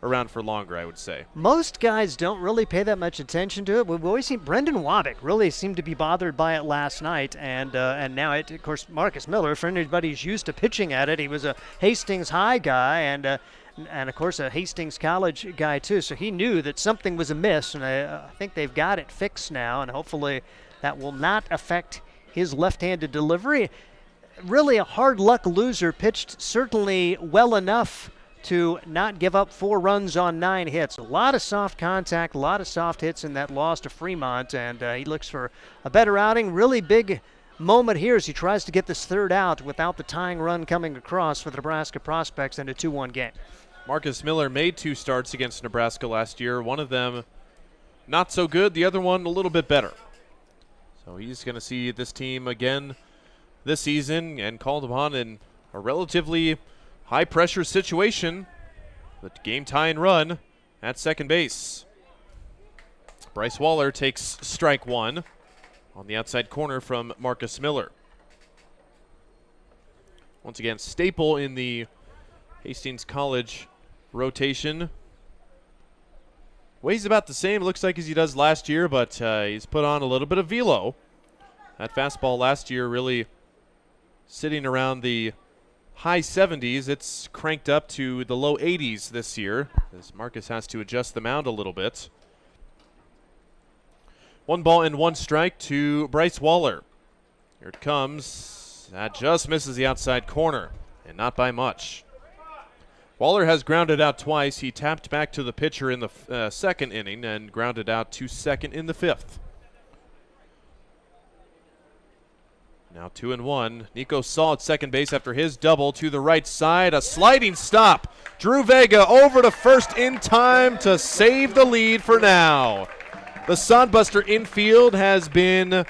around for longer, I would say. Most guys don't really pay that much attention to it. We've always seen Brendan Wabick really seemed to be bothered by it last night, and now of course, Marcus Miller, for anybody who's used to pitching at it, he was a Hastings High guy, and of course a Hastings College guy too, so he knew that something was amiss, and I think they've got it fixed now, and hopefully that will not affect his left-handed delivery. Really a hard luck loser, pitched certainly well enough to not give up 4 runs on 9 hits. A lot of soft contact, a lot of soft hits in that loss to Fremont, and he looks for a better outing. Really big moment here as he tries to get this 3rd out without the tying run coming across for the Nebraska Prospects in a 2-1 game. Marcus Miller made 2 starts against Nebraska last year. One of them not so good, the other one a little bit better. So he's going to see this team again this season, and called upon in a relatively high-pressure situation, the game-tying run at second base. Bryce Waller takes strike 1 on the outside corner from Marcus Miller. Once again, staple in the Hastings College rotation. Weighs about the same, looks like, as he does last year, but he's put on a little bit of velo. That fastball last year really sitting around the high 70s. It's cranked up to the low 80s this year, as Marcus has to adjust the mound a little bit. 1 ball and 1 strike to Bryce Waller. Here it comes. That just misses the outside corner, and not by much. Waller has grounded out twice. He tapped back to the pitcher in the 2nd inning and grounded out to second in the 5th. Now 2-1. Nico Saul at second base after his double to the right side. A sliding stop. Drew Vega over to first in time to save the lead for now. The Sodbuster infield has been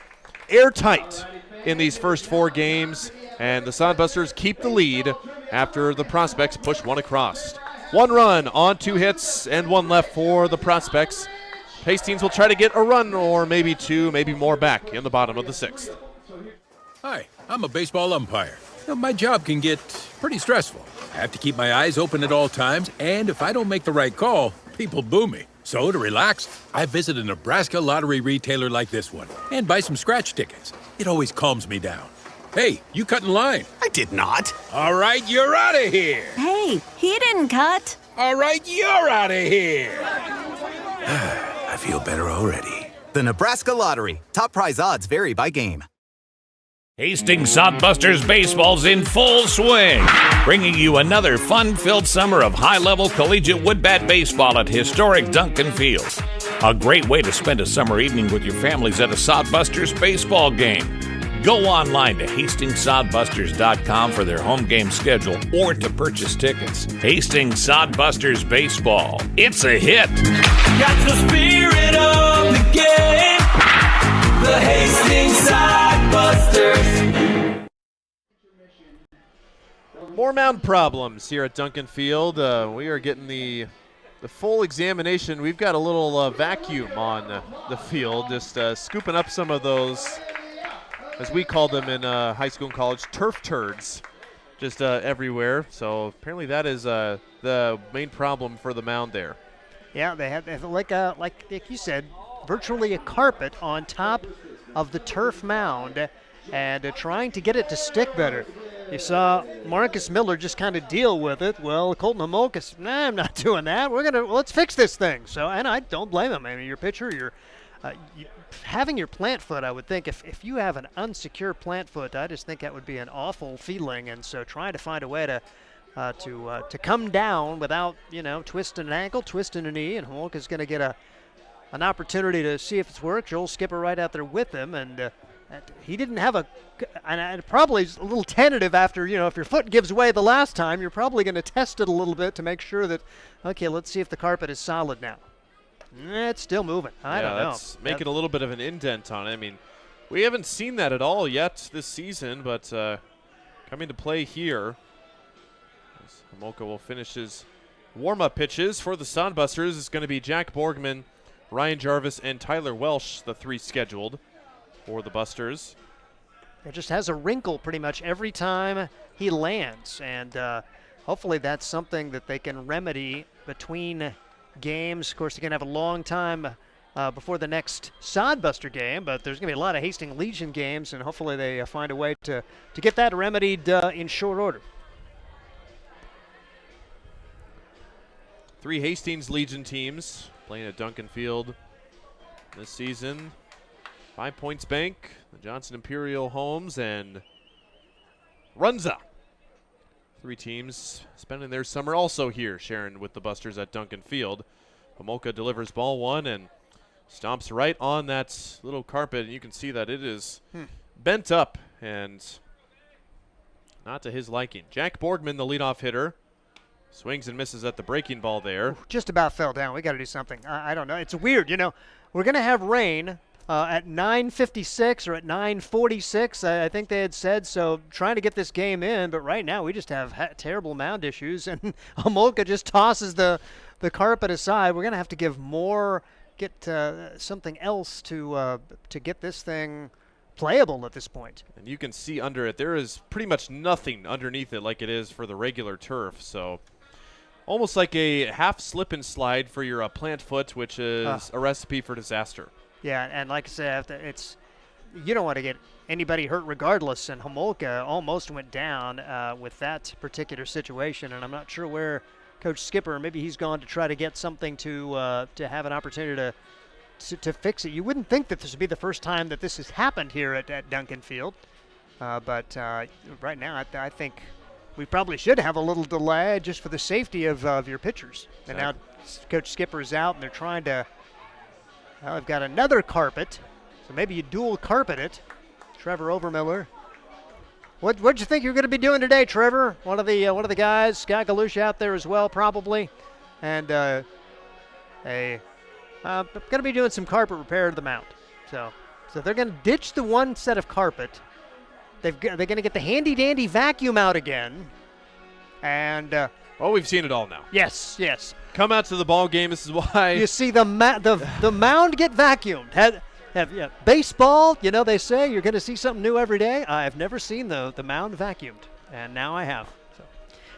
airtight in these first 4 games, and the Sodbusters keep the lead after the Prospects push 1 across. 1 run on 2 hits and 1 left for the Prospects. Hastings will try to get a run or maybe 2, maybe more back in the bottom of the 6th. Hi, I'm a baseball umpire. My job can get pretty stressful. I have to keep my eyes open at all times, and if I don't make the right call, people boo me. So to relax, I visit a Nebraska lottery retailer like this one and buy some scratch tickets. It always calms me down. Hey, you cut in line. I did not. All right, you're out of here. Hey, he didn't cut. All right, you're out of here. I feel better already. The Nebraska Lottery. Top prize odds vary by game. Hastings Sodbusters baseball's in full swing, bringing you another fun-filled summer of high-level collegiate woodbat baseball at historic Duncan Field. A great way to spend a summer evening with your families at a Sodbusters baseball game. Go online to HastingsSodbusters.com for their home game schedule or to purchase tickets. Hastings Sodbusters baseball. It's a hit. Got the spirit of the game. The Hastings Sodbusters. More mound problems here at Duncan Field. We are getting the full examination. We've got a little vacuum on the field, just scooping up some of those, as we call them in high school and college, turf turds. just everywhere. So apparently that is the main problem for the mound there. Yeah, they have like you said, virtually a carpet on top of the turf mound, and trying to get it to stick better. You saw Marcus Miller just kind of deal with it. Well, Colton Homolka, nah, I'm not doing that. Let's fix this thing. So, and I don't blame him. I mean, your pitcher, having your plant foot, I would think if you have an unsecure plant foot, I just think that would be an awful feeling. And so trying to find a way to come down without, twisting an ankle, twisting a knee, and Homolka's going to get an opportunity to see if it's worked. Joel Skipper right out there with him, and he didn't have and probably is a little tentative after, if your foot gives way the last time, you're probably going to test it a little bit to make sure that, okay, let's see if the carpet is solid now. It's still moving. I don't know. That's making a little bit of an indent on it. I mean, we haven't seen that at all yet this season, but coming to play here, as Homolka will finish his warm-up pitches for the Sodbusters. It's going to be Jack Borgman, Ryan Jarvis, and Tyler Welsh, the 3 scheduled for the Busters. It just has a wrinkle pretty much every time he lands, and hopefully that's something that they can remedy between games. Of course, they're going to have a long time before the next Sodbuster game, but there's going to be a lot of Hastings Legion games, and hopefully they find a way to get that remedied in short order. 3 Hastings Legion teams playing at Duncan Field this season. 5 Points Bank, the Johnson Imperial Homes, and Runza. 3 teams spending their summer also here, sharing with the Busters at Duncan Field. Homolka delivers ball 1 and stomps right on that little carpet, and you can see that it is bent up and not to his liking. Jack Borgman, the leadoff hitter, swings and misses at the breaking ball there. Just about fell down. We got to do something. I don't know. It's weird. We're going to have rain at 9:56 or at 9:46, I think they had said. So trying to get this game in, but right now we just have terrible mound issues, and Homolka just tosses the carpet aside. We're going to have to get something else to get this thing playable at this point. And you can see under it, there is pretty much nothing underneath it like it is for the regular turf. So almost like a half slip and slide for your plant foot, which is a recipe for disaster. Yeah, and like I said, you don't want to get anybody hurt regardless, and Homolka almost went down with that particular situation, and I'm not sure where Coach Skipper, maybe he's gone to try to get something to have an opportunity to fix it. You wouldn't think that this would be the first time that this has happened here at Duncan Field, but right now I think we probably should have a little delay just for the safety of your pitchers. And now Coach Skipper is out, and they're trying to. Well, I've got another carpet, so maybe you dual carpet it. Trevor Overmiller. What'd you think you were going to be doing today, Trevor? One of the guys, Scott Galusha out there as well, probably, and I'm going to be doing some carpet repair to the mound. So they're going to ditch the one set of carpet. They're going to get the handy dandy vacuum out again, and we've seen it all now. Yes. Come out to the ball game. This is why you see the mound get vacuumed. Baseball, they say you're going to see something new every day. I've never seen the mound vacuumed, and now I have. So,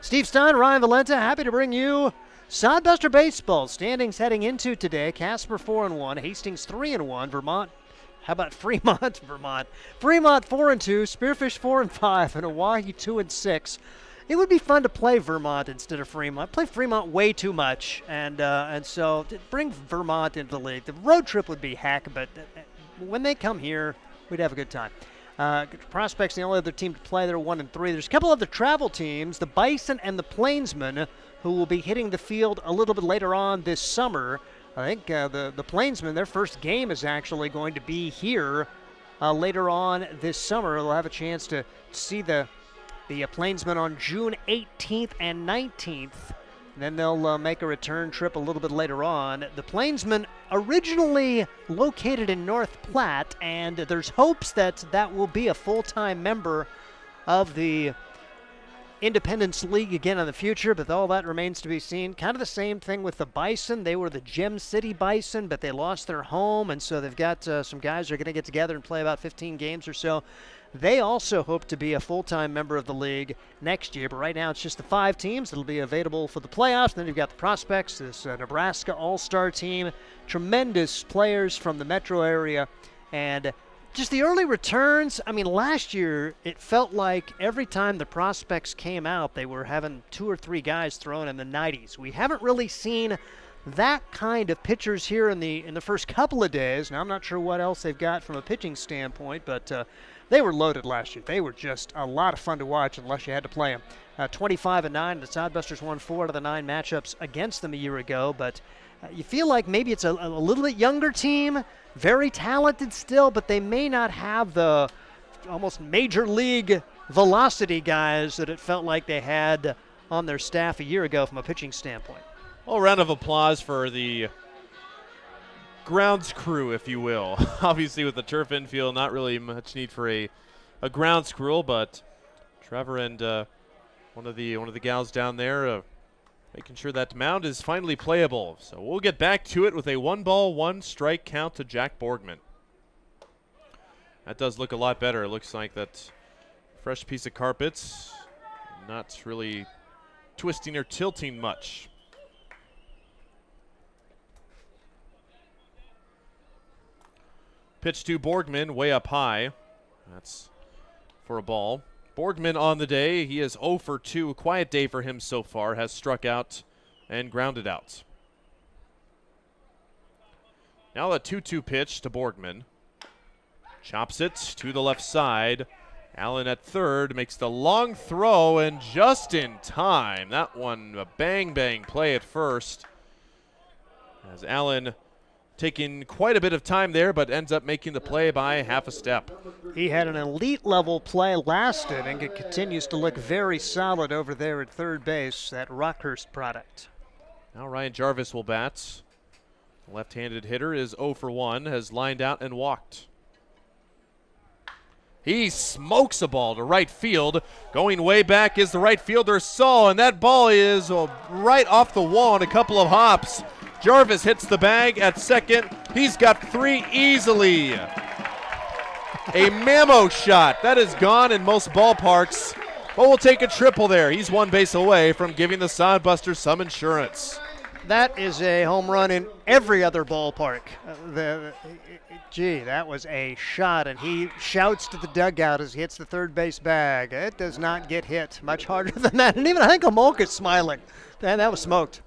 Steve Stein, Ryan Valenta, happy to bring you Sodbuster Baseball. Standings heading into today: Casper 4-1, Hastings 3-1, Vermont. How about Fremont, Vermont? Fremont 4-2, Spearfish 4-5, and Hawaii 2-6. It would be fun to play Vermont instead of Fremont. Play Fremont way too much, and so bring Vermont into the league. The road trip would be heck, but when they come here, we'd have a good time. Prospects, the only other team to play, they're 1-3. There's a couple other travel teams, the Bison and the Plainsmen, who will be hitting the field a little bit later on this summer. I think the Plainsmen, their first game is actually going to be here later on this summer. They'll have a chance to see the Plainsmen on June 18th and 19th. And then they'll make a return trip a little bit later on. The Plainsmen originally located in North Platte, and there's hopes that will be a full-time member of the Independence League again in the future, but all that remains to be seen. Kind of the same thing with the Bison. They were the Gem City Bison, but they lost their home, and so they've got some guys who are going to get together and play about 15 games or so. They also hope to be a full-time member of the league next year, but right now it's just the 5 teams that'll be available for the playoffs. And then you've got the Prospects, this Nebraska All-Star team, tremendous players from the metro area, and just the early returns. I mean, last year it felt like every time the Prospects came out, they were having 2 or 3 guys thrown in the 90s. We haven't really seen that kind of pitchers here in the first couple of days. Now, I'm not sure what else they've got from a pitching standpoint, but they were loaded last year. They were just a lot of fun to watch unless you had to play them. 25-9, the Sodbusters won 4 out of the 9 matchups against them a year ago, but you feel like maybe it's a little bit younger team, very talented still, but they may not have the almost major league velocity guys that it felt like they had on their staff a year ago from a pitching standpoint. Well, round of applause for the grounds crew, if you will. Obviously, with the turf infield, not really much need for a grounds crew, but Trevor and one of the gals down there making sure that mound is finally playable. So we'll get back to it with a 1-ball, 1-strike count to Jack Borgman. That does look a lot better. It looks like that fresh piece of carpets, not really twisting or tilting much. Pitch to Borgman, way up high. That's for a ball. Borgman on the day, he is 0 for 2. A quiet day for him so far. Has struck out and grounded out. Now a 2-2 pitch to Borgman. Chops it to the left side. Allen at third makes the long throw, and just in time. That one, a bang play at first. As Allen taking quite a bit of time there, but ends up making the play by half a step. He had an elite level play last inning. It continues to look very solid over there at third base, that Rockhurst product. Now Ryan Jarvis will bat. The left-handed hitter is 0 for 1, has lined out and walked. He smokes a ball to right field. Going way back is the right fielder, Saul, and that ball is right off the wall in a couple of hops. Jarvis hits the bag at second. He's got 3 easily. A Mamo shot. That is gone in most ballparks, but we'll take a triple there. He's 1 base away from giving the Sodbusters some insurance. That is a home run in every other ballpark. Gee, that was a shot, and he shouts to the dugout as he hits the third base bag. It does not get hit much harder than that. And even I think Homolka's smiling. Man, that was smoked.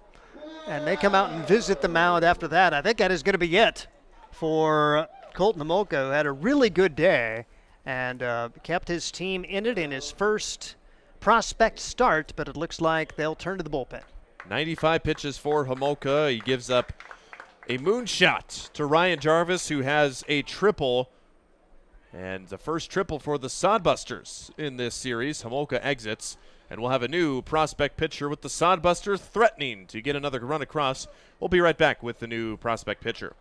And they come out and visit the mound after that. I think that is going to be it for Colton Homolka, who had a really good day and kept his team in it in his first prospect start, but it looks like they'll turn to the bullpen. 95 pitches for Homolka. He gives up a moonshot to Ryan Jarvis, who has a triple. And the first triple for the Sodbusters in this series. Homolka exits. And we'll have a new prospect pitcher with the Sodbusters threatening to get another run across. We'll be right back with the new prospect pitcher.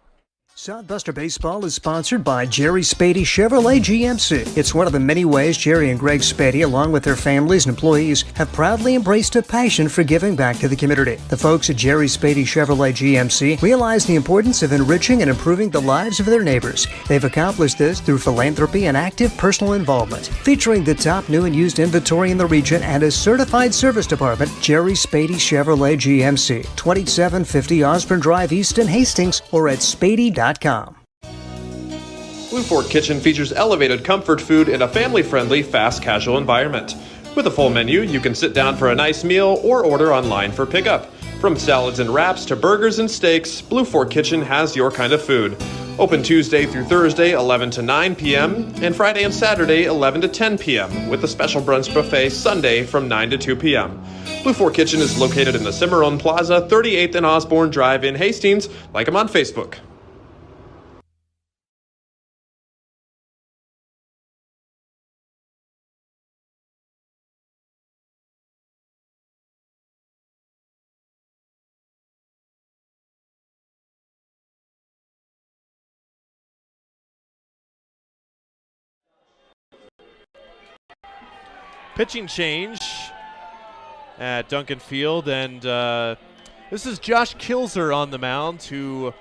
Sodbuster Baseball is sponsored by Jerry Spady Chevrolet GMC. It's one of the many ways Jerry and Greg Spady, along with their families and employees, have proudly embraced a passion for giving back to the community. The folks at Jerry Spady Chevrolet GMC realize the importance of enriching and improving the lives of their neighbors. They've accomplished this through philanthropy and active personal involvement. Featuring the top new and used inventory in the region and a certified service department, Jerry Spady Chevrolet GMC, 2750 Osborne Drive East in Hastings, or at spady.com. Blue Fork Kitchen features elevated comfort food in a family-friendly, fast casual environment. With a full menu, you can sit down for a nice meal or order online for pickup. From salads and wraps to burgers and steaks, Blue Fork Kitchen has your kind of food. Open Tuesday through Thursday, 11 to 9 p.m., and Friday and Saturday, 11 to 10 p.m., with a special brunch buffet Sunday from 9 to 2 p.m. Blue Fork Kitchen is located in the Cimarron Plaza, 38th and Osborne Drive in Hastings. Like them on Facebook. Pitching change at Duncan Field, and this is Josh Kilzer on the mound, who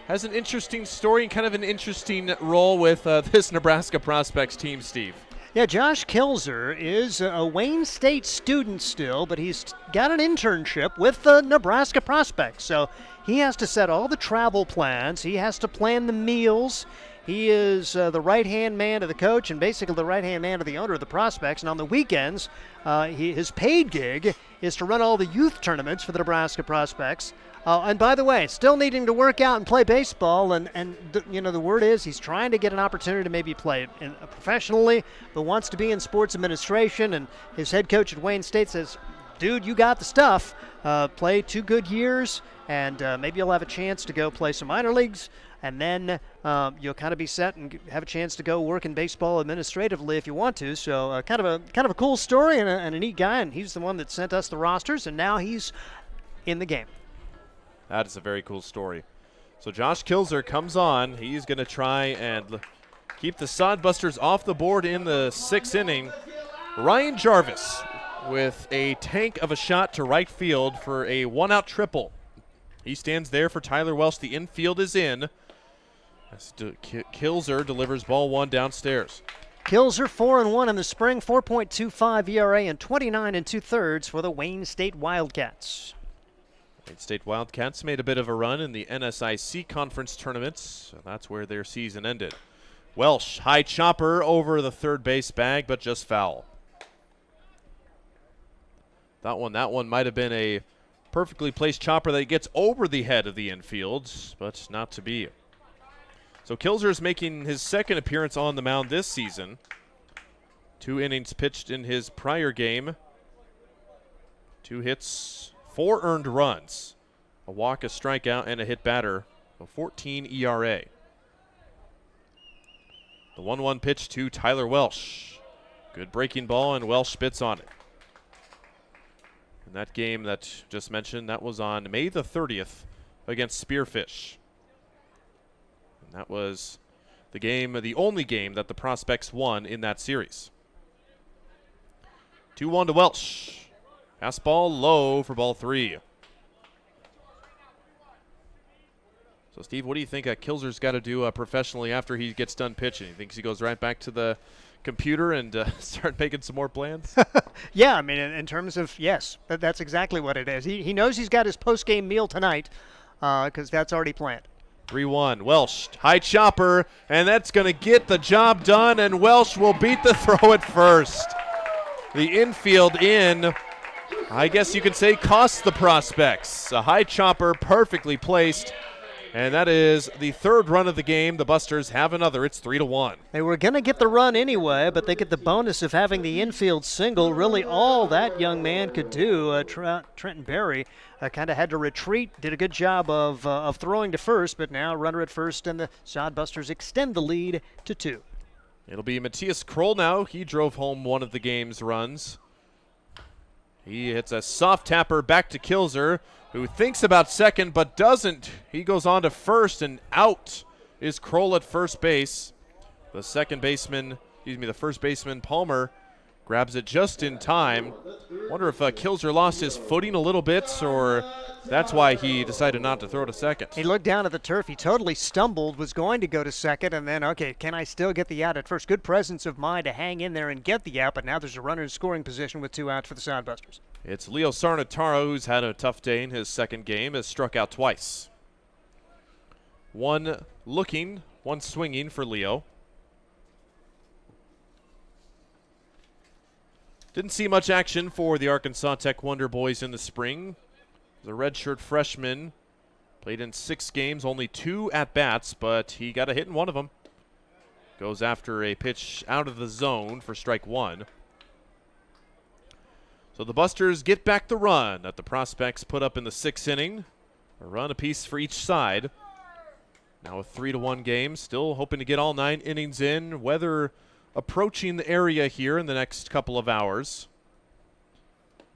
has an interesting story and kind of an interesting role with this Nebraska Prospects team, Steve. Yeah, Josh Kilzer is a Wayne State student still, but he's got an internship with the Nebraska Prospects. So he has to set all the travel plans. He has to plan the meals. He is the right-hand man to the coach and basically the right-hand man to the owner of the Prospects. And on the weekends, his paid gig is to run all the youth tournaments for the Nebraska Prospects. And by the way, still needing to work out and play baseball, and the word is he's trying to get an opportunity to maybe play professionally, but wants to be in sports administration. And his head coach at Wayne State says, dude, you got the stuff. Play 2 good years, and maybe you'll have a chance to go play some minor leagues, and then you'll kind of be set and have a chance to go work in baseball administratively if you want to. So kind of a cool story and a neat guy, and he's the one that sent us the rosters, and now he's in the game. That is a very cool story. So Josh Kilzer comes on. He's going to try and keep the Sodbusters off the board in the 6th inning. Ryan Jarvis with a tank of a shot to right field for a 1-out triple. He stands there for Tyler Welsh. The infield is in. Kilzer delivers ball 1 downstairs. Kilzer 4-1 in the spring, 4.25 ERA and 29 2/3 for the Wayne State Wildcats. Wayne State Wildcats made a bit of a run in the NSIC conference tournaments. So that's where their season ended. Welsh, high chopper over the third base bag, but just foul. That one might have been a perfectly placed chopper that gets over the head of the infield, but not to be. So Kilzer is making his 2nd appearance on the mound this season. 2 innings pitched in his prior game. 2 hits, 4 earned runs, a walk, a strikeout, and a hit batter, a 14 ERA. The 1-1 pitch to Tyler Welsh. Good breaking ball, and Welsh spits on it. And that game that just mentioned, that was on May the 30th against Spearfish. And that was the only game that the Prospects won in that series. 2-1 to Welsh. Fastball low for ball 3. So, Steve, what do you think Kilzer's got to do professionally after he gets done pitching? You think he goes right back to the computer and start making some more plans? Yeah, I mean, in terms of, yes, that's exactly what it is. He knows he's got his post-game meal tonight because that's already planned. 3-1, Welsh, high chopper, and that's going to get the job done, and Welsh will beat the throw at first. The infield in, I guess you could say, costs the Prospects. A high chopper, perfectly placed, and that is the 3rd run of the game. The Busters have another. It's 3-1. They were going to get the run anyway, but they get the bonus of having the infield single. Really all that young man could do, Trenton Berry, kind of had to retreat, did a good job of throwing to first, but now runner at first, and the Sodbusters extend the lead to 2. It'll be Matthias Kroll now. He drove home one of the game's runs. He hits a soft tapper back to Kilzer, who thinks about second but doesn't. He goes on to first, and out is Kroll at first base. The first baseman, Palmer, grabs it just in time. Wonder if Kilzer lost his footing a little bit, or that's why he decided not to throw to second. He looked down at the turf. He totally stumbled, was going to go to second, and then, okay, can I still get the out at first? Good presence of mind to hang in there and get the out, but now there's a runner in scoring position with 2 outs for the Sodbusters. It's Leo Sarnataro, who's had a tough day in his 2nd game, has struck out twice. 1 looking, 1 swinging for Leo. Didn't see much action for the Arkansas Tech Wonder Boys in the spring. The redshirt freshman played in 6 games, only 2 at-bats, but he got a hit in one of them. Goes after a pitch out of the zone for strike 1. So the Busters get back the run that the Prospects put up in the 6th inning. A run apiece for each side. Now a 3-1 game, still hoping to get all 9 innings in. Weather approaching the area here in the next couple of hours.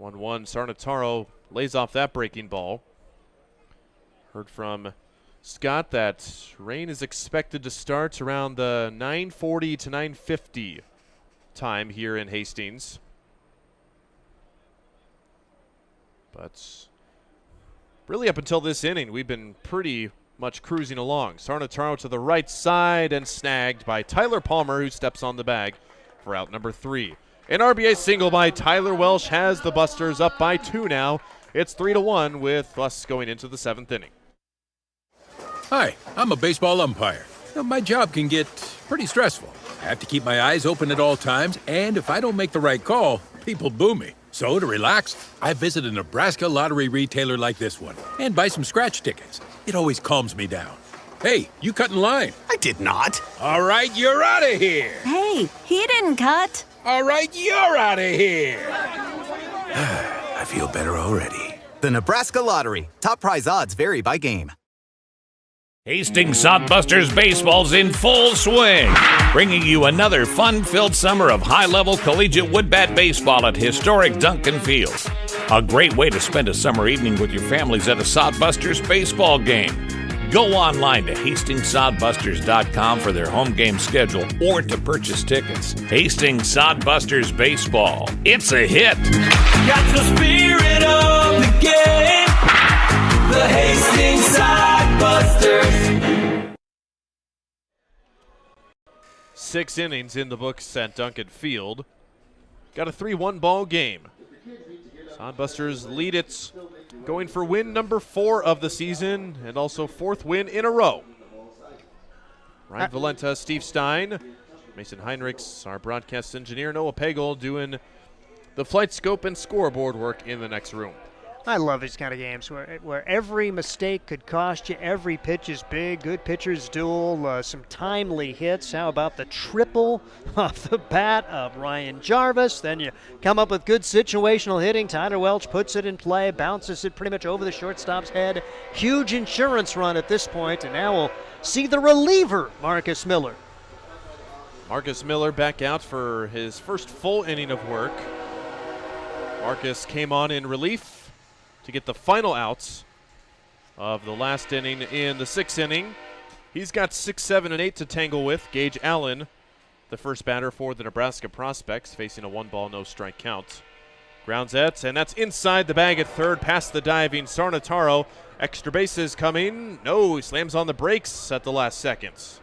1-1, Sarnataro lays off that breaking ball. Heard from Scott that rain is expected to start around the 9:40 to 9:50 time here in Hastings. But really up until this inning, we've been pretty much cruising along. Sarnataro to the right side and snagged by Tyler Palmer, who steps on the bag for out number 3. An RBI single by Tyler Welsh has the Busters up by 2 now. It's 3-1 with us going into the 7th inning. Hi, I'm a baseball umpire. My job can get pretty stressful. I have to keep my eyes open at all times, and if I don't make the right call, people boo me. So to relax, I visit a Nebraska lottery retailer like this one and buy some scratch tickets. It always calms me down. Hey, you cut in line. I did not. All right, you're out of here. Hey, he didn't cut. All right, you're out of here. I feel better already. The Nebraska Lottery. Top prize odds vary by game. Hastings Sodbusters baseball's in full swing, bringing you another fun-filled summer of high-level collegiate wood bat baseball at historic Duncan Field. A great way to spend a summer evening with your families at a Sodbusters baseball game. Go online to HastingsSodbusters.com for their home game schedule or to purchase tickets. Hastings Sodbusters baseball. It's a hit. Got the spirit of the game. The Hastings Sodbusters. 6 innings in the books at Duncan Field. Got a 3-1 ball game. Sodbusters lead it, going for win number 4 of the season and also 4th win in a row. Ryan Valenta, Steve Stein, Mason Heinrichs, our broadcast engineer, Noah Pagel doing the flight scope and scoreboard work in the next room. I love these kind of games where every mistake could cost you. Every pitch is big. Good pitchers duel. Some timely hits. How about the triple off the bat of Ryan Jarvis? Then you come up with good situational hitting. Tyler Welch puts it in play, bounces it pretty much over the shortstop's head. Huge insurance run at this point, and now we'll see the reliever, Marcus Miller. Marcus Miller back out for his first full inning of work. Marcus came on in relief to get the final outs of the last inning in the 6th inning. He's got 6, 7, and 8 to tangle with. Gage Allen, the first batter for the Nebraska Prospects, facing a 1-ball, no-strike count. Grounds it, and that's inside the bag at third, past the diving Sarnataro. Extra bases coming. No, he slams on the brakes at the last seconds.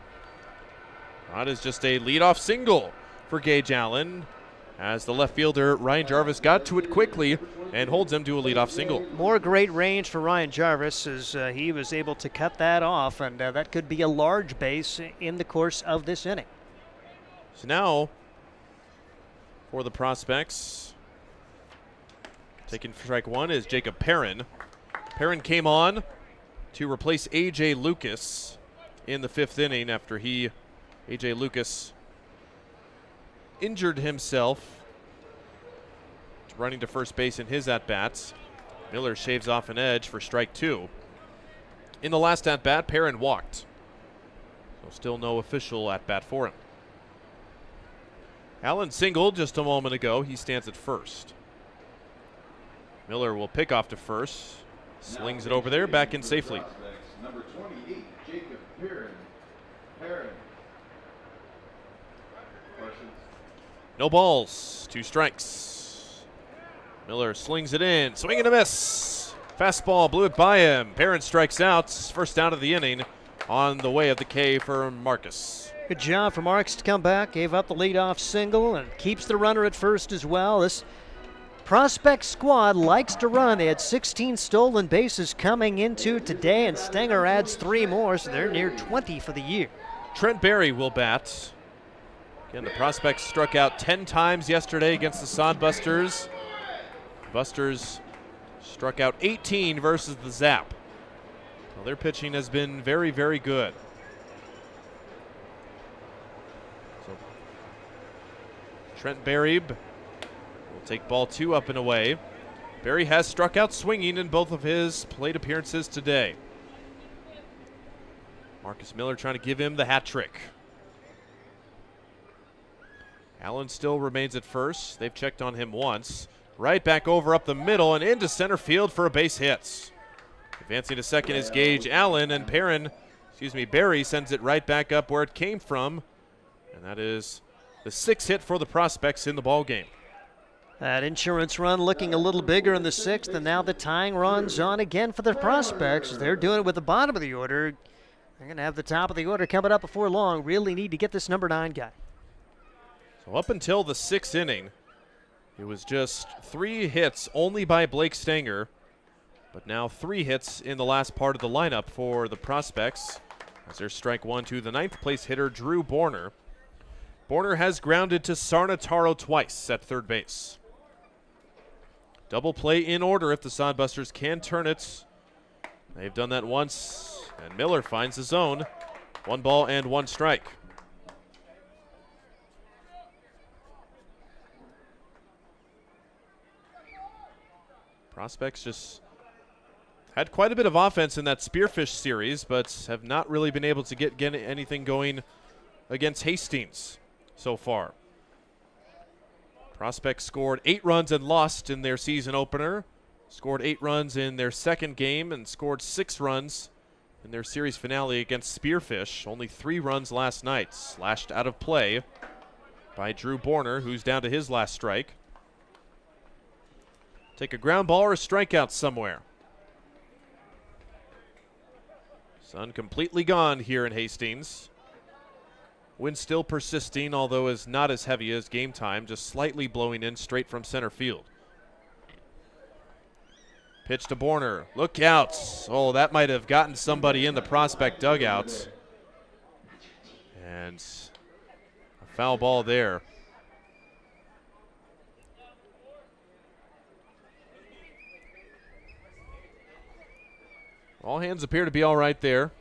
That is just a leadoff single for Gage Allen, as the left fielder Ryan Jarvis got to it quickly and holds him to a leadoff single. More great range for Ryan Jarvis as he was able to cut that off, and that could be a large base in the course of this inning. So now for the Prospects, taking strike 1 is Jacob Perrin. Perrin came on to replace A.J. Lucas in the 5th inning after A.J. Lucas injured himself running to first base in his at-bats. Miller shaves off an edge for strike 2. In the last at-bat, Perrin walked. So still no official at-bat for him. Allen singled just a moment ago. He stands at first. Miller will pick off to first. Slings it over there, back in safely. Number 28, Jacob Perrin. No balls, 2 strikes. Miller slings it in, swing and a miss. Fastball blew it by him. Perrin strikes out, first out of the inning on the way of the K for Marcus. Good job for Marks to come back, gave up the leadoff single and keeps the runner at first as well. This Prospect squad likes to run. They had 16 stolen bases coming into today, and Stenger adds 3 more, so they're near 20 for the year. Trent Berry will bat. Again, the Prospects struck out 10 times yesterday against the Sodbusters. Busters struck out 18 versus the Zap. Well, their pitching has been very, very good. So Trent Berry will take ball 2 up and away. Berry has struck out swinging in both of his plate appearances today. Marcus Miller trying to give him the hat trick. Allen still remains at first. They've checked on him once. Right back over up the middle and into center field for a base hit. Advancing to second is Gage Allen, and Berry sends it right back up where it came from. And that is the 6th hit for the Prospects in the ball game. That insurance run looking a little bigger in the 6th, and now the tying run's on again for the Prospects. They're doing it with the bottom of the order. They're going to have the top of the order coming up before long. Really need to get this number 9 guy. So up until the 6th inning, it was just 3 hits only by Blake Stanger, but now 3 hits in the last part of the lineup for the Prospects as there's strike 1 to the 9th place hitter, Drew Borner. Borner has grounded to Sarnataro twice at third base. Double play in order if the Sodbusters can turn it. They've done that once, and Miller finds the zone. 1 ball and 1 strike. Prospects just had quite a bit of offense in that Spearfish series, but have not really been able to get anything going against Hastings so far. Prospects scored 8 runs and lost in their season opener, scored 8 runs in their second game, and scored 6 runs in their series finale against Spearfish. Only 3 runs last night, slashed out of play by Drew Borner, who's down to his last strike. Take a ground ball or a strikeout somewhere. Sun completely gone here in Hastings. Wind still persisting, although is not as heavy as game time, just slightly blowing in straight from center field. Pitch to Borner. Look out. Oh, that might have gotten somebody in the Prospect dugout. And a foul ball there. All hands appear to be all right there.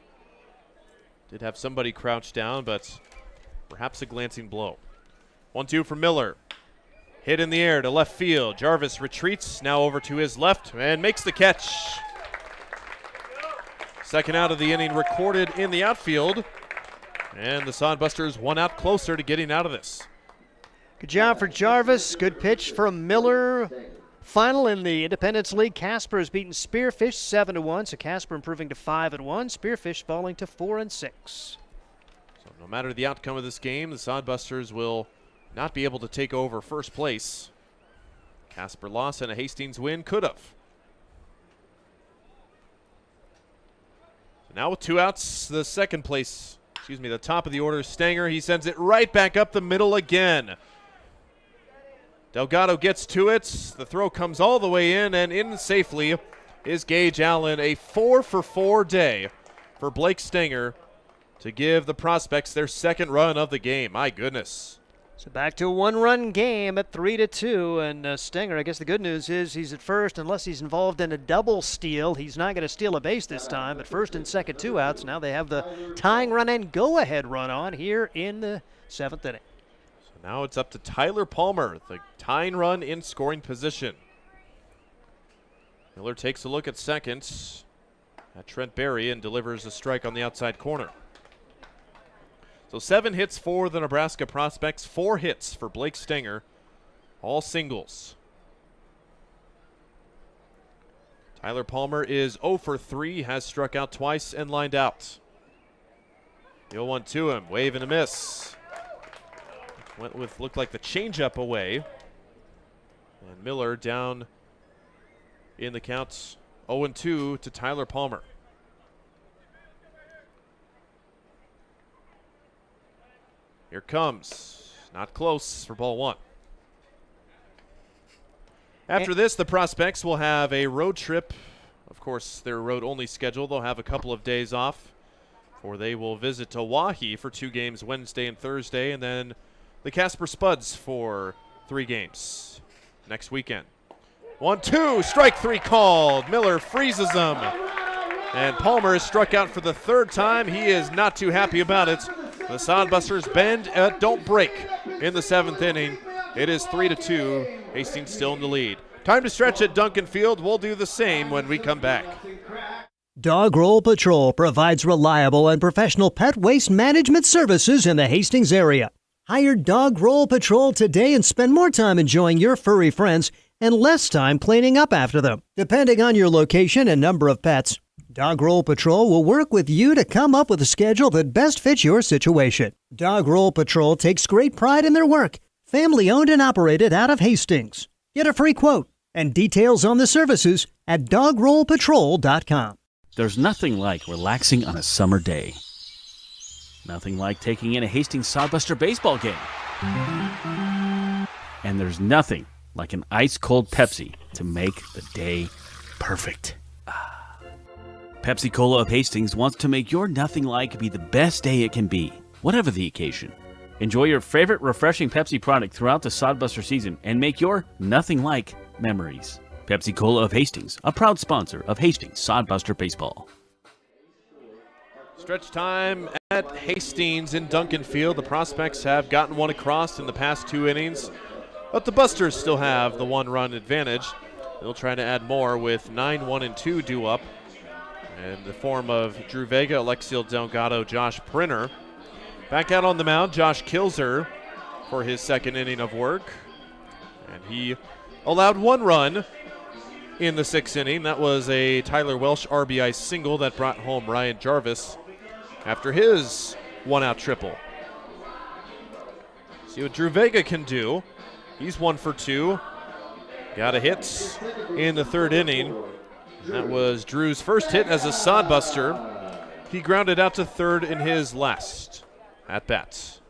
Did have somebody crouched down, but perhaps a glancing blow. 1-2 for Miller. Hit in the air to left field. Jarvis retreats, now over to his left, and makes the catch. Second out of the inning recorded in the outfield. And the Sodbusters 1 out closer to getting out of this. Good job for Jarvis. Good pitch from Miller. Final in the Independence League, Casper has beaten Spearfish 7-1, so Casper improving to 5-1. Spearfish falling to 4-6. So no matter the outcome of this game, the Sodbusters will not be able to take over first place. Casper loss and a Hastings win could have. So now with 2 outs, the the top of the order, Stanger. He sends it right back up the middle again. Delgado gets to it. The throw comes all the way in, and in safely is Gage Allen. A 4-for-4 day for Blake Stanger to give the Prospects their second run of the game. My goodness. So back to a 1-run game at 3-2, and Stanger, I guess the good news is he's at first. Unless he's involved in a double steal, he's not going to steal a base this time, but first and second 2 outs. Now they have the tying run and go-ahead run on here in the 7th inning. Now it's up to Tyler Palmer, the tying run in scoring position. Miller takes a look at second at Trent Berry and delivers a strike on the outside corner. So 7 hits for the Nebraska Prospects, 4 hits for Blake Stanger, all singles. Tyler Palmer is 0 for 3, has struck out twice and lined out. The 0-1 to him, wave and a miss. Went with, looked like the changeup away. And Miller down in the count, 0-2 to Tyler Palmer. Here comes, not close for ball 1. After this, the Prospects will have a road trip. Of course, their road-only schedule. They'll have a couple of days off, or they will visit Oahe for 2 games Wednesday and Thursday, and then the Casper Spuds for 3 games next weekend. 1-2, strike 3 called. Miller freezes them. And Palmer is struck out for the 3rd time. He is not too happy about it. The Sodbusters bend, don't break in the 7th inning. It is 3-2. Hastings still in the lead. Time to stretch at Duncan Field. We'll do the same when we come back. Dog Roll Patrol provides reliable and professional pet waste management services in the Hastings area. Hire Dog Roll Patrol today and spend more time enjoying your furry friends and less time cleaning up after them. Depending on your location and number of pets, Dog Roll Patrol will work with you to come up with a schedule that best fits your situation. Dog Roll Patrol takes great pride in their work. Family owned and operated out of Hastings. Get a free quote and details on the services at dogrollpatrol.com. There's nothing like relaxing on a summer day. Nothing like taking in a Hastings Sodbuster baseball game. And there's nothing like an ice-cold Pepsi to make the day perfect. Pepsi Cola of Hastings wants to make your nothing like be the best day it can be, whatever the occasion. Enjoy your favorite refreshing Pepsi product throughout the Sodbuster season and make your nothing like memories. Pepsi Cola of Hastings, a proud sponsor of Hastings Sodbuster Baseball. Stretch time at Hastings in Duncan Field. The Prospects have gotten one across in the past 2 innings, but the Busters still have the 1-run advantage. They'll try to add more with 9, 1, and 2 due up in the form of Drew Vega, Alexiel Delgado, Josh Printer. Back out on the mound, Josh Kilzer for his 2nd inning of work. And he allowed 1 run in the 6th inning. That was a Tyler Welsh RBI single that brought home Ryan Jarvis after his 1-out triple. See what Drew Vega can do. He's 1 for 2. Got a hit in the 3rd inning. That was Drew's first hit as a Sodbuster. He grounded out to 3rd in his last at bat.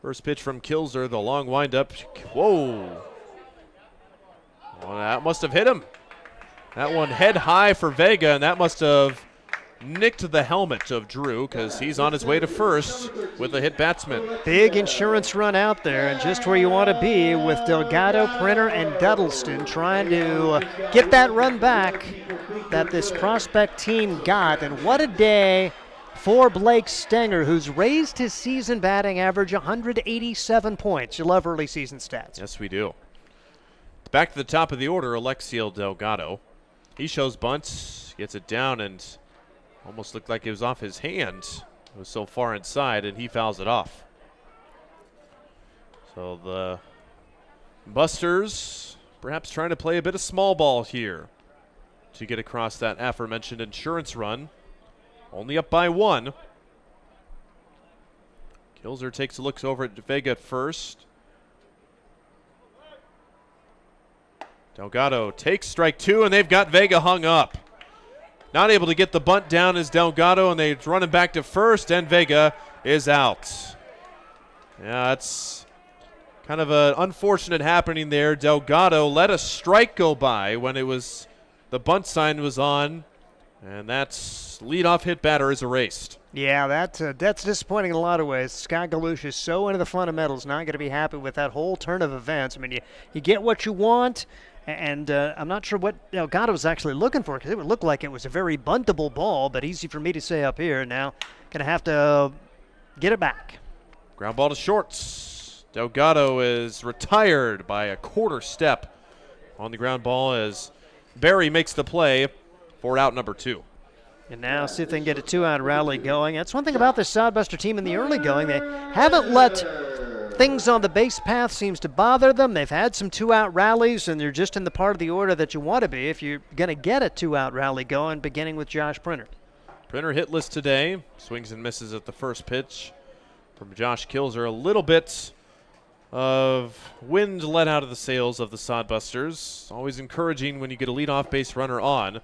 First pitch from Kilzer, the long windup. Whoa. Well, that must have hit him. That one head high for Vega, and that must have nicked the helmet of Drew because he's on his way to first with a hit batsman. Big insurance run out there, and just where you want to be with Delgado, Printer, and Duddleston trying to get that run back that this Prospect team got. And what a day for Blake Stenger, who's raised his season batting average 187 points. You love early season stats. Yes, we do. Back to the top of the order, Alexiel Delgado. He shows bunts, gets it down, and almost looked like it was off his hand. It was so far inside, and he fouls it off. So the Busters perhaps trying to play a bit of small ball here to get across that aforementioned insurance run. Only up by 1. Kilzer takes a look over at Vega at first. Delgado takes strike 2, and they've got Vega hung up. Not able to get the bunt down is Delgado, and they're running back to first, and Vega is out. Yeah, that's kind of an unfortunate happening there. Delgado let a strike go by when it was the bunt sign was on, and that's leadoff hit batter is erased. Yeah, that's disappointing in a lot of ways. Scott Galush is so into the fundamentals, not going to be happy with that whole turn of events. I mean, you get what you want, and I'm not sure what Delgado was actually looking for because it would look like it was a very buntable ball, but easy for me to say up here. Now, going to have to get it back. Ground ball to shorts. Delgado is retired by a quarter step on the ground ball as Barry makes the play for out number 2. And now see if they can get a 2-out rally going. That's one thing about this Sodbuster team in the early going. They haven't let things on the base path seems to bother them. They've had some 2-out rallies, and they're just in the part of the order that you want to be if you're going to get a 2-out rally going, beginning with Josh Printer. Printer hitless today. Swings and misses at the first pitch from Josh Kilzer. A little bit of wind let out of the sails of the Sodbusters. Always encouraging when you get a leadoff base runner on.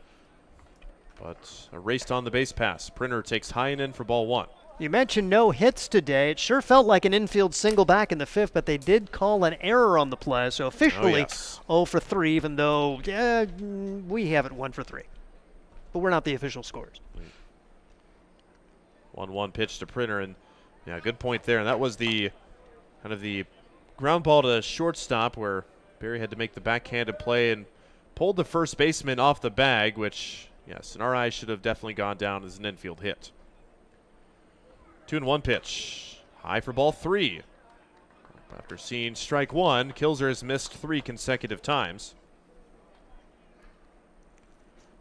But erased on the base pass. Printer takes high and in for ball 1. You mentioned no hits today. It sure felt like an infield single back in the 5th, but they did call an error on the play. So officially 0 for 3, even though we have it 1 for 3. But we're not the official scores. 1-1 pitch to Printer, and yeah, good point there. And that was the kind of the ground ball to shortstop where Barry had to make the backhanded play and pulled the first baseman off the bag, which, yes, in our eyes should have definitely gone down as an infield hit. 2-1 pitch. High for ball 3. After seeing strike 1, Kilzer has missed 3 consecutive times.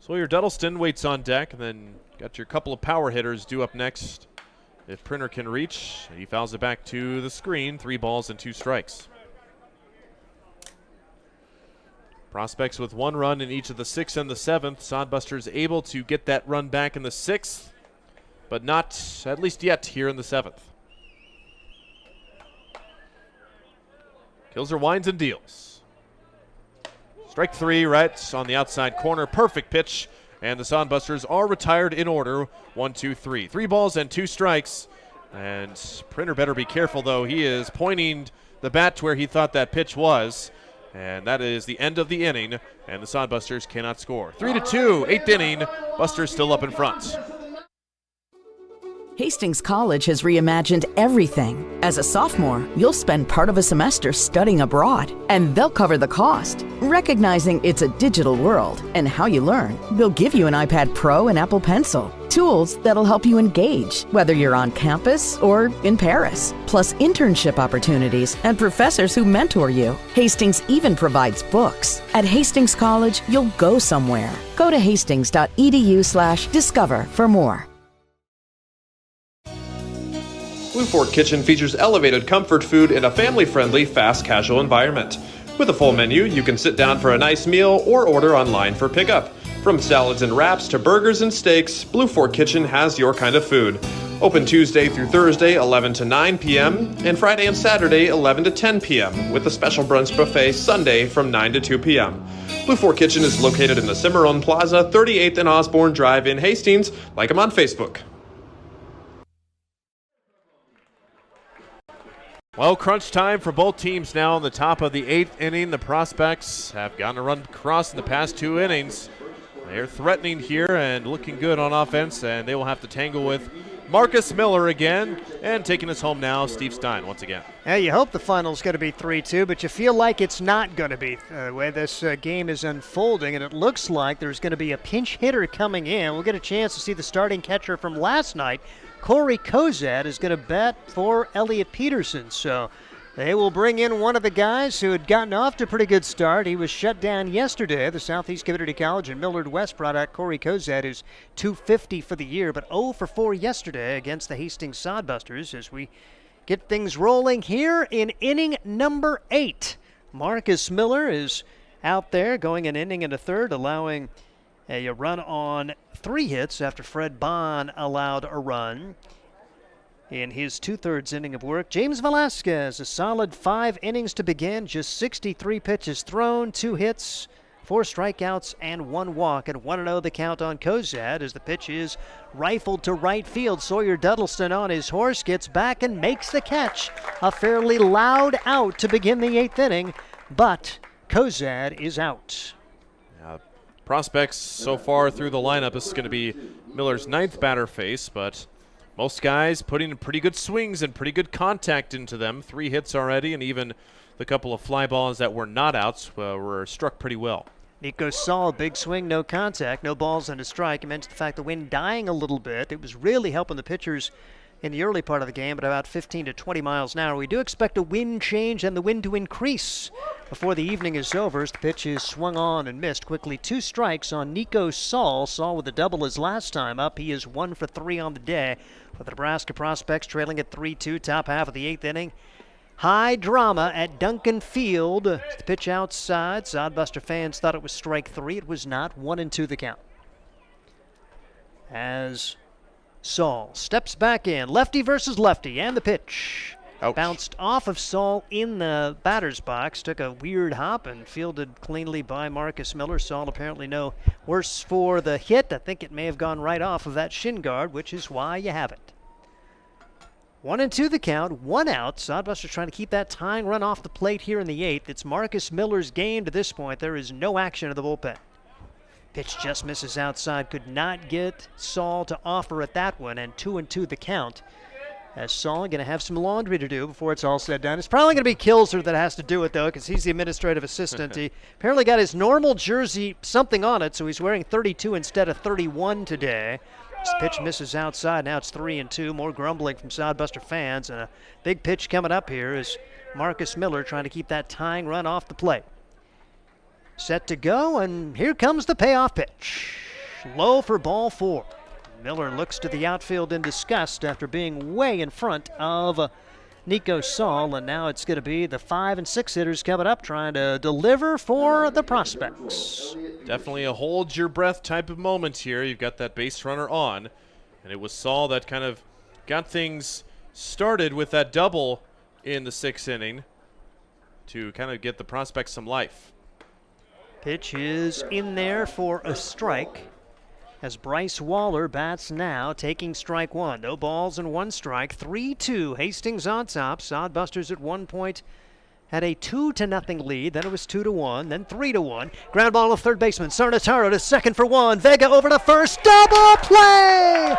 Sawyer Duddleston waits on deck, and then got your couple of power hitters due up next. If Printer can reach, he fouls it back to the screen. 3 balls and 2 strikes. Prospects with 1 run in each of the 6th and the 7th. Sodbusters able to get that run back in the 6th, but not, at least yet, here in the 7th. Kilzer winds and deals. Strike 3 right on the outside corner. Perfect pitch. And the Sodbusters are retired in order. 1, 2, 3. 3 balls and 2 strikes. And Printer better be careful, though. He is pointing the bat to where he thought that pitch was. And that is the end of the inning. And the Sodbusters cannot score. 3-2, 8th inning. Busters still up in front. Hastings College has reimagined everything. As a sophomore, you'll spend part of a semester studying abroad, and they'll cover the cost. Recognizing it's a digital world and how you learn, they'll give you an iPad Pro and Apple Pencil, tools that'll help you engage, whether you're on campus or in Paris, plus internship opportunities and professors who mentor you. Hastings even provides books. At Hastings College, you'll go somewhere. Go to hastings.edu/discover for more. Blue Fork Kitchen features elevated comfort food in a family-friendly, fast casual environment. With a full menu, you can sit down for a nice meal or order online for pickup. From salads and wraps to burgers and steaks, Blue Fork Kitchen has your kind of food. Open Tuesday through Thursday, 11 to 9 p.m., and Friday and Saturday, 11 to 10 p.m., with a special brunch buffet Sunday from 9 to 2 p.m. Blue Fork Kitchen is located in the Cimarron Plaza, 38th and Osborne Drive in Hastings. Like them on Facebook. Well, crunch time for both teams now in the top of the 8th inning. The Prospects have gotten a run across in the past 2 innings. They're threatening here and looking good on offense, and they will have to tangle with Marcus Miller again. And taking us home now, Steve Stein once again. Yeah, you hope the final's going to be 3-2, but you feel like it's not going to be the way this game is unfolding, and it looks like there's going to be a pinch hitter coming in. We'll get a chance to see the starting catcher from last night. Corey Kozad is going to bat for Elliot Peterson, so they will bring in one of the guys who had gotten off to a pretty good start. He was shut down yesterday. The Southeast Community College and Millard West brought out Corey Kozad, who's .250 for the year, but 0 for 4 yesterday against the Hastings Sodbusters as we get things rolling here in inning number 8. Marcus Miller is out there going an inning and a third, allowing a run on 3 hits after Fred Bond allowed a run in his 2/3 inning of work. James Velasquez, a solid 5 innings to begin, just 63 pitches thrown, 2 hits, 4 strikeouts, and 1 walk, and 1-0 the count on Kozad as the pitch is rifled to right field. Sawyer Duddleston on his horse gets back and makes the catch. A fairly loud out to begin the 8th inning, but Kozad is out. Prospects so far through the lineup, this is going to be Miller's 9th batter face, but most guys putting pretty good swings and pretty good contact into them. 3 hits already, and even the couple of fly balls that were not outs were struck pretty well. Nico Saul, big swing, no contact, no balls and a strike. You mentioned the fact the wind dying a little bit. It was really helping the pitchers in the early part of the game at about 15 to 20 miles an hour. We do expect a wind change and the wind to increase before the evening is over as the pitch is swung on and missed. Quickly, 2 strikes on Nico Saul. Saul with a double his last time up. He is 1 for 3 on the day, with the Nebraska Prospects trailing at 3-2, top half of the 8th inning. High drama at Duncan Field. The pitch outside. Sodbuster fans thought it was strike 3. It was not. 1-2 the count. As Saul steps back in, lefty versus lefty, and the pitch. Ouch. Bounced off of Saul in the batter's box, took a weird hop and fielded cleanly by Marcus Miller. Saul apparently no worse for the hit. I think it may have gone right off of that shin guard, which is why you have it. 1-2 the count, 1 out. Sodbuster trying to keep that tying run off the plate here in the 8th. It's Marcus Miller's game to this point. There is no action in the bullpen. Pitch just misses outside. Could not get Saul to offer at that one, and 2-2 the count. As Saul going to have some laundry to do before it's all said and done. It's probably going to be Kilzer that has to do it, though, because he's the administrative assistant. He apparently got his normal jersey something on it, so he's wearing 32 instead of 31 today. This pitch misses outside. Now it's 3-2. More grumbling from Sodbuster fans, and a big pitch coming up here is Marcus Miller trying to keep that tying run off the plate. Set to go, and here comes the payoff pitch. Low for ball 4. Miller looks to the outfield in disgust after being way in front of Nico Saul, and now it's going to be the 5 and 6 hitters coming up trying to deliver for the Prospects. Definitely a hold your breath type of moment here. You've got that base runner on, and it was Saul that kind of got things started with that double in the 6th inning. to kind of get the prospects some life. Pitch is in there for a strike as Bryce Waller bats now, taking strike one. No balls and one strike. 3-2. Hastings on top. Sodbusters at one point had a 2-0 lead. Then it was 2-1. Then 3-1. Ground ball to third baseman Sarnataro to second for one. Vega over to first. Double play!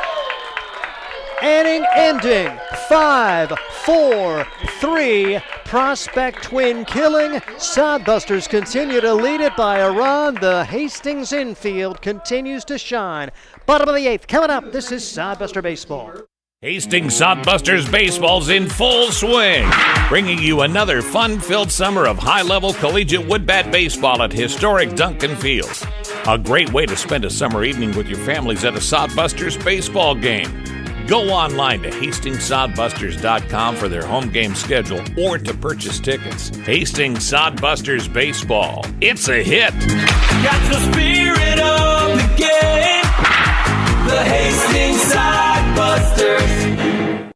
Inning ending. 5-4-3. Prospect twin killing. Sodbusters continue to lead it by a run. The Hastings infield continues to shine. Bottom of the eighth coming up. This is Sodbuster Baseball. Hastings Sodbusters baseball's in full swing, bringing you another fun-filled summer of high-level collegiate woodbat baseball at historic Duncan Field. A great way to spend a summer evening with your families at a Sodbusters baseball game. Go online to HastingsSodbusters.com for their home game schedule or to purchase tickets. Hastings Sodbusters Baseball. It's a hit. Got the spirit of the game. The Hastings Sodbusters.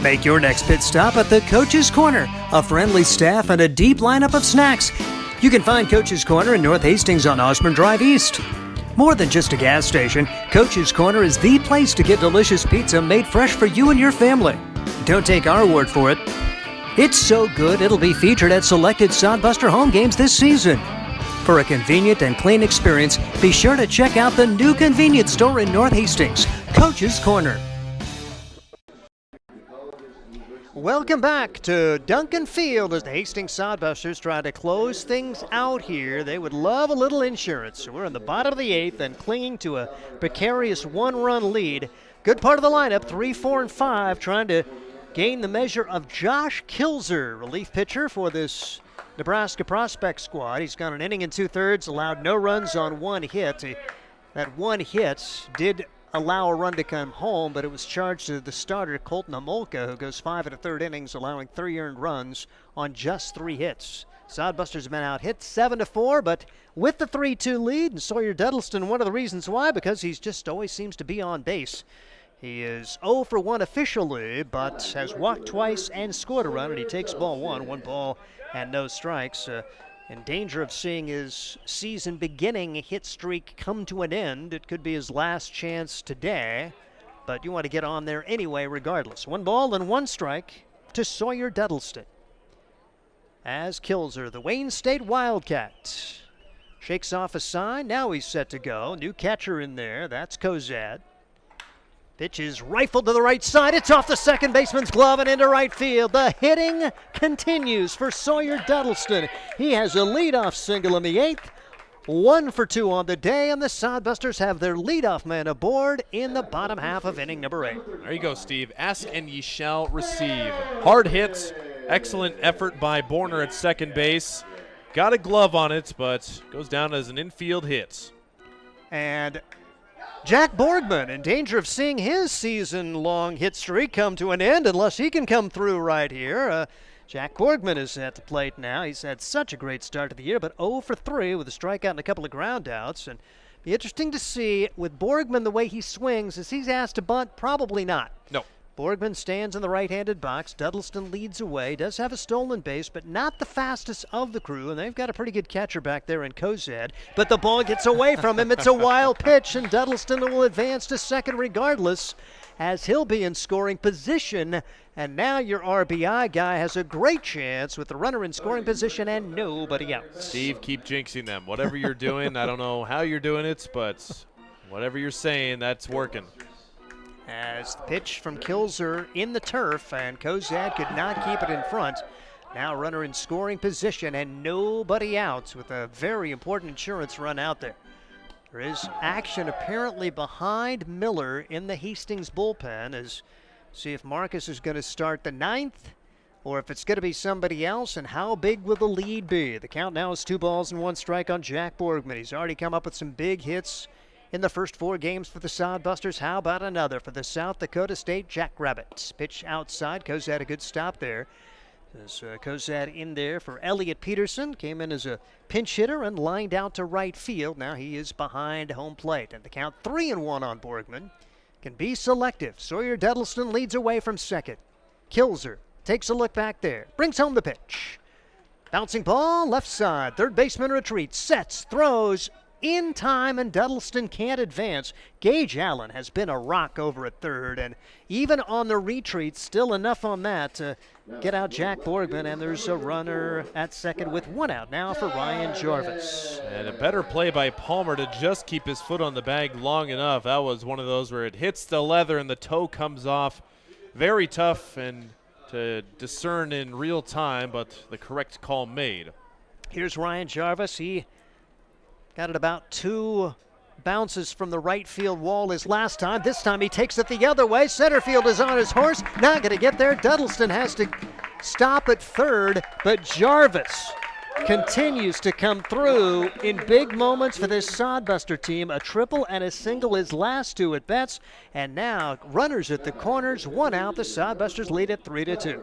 Make your next pit stop at the Coach's Corner. A friendly staff and a deep lineup of snacks. You can find Coach's Corner in North Hastings on Osborne Drive East. More than just a gas station, Coach's Corner is the place to get delicious pizza made fresh for you and your family. Don't take our word for it. It's so good it'll be featured at selected Sodbuster home games this season. For a convenient and clean experience, be sure to check out the new convenience store in North Hastings, Coach's Corner. Welcome back to Duncan Field as the Hastings Sodbusters try to close things out here. They would love a little insurance. So we're in the bottom of the eighth and clinging to a precarious one-run lead. Good part of the lineup, 3, 4, and 5, trying to gain the measure of Josh Kilzer, relief pitcher for this Nebraska prospect squad. He's gone an inning and 2/3, allowed no runs on one hit. That one hit did allow a run to come home, but it was charged to the starter, Colton Amolka, who goes 5 1/3 innings, allowing 3 earned runs on just 3 hits. Sodbusters have been out hit 7-4, but with the 3-2 lead, and Sawyer Duddleston, one of the reasons why, because he's just always seems to be on base. He is 0 for 1 officially, but has walked twice and scored a run, and he takes ball 1 ball and no strikes. In danger of seeing his season-beginning hit streak come to an end. It could be his last chance today, but you want to get on there anyway regardless. 1 ball and 1 strike to Sawyer Duddleston. As Kilzer, the Wayne State Wildcat, shakes off a sign. Now he's set to go. New catcher in there. That's Kozad. Pitch is rifled to the right side. It's off the second baseman's glove and into right field. The hitting continues for Sawyer Duddleston. He has a leadoff single in the 8th. 1 for 2 on the day, and the Sodbusters have their leadoff man aboard in the bottom half of inning number 8. There you go, Steve. Ask and ye shall receive. Hard hits. Excellent effort by Borner at second base. Got a glove on it, but goes down as an infield hit. And Jack Borgman in danger of seeing his season-long hit streak come to an end unless he can come through right here. Jack Borgman is at the plate now. He's had such a great start to the year, but 0 for 3 with a strikeout and a couple of ground outs. And be interesting to see with Borgman the way he swings. Is he asked to bunt? Probably not. No. Borgman stands in the right-handed box. Duddleston leads away, does have a stolen base, but not the fastest of the crew, and they've got a pretty good catcher back there in Kozad. But the ball gets away from him. It's a wild pitch, and Duddleston will advance to second regardless, as he'll be in scoring position. And now your RBI guy has a great chance with the runner in scoring position and nobody out. Steve, keep jinxing them. Whatever you're doing, I don't know how you're doing it, but whatever you're saying, that's working. As the pitch from Kilzer in the turf, and Kozad could not keep it in front. Now runner in scoring position and nobody out with a very important insurance run out there. There is action apparently behind Miller in the Hastings bullpen as see if Marcus is going to start the 9th or if it's going to be somebody else, and how big will the lead be? The count now is 2 balls and 1 strike on Jack Borgman. He's already come up with some big hits in the first 4 games for the Sodbusters. How about another for the South Dakota State Jackrabbits? Pitch outside. Kozad a good stop there. There's Kozad in there for Elliot Peterson. Came in as a pinch hitter and lined out to right field. Now he is behind home plate. And the count 3-1 on Borgman. Can be selective. Sawyer Duddleston leads away from second. Kilzer takes a look back there. Brings home the pitch. Bouncing ball, left side. Third baseman retreats, sets, throws in time, and Duddleston can't advance. Gage Allen has been a rock over at third, and even on the retreat, still enough on that to get out Jack Borgman, and there's a runner at second with one out now for Ryan Jarvis. And a better play by Palmer to just keep his foot on the bag long enough. That was one of those where it hits the leather and the toe comes off. Very tough and to discern in real time, but the correct call made. Here's Ryan Jarvis. He got it about 2 bounces from the right field wall his last time. This time he takes it the other way. Center field is on his horse. Not going to get there. Duddleston has to stop at third, but Jarvis continues to come through in big moments for this Sodbuster team. A triple and a single his last 2 at bats, and now runners at the corners, 1 out. The Sodbusters lead at 3-2.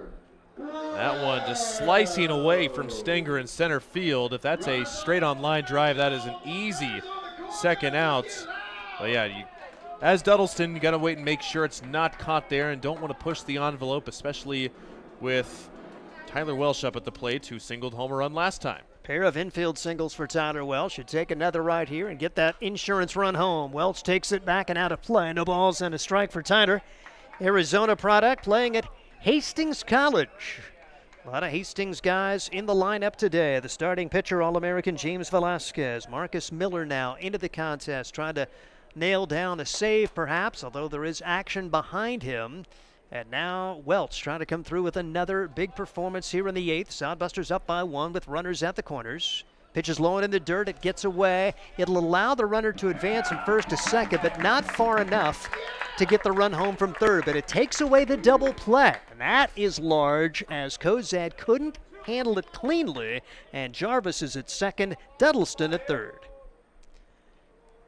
That one just slicing away from Stenger in center field. If that's a straight-on line drive, that is an easy second out. But yeah, as Duddleston, you got to wait and make sure it's not caught there and don't want to push the envelope, especially with Tyler Welsh up at the plate, who singled home run last time. Pair of infield singles for Tyler Welch. Should take another right here and get that insurance run home. Welch takes it back and out of play. No balls and a strike for Tyler. Arizona product playing at Hastings College. A lot of Hastings guys in the lineup today. The starting pitcher, All-American James Velasquez. Marcus Miller now into the contest, trying to nail down a save perhaps, although there is action behind him. And now Welch trying to come through with another big performance here in the 8th. Sodbusters up by 1 with runners at the corners. Pitches low and in the dirt. It gets away. It'll allow the runner to advance from first to second, but not far enough to get the run home from third. But it takes away the double play. And that is large, as Kozad couldn't handle it cleanly. And Jarvis is at second. Duddleston at third.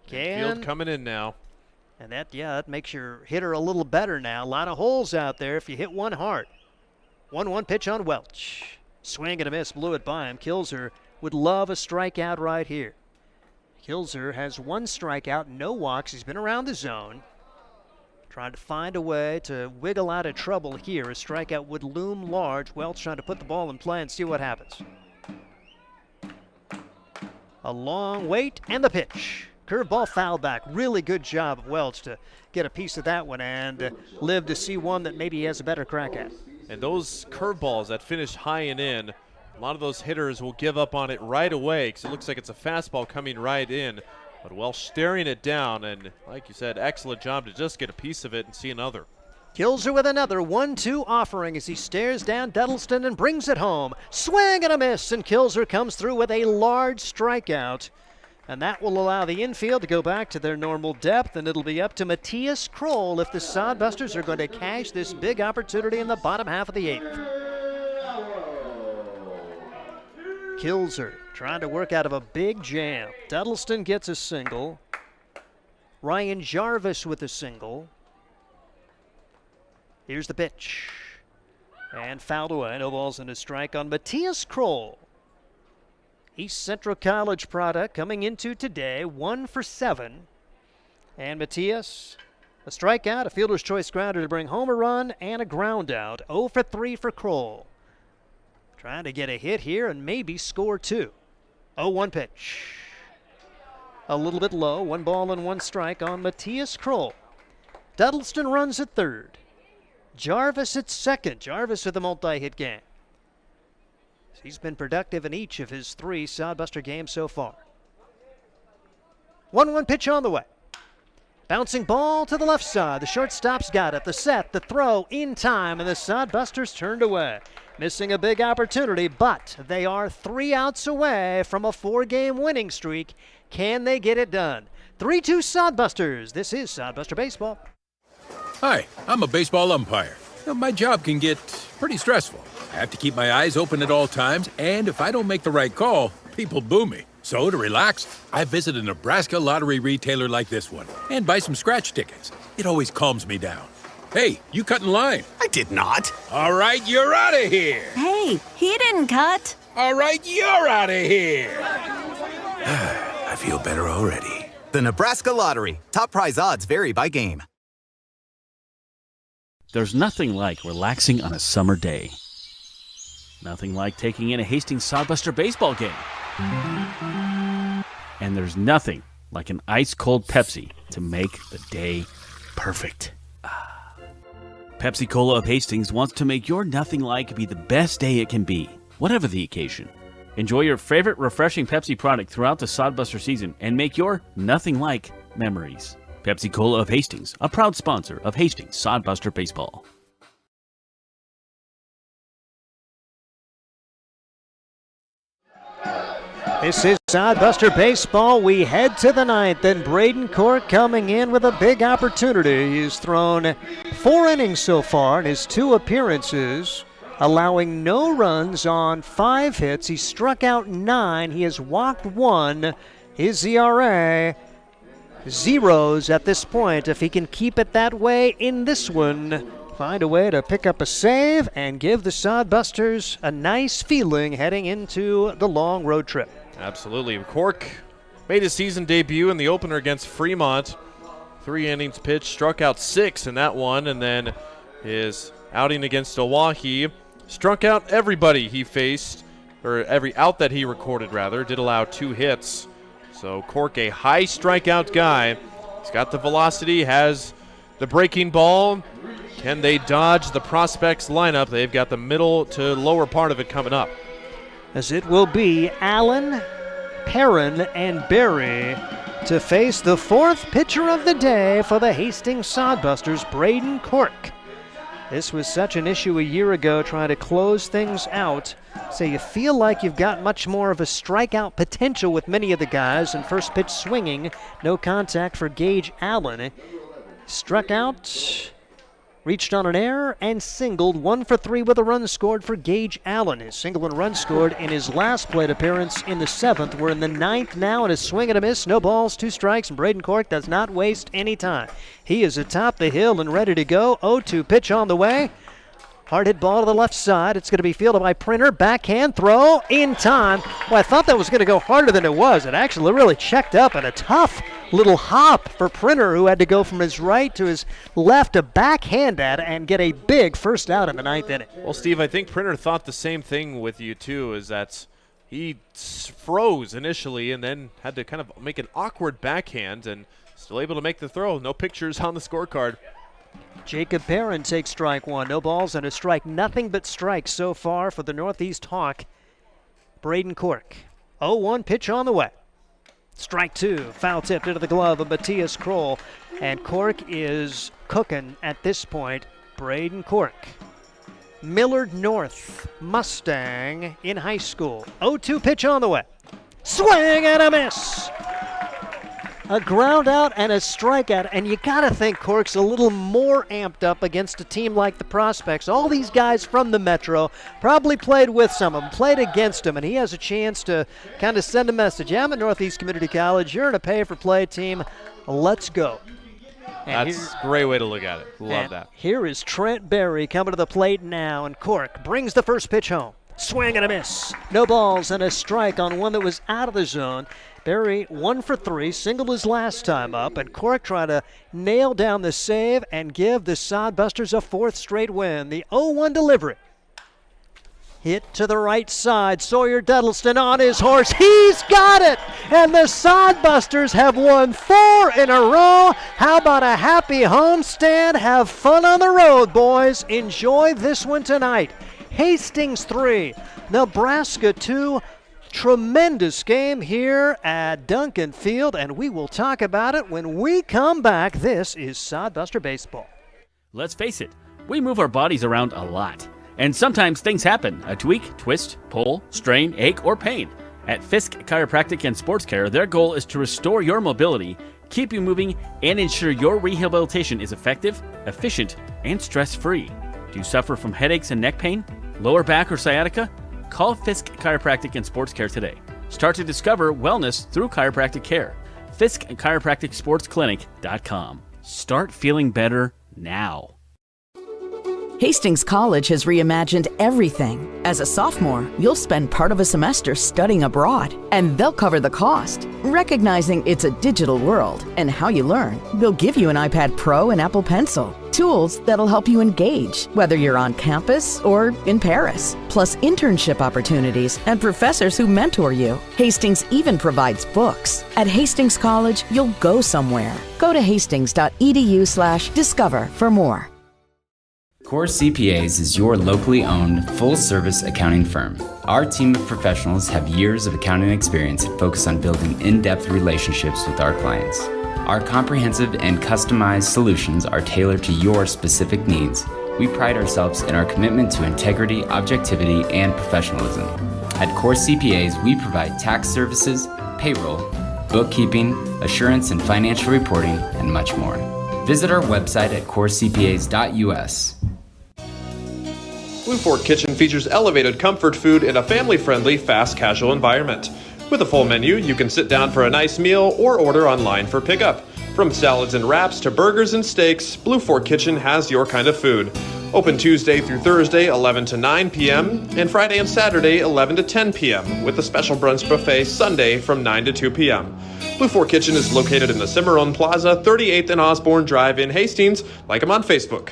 Field coming in now. And that makes your hitter a little better now. A lot of holes out there if you hit one hard. 1-1 pitch on Welch. Swing and a miss, blew it by him. Kilzer would love a strikeout right here. Kilzer has 1 strikeout, no walks. He's been around the zone. Trying to find a way to wiggle out of trouble here. A strikeout would loom large. Welch trying to put the ball in play and see what happens. A long wait and the pitch. Curveball foul back. Really good job of Welch to get a piece of that one and live to see one that maybe he has a better crack at. And those curveballs that finish high and in, a lot of those hitters will give up on it right away because it looks like it's a fastball coming right in. But Welch staring it down, and like you said, excellent job to just get a piece of it and see another. Kills her with another 1-2 offering as he stares down Duddleston and brings it home. Swing and a miss, and Kilzer comes through with a large strikeout. And that will allow the infield to go back to their normal depth, and it'll be up to Matthias Kroll if the Sodbusters are going to cash this big opportunity in the bottom half of the 8th. Kilzer trying to work out of a big jam. Duddleston gets a single. Ryan Jarvis with a single. Here's the pitch. And fouled away. No balls and a strike on Matthias Kroll. East Central College product coming into today, 1 for 7. And Matthias, a strikeout, a fielder's choice grounder to bring home a run, and a ground out. 0 for 3 for Kroll. Trying to get a hit here and maybe score 2. 0-1 pitch. A little bit low, 1 ball and 1 strike on Matthias Kroll. Duddleston runs at third. Jarvis at second. Jarvis with a multi-hit game. He's been productive in each of his 3 Sodbuster games so far. 1-1 pitch on the way. Bouncing ball to the left side. The shortstop's got it. The set, the throw in time, and the Sodbusters turned away. Missing a big opportunity, but they are 3 outs away from a 4-game winning streak. Can they get it done? 3-2 Sodbusters. This is Sodbuster Baseball. Hi, I'm a baseball umpire. My job can get pretty stressful. I have to keep my eyes open at all times, and if I don't make the right call, people boo me. So to relax, I visit a Nebraska lottery retailer like this one and buy some scratch tickets. It always calms me down. Hey, you cut in line. I did not. All right, you're out of here. Hey, he didn't cut. All right, you're out of here. I feel better already. The Nebraska Lottery. Top prize odds vary by game. There's nothing like relaxing on a summer day. Nothing like taking in a Hastings Sodbuster baseball game. And there's nothing like an ice-cold Pepsi to make the day perfect. Pepsi Cola of Hastings wants to make your nothing like be the best day it can be, whatever the occasion. Enjoy your favorite refreshing Pepsi product throughout the Sodbuster season and make your nothing like memories. Pepsi Cola of Hastings, a proud sponsor of Hastings Sodbuster Baseball. This is Sodbuster Baseball. We head to the ninth, and Braden Cork coming in with a big opportunity. He's thrown 4 innings so far in his 2 appearances, allowing no runs on 5 hits. He struck out 9. He has walked 1. His ERA, 0s at this point. If he can keep it that way in this one, find a way to pick up a save and give the Sodbusters a nice feeling heading into the long road trip. Absolutely. Cork made his season debut in the opener against Fremont. 3 innings pitched, struck out 6 in that one, and then his outing against Oahe struck out everybody he faced, or every out that he recorded, rather. Did allow 2 hits. So Cork, a high strikeout guy. He's got the velocity, has the breaking ball. Can they dodge the prospects lineup? They've got the middle to lower part of it coming up. As it will be Allen, Perrin, and Berry to face the 4th pitcher of the day for the Hastings Sodbusters, Braden Cork. This was such an issue a year ago, trying to close things out. So you feel like you've got much more of a strikeout potential with many of the guys. And first pitch swinging, no contact for Gage Allen. Struck out, reached on an error, and singled. 1 for 3 with a run scored for Gage Allen. His single and run scored in his last plate appearance in the 7th. We're in the 9th now, and a swing and a miss. No balls, 2 strikes, and Braden Cork does not waste any time. He is atop the hill and ready to go. 0-2 pitch on the way. Hard hit ball to the left side. It's going to be fielded by Printer. Backhand throw in time. Well, I thought that was going to go harder than it was. It actually really checked up, and a tough little hop for Printer, who had to go from his right to his left to backhand at it and get a big first out in the 9th inning. Well, Steve, I think Printer thought the same thing with you, too, is that he froze initially and then had to kind of make an awkward backhand and still able to make the throw. No pictures on the scorecard. Jacob Perrin takes strike 1. No balls and a strike. Nothing but strikes so far for the Northeast Hawk, Braden Cork. 0-1 pitch on the way. Strike 2. Foul tipped into the glove of Matthias Kroll. And Cork is cooking at this point. Braden Cork. Millard North Mustang in high school. 0-2 pitch on the way. Swing and a miss. A ground out and a strikeout, and you got to think Cork's a little more amped up against a team like the Prospects. All these guys from the Metro probably played with some of them, played against them, and he has a chance to kind of send a message. Yeah, I'm at Northeast Community College. You're in a pay-for-play team. Let's go. And that's a great way to look at it. Love that. Here is Trent Berry coming to the plate now, and Cork brings the first pitch home. Swing and a miss. No balls and a strike on one that was out of the zone. Berry 1 for 3, singled his last time up, and Cork trying to nail down the save and give the Sodbusters a 4th straight win. The 0-1 delivery. Hit to the right side. Sawyer Duddleston on his horse. He's got it! And the Sodbusters have won 4 in a row. How about a happy homestand? Have fun on the road, boys. Enjoy this one tonight. Hastings 3, Nebraska 2. Tremendous game here at Duncan Field, and we will talk about it when we come back. This is Sodbuster Baseball. Let's face it, we move our bodies around a lot, and sometimes things happen. A tweak, twist, pull, strain, ache, or pain. At Fisk Chiropractic and Sports Care, their goal is to restore your mobility, keep you moving, and ensure your rehabilitation is effective, efficient, and stress-free. Do you suffer from headaches and neck pain, lower back or sciatica? Call Fisk Chiropractic and Sports Care today. Start to discover wellness through chiropractic care. Fisk Chiropractic Sports Clinic.com. Start feeling better now. Hastings College has reimagined everything. As a sophomore, you'll spend part of a semester studying abroad, and they'll cover the cost. Recognizing it's a digital world and how you learn, they'll give you an iPad Pro and Apple Pencil. Tools that'll help you engage, whether you're on campus or in Paris. Plus internship opportunities and professors who mentor you. Hastings even provides books. At Hastings College, you'll go somewhere. Go to hastings.edu/discover for more. Core CPAs is your locally owned, full-service accounting firm. Our team of professionals have years of accounting experience and focus on building in-depth relationships with our clients. Our comprehensive and customized solutions are tailored to your specific needs. We pride ourselves in our commitment to integrity, objectivity, and professionalism. At Core CPAs, we provide tax services, payroll, bookkeeping, assurance and financial reporting, and much more. Visit our website at corecpas.us. Blue Fork Kitchen features elevated comfort food in a family-friendly, fast casual environment. With a full menu, you can sit down for a nice meal or order online for pickup. From salads and wraps to burgers and steaks, Blue Fork Kitchen has your kind of food. Open Tuesday through Thursday, 11 to 9 p.m., and Friday and Saturday, 11 to 10 p.m., with a special brunch buffet Sunday from 9 to 2 p.m. Blue Fork Kitchen is located in the Cimarron Plaza, 38th and Osborne Drive in Hastings. Like them on Facebook.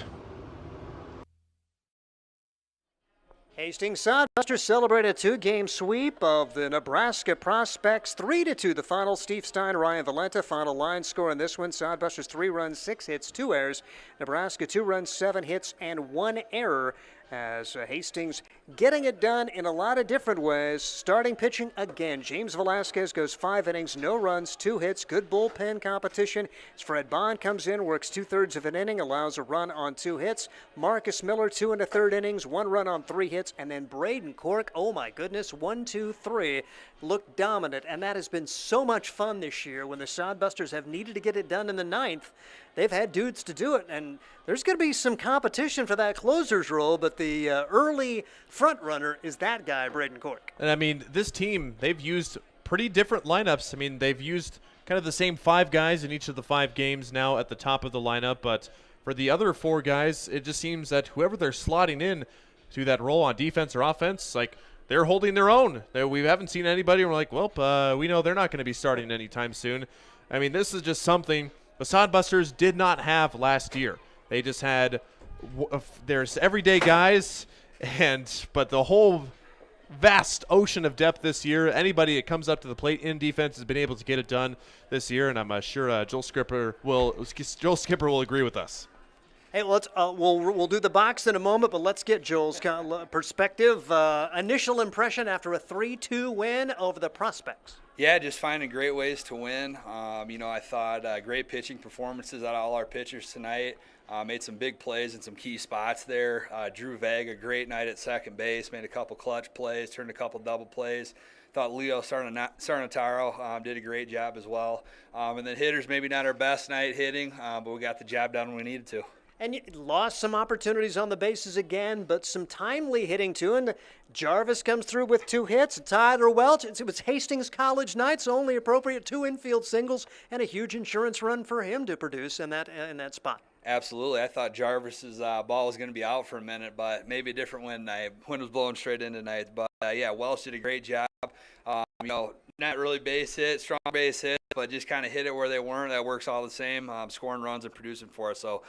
Hastings Sodbuster celebrated a two-game sweep of the Nebraska Prospects. 3-2 the final. Steve Stein, Ryan Valenta. Final line score in this one. Sodbusters 3 runs, 6 hits, 2 errors. Nebraska 2 runs, 7 hits, and 1 error. As Hastings getting it done in a lot of different ways. Starting pitching again. James Velasquez goes 5 innings, no runs, 2 hits. Good bullpen competition. As Fred Bond comes in, works 2/3 of an inning, allows a run on 2 hits. Marcus Miller, 2 1/3 innings, 1 run on 3 hits. And then Braden Cork, oh my goodness, 1, 2, 3, looked dominant. And that has been so much fun this year when the Sodbusters have needed to get it done in the 9th. They've had dudes to do it, and there's going to be some competition for that closer's role, but the early front runner is that guy, Braden Cork. And I mean, this team, they've used pretty different lineups. I mean, they've used kind of the same 5 guys in each of the 5 games now at the top of the lineup, but for the other 4 guys, it just seems that whoever they're slotting in to that role on defense or offense, like, they're holding their own. We haven't seen anybody, and we're like, well, we know they're not going to be starting anytime soon. I mean, this is just something the Sodbusters did not have last year. They just had there's everyday guys, but the whole vast ocean of depth this year. Anybody that comes up to the plate in defense has been able to get it done this year, and I'm sure Joel Skipper will agree with us. Hey, let's we'll do the box in a moment, but let's get Joel's perspective. Initial impression after a 3-2 win over the Prospects. Yeah, just finding great ways to win. I thought great pitching performances out of all our pitchers tonight. Made some big plays in some key spots there. Drew Vag, a great night at second base, made a couple clutch plays, turned a couple double plays. Thought Leo Sarnataro did a great job as well. And then hitters, maybe not our best night hitting, but we got the job done when we needed to. And you lost some opportunities on the bases again, but some timely hitting too. And Jarvis comes through with 2 hits. Tyler Welch, it was Hastings College night, so only appropriate 2 infield singles and a huge insurance run for him to produce in that spot. Absolutely. I thought Jarvis's ball was going to be out for a minute, but maybe a different wind night. Wind was blowing straight in tonight. But, Welch did a great job. Not really base hit, strong base hit, but just kind of hit it where they weren't. That works all the same, scoring runs and producing for us. So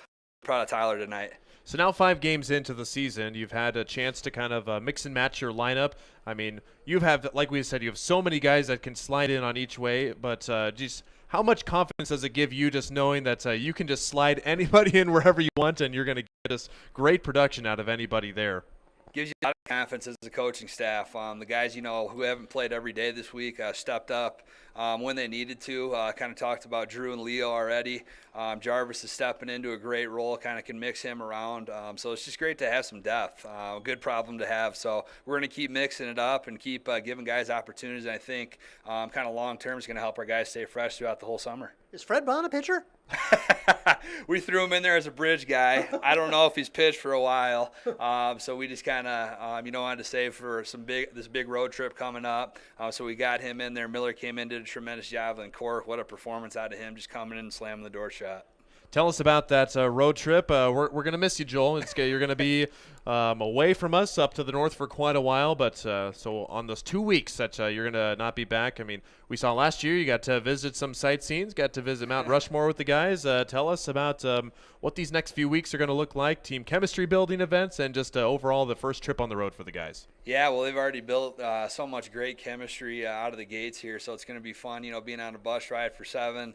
proud of Tyler tonight. So now 5 games into the season, you've had a chance to kind of mix and match your lineup. I mean, like we said, you have so many guys that can slide in on each way, but just how much confidence does it give you just knowing that you can just slide anybody in wherever you want and you're going to get us great production out of anybody there? Gives you a lot of confidence as a coaching staff. The guys, who haven't played every day this week stepped up when they needed to. Kind of talked about Drew and Leo already. Jarvis is stepping into a great role, kind of can mix him around. So it's just great to have some depth. Good problem to have. So we're going to keep mixing it up and keep giving guys opportunities. And I think kind of long term is going to help our guys stay fresh throughout the whole summer. Is Fred Bond a pitcher? We threw him in there as a bridge guy. I don't know if he's pitched for a while, so we just kind of, wanted to save for this big road trip coming up. So we got him in there. Miller came in, did a tremendous job, and Cork, what a performance out of him, just coming in and slamming the door shot. Tell us about that road trip. We're going to miss you, Joel. You're going to be away from us up to the north for quite a while, but so on those 2 weeks that you're going to not be back, I mean, we saw last year you got to visit some sightseeing, got to visit Mount Rushmore with the guys. Tell us about what these next few weeks are going to look like, team chemistry building events, and just overall the first trip on the road for the guys. Yeah, well, they've already built so much great chemistry out of the gates here, so it's going to be fun, being on a bus ride for 7-8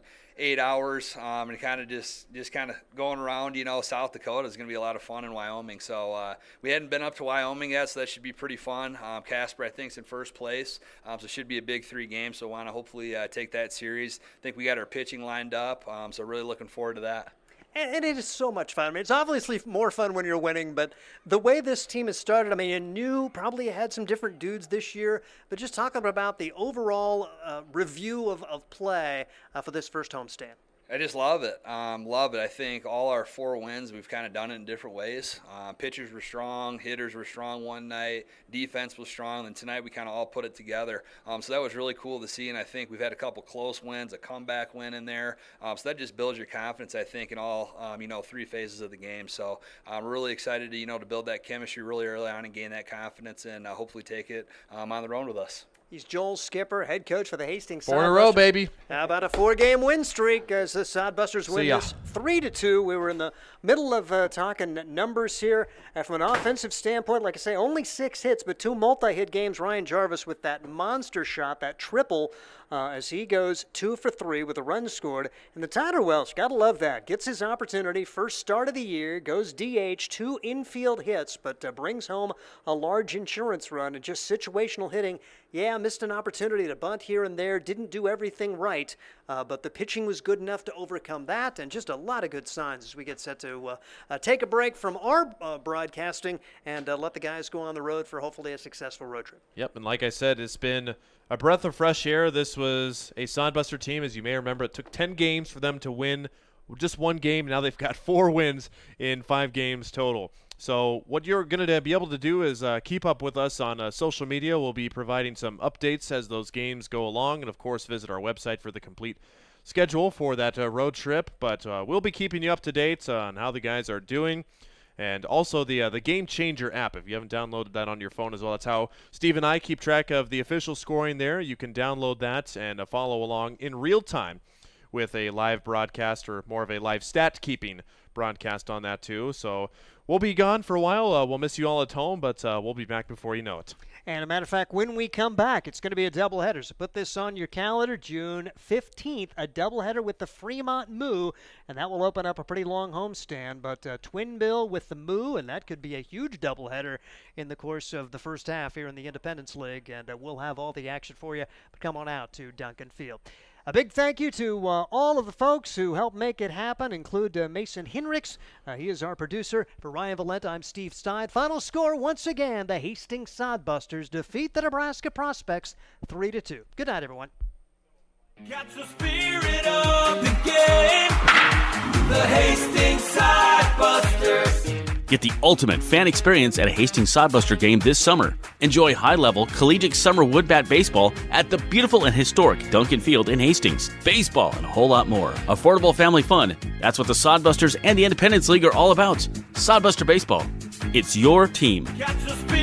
hours and kind of just kind of going around, South Dakota is going to be a lot of fun in Wyoming. So we hadn't been up to Wyoming yet, so that should be pretty fun. Casper, I think, is in first place, so it should be a big 3 games, so want to hopefully take that series. I think we got our pitching lined up, so really looking forward to that. And it is so much fun. I mean, it's obviously more fun when you're winning, but the way this team has started, I mean, you knew probably had some different dudes this year, but just talking about the overall review of play for this first homestand. I just love it. I think all our 4 wins, we've kind of done it in different ways. Pitchers were strong, hitters were strong one night, defense was strong, and tonight we kind of all put it together. So that was really cool to see, and I think we've had a couple close wins, a comeback win in there. So that just builds your confidence, I think, in all 3 phases of the game. So I'm really excited to build that chemistry really early on and gain that confidence and hopefully take it on the road with us. He's Joel Skipper, head coach for the Hastings Sodbusters. 4 in a row, baby. How about a 4-game win streak as the Sodbusters win this 3-2. We were in the middle of talking numbers here. From an offensive standpoint, like I say, only 6 hits, but 2 multi-hit games. Ryan Jarvis with that monster shot, that triple, as he goes 2 for 3 with a run scored. And the Tyler Welch, got to love that. Gets his opportunity, first start of the year, goes DH, 2 infield hits, but brings home a large insurance run and just situational hitting. Yeah, missed an opportunity to bunt here and there, didn't do everything right, but the pitching was good enough to overcome that, and just a lot of good signs as we get set to take a break from our broadcasting and let the guys go on the road for hopefully a successful road trip. Yep, and like I said, it's been a breath of fresh air. This was a Sodbuster team, as you may remember. It took 10 games for them to win just 1 game. Now they've got 4 wins in 5 games total. So what you're going to be able to do is keep up with us on social media. We'll be providing some updates as those games go along. And, of course, visit our website for the complete schedule for that road trip. But we'll be keeping you up to date on how the guys are doing. And also the Game Changer app, if you haven't downloaded that on your phone as well. That's how Steve and I keep track of the official scoring there. You can download that and follow along in real time with a live broadcast or more of a live stat-keeping broadcast on that too. So we'll be gone for a while. We'll miss you all at home, but we'll be back before you know it. And a matter of fact, when we come back, it's going to be a doubleheader. So put this on your calendar, June 15th, a doubleheader with the Fremont Moo, and that will open up a pretty long homestand. But twin bill with the Moo, and that could be a huge doubleheader in the course of the first half here in the Independence League. And we'll have all the action for you. But come on out to Duncan Field. A big thank you to all of the folks who helped make it happen, include Mason Hinrichs. He is our producer. For Ryan Valenta, I'm Steve Stein. Final score, once again, the Hastings Sodbusters defeat the Nebraska Prospects 3-2. Good night, everyone. Catch the spirit of the game. The Hastings Sodbusters. Get the ultimate fan experience at a Hastings Sodbuster game this summer. Enjoy high-level collegiate summer woodbat baseball at the beautiful and historic Duncan Field in Hastings. Baseball and a whole lot more. Affordable family fun. That's what the Sodbusters and the Independence League are all about. Sodbuster Baseball. It's your team. Catch the spirit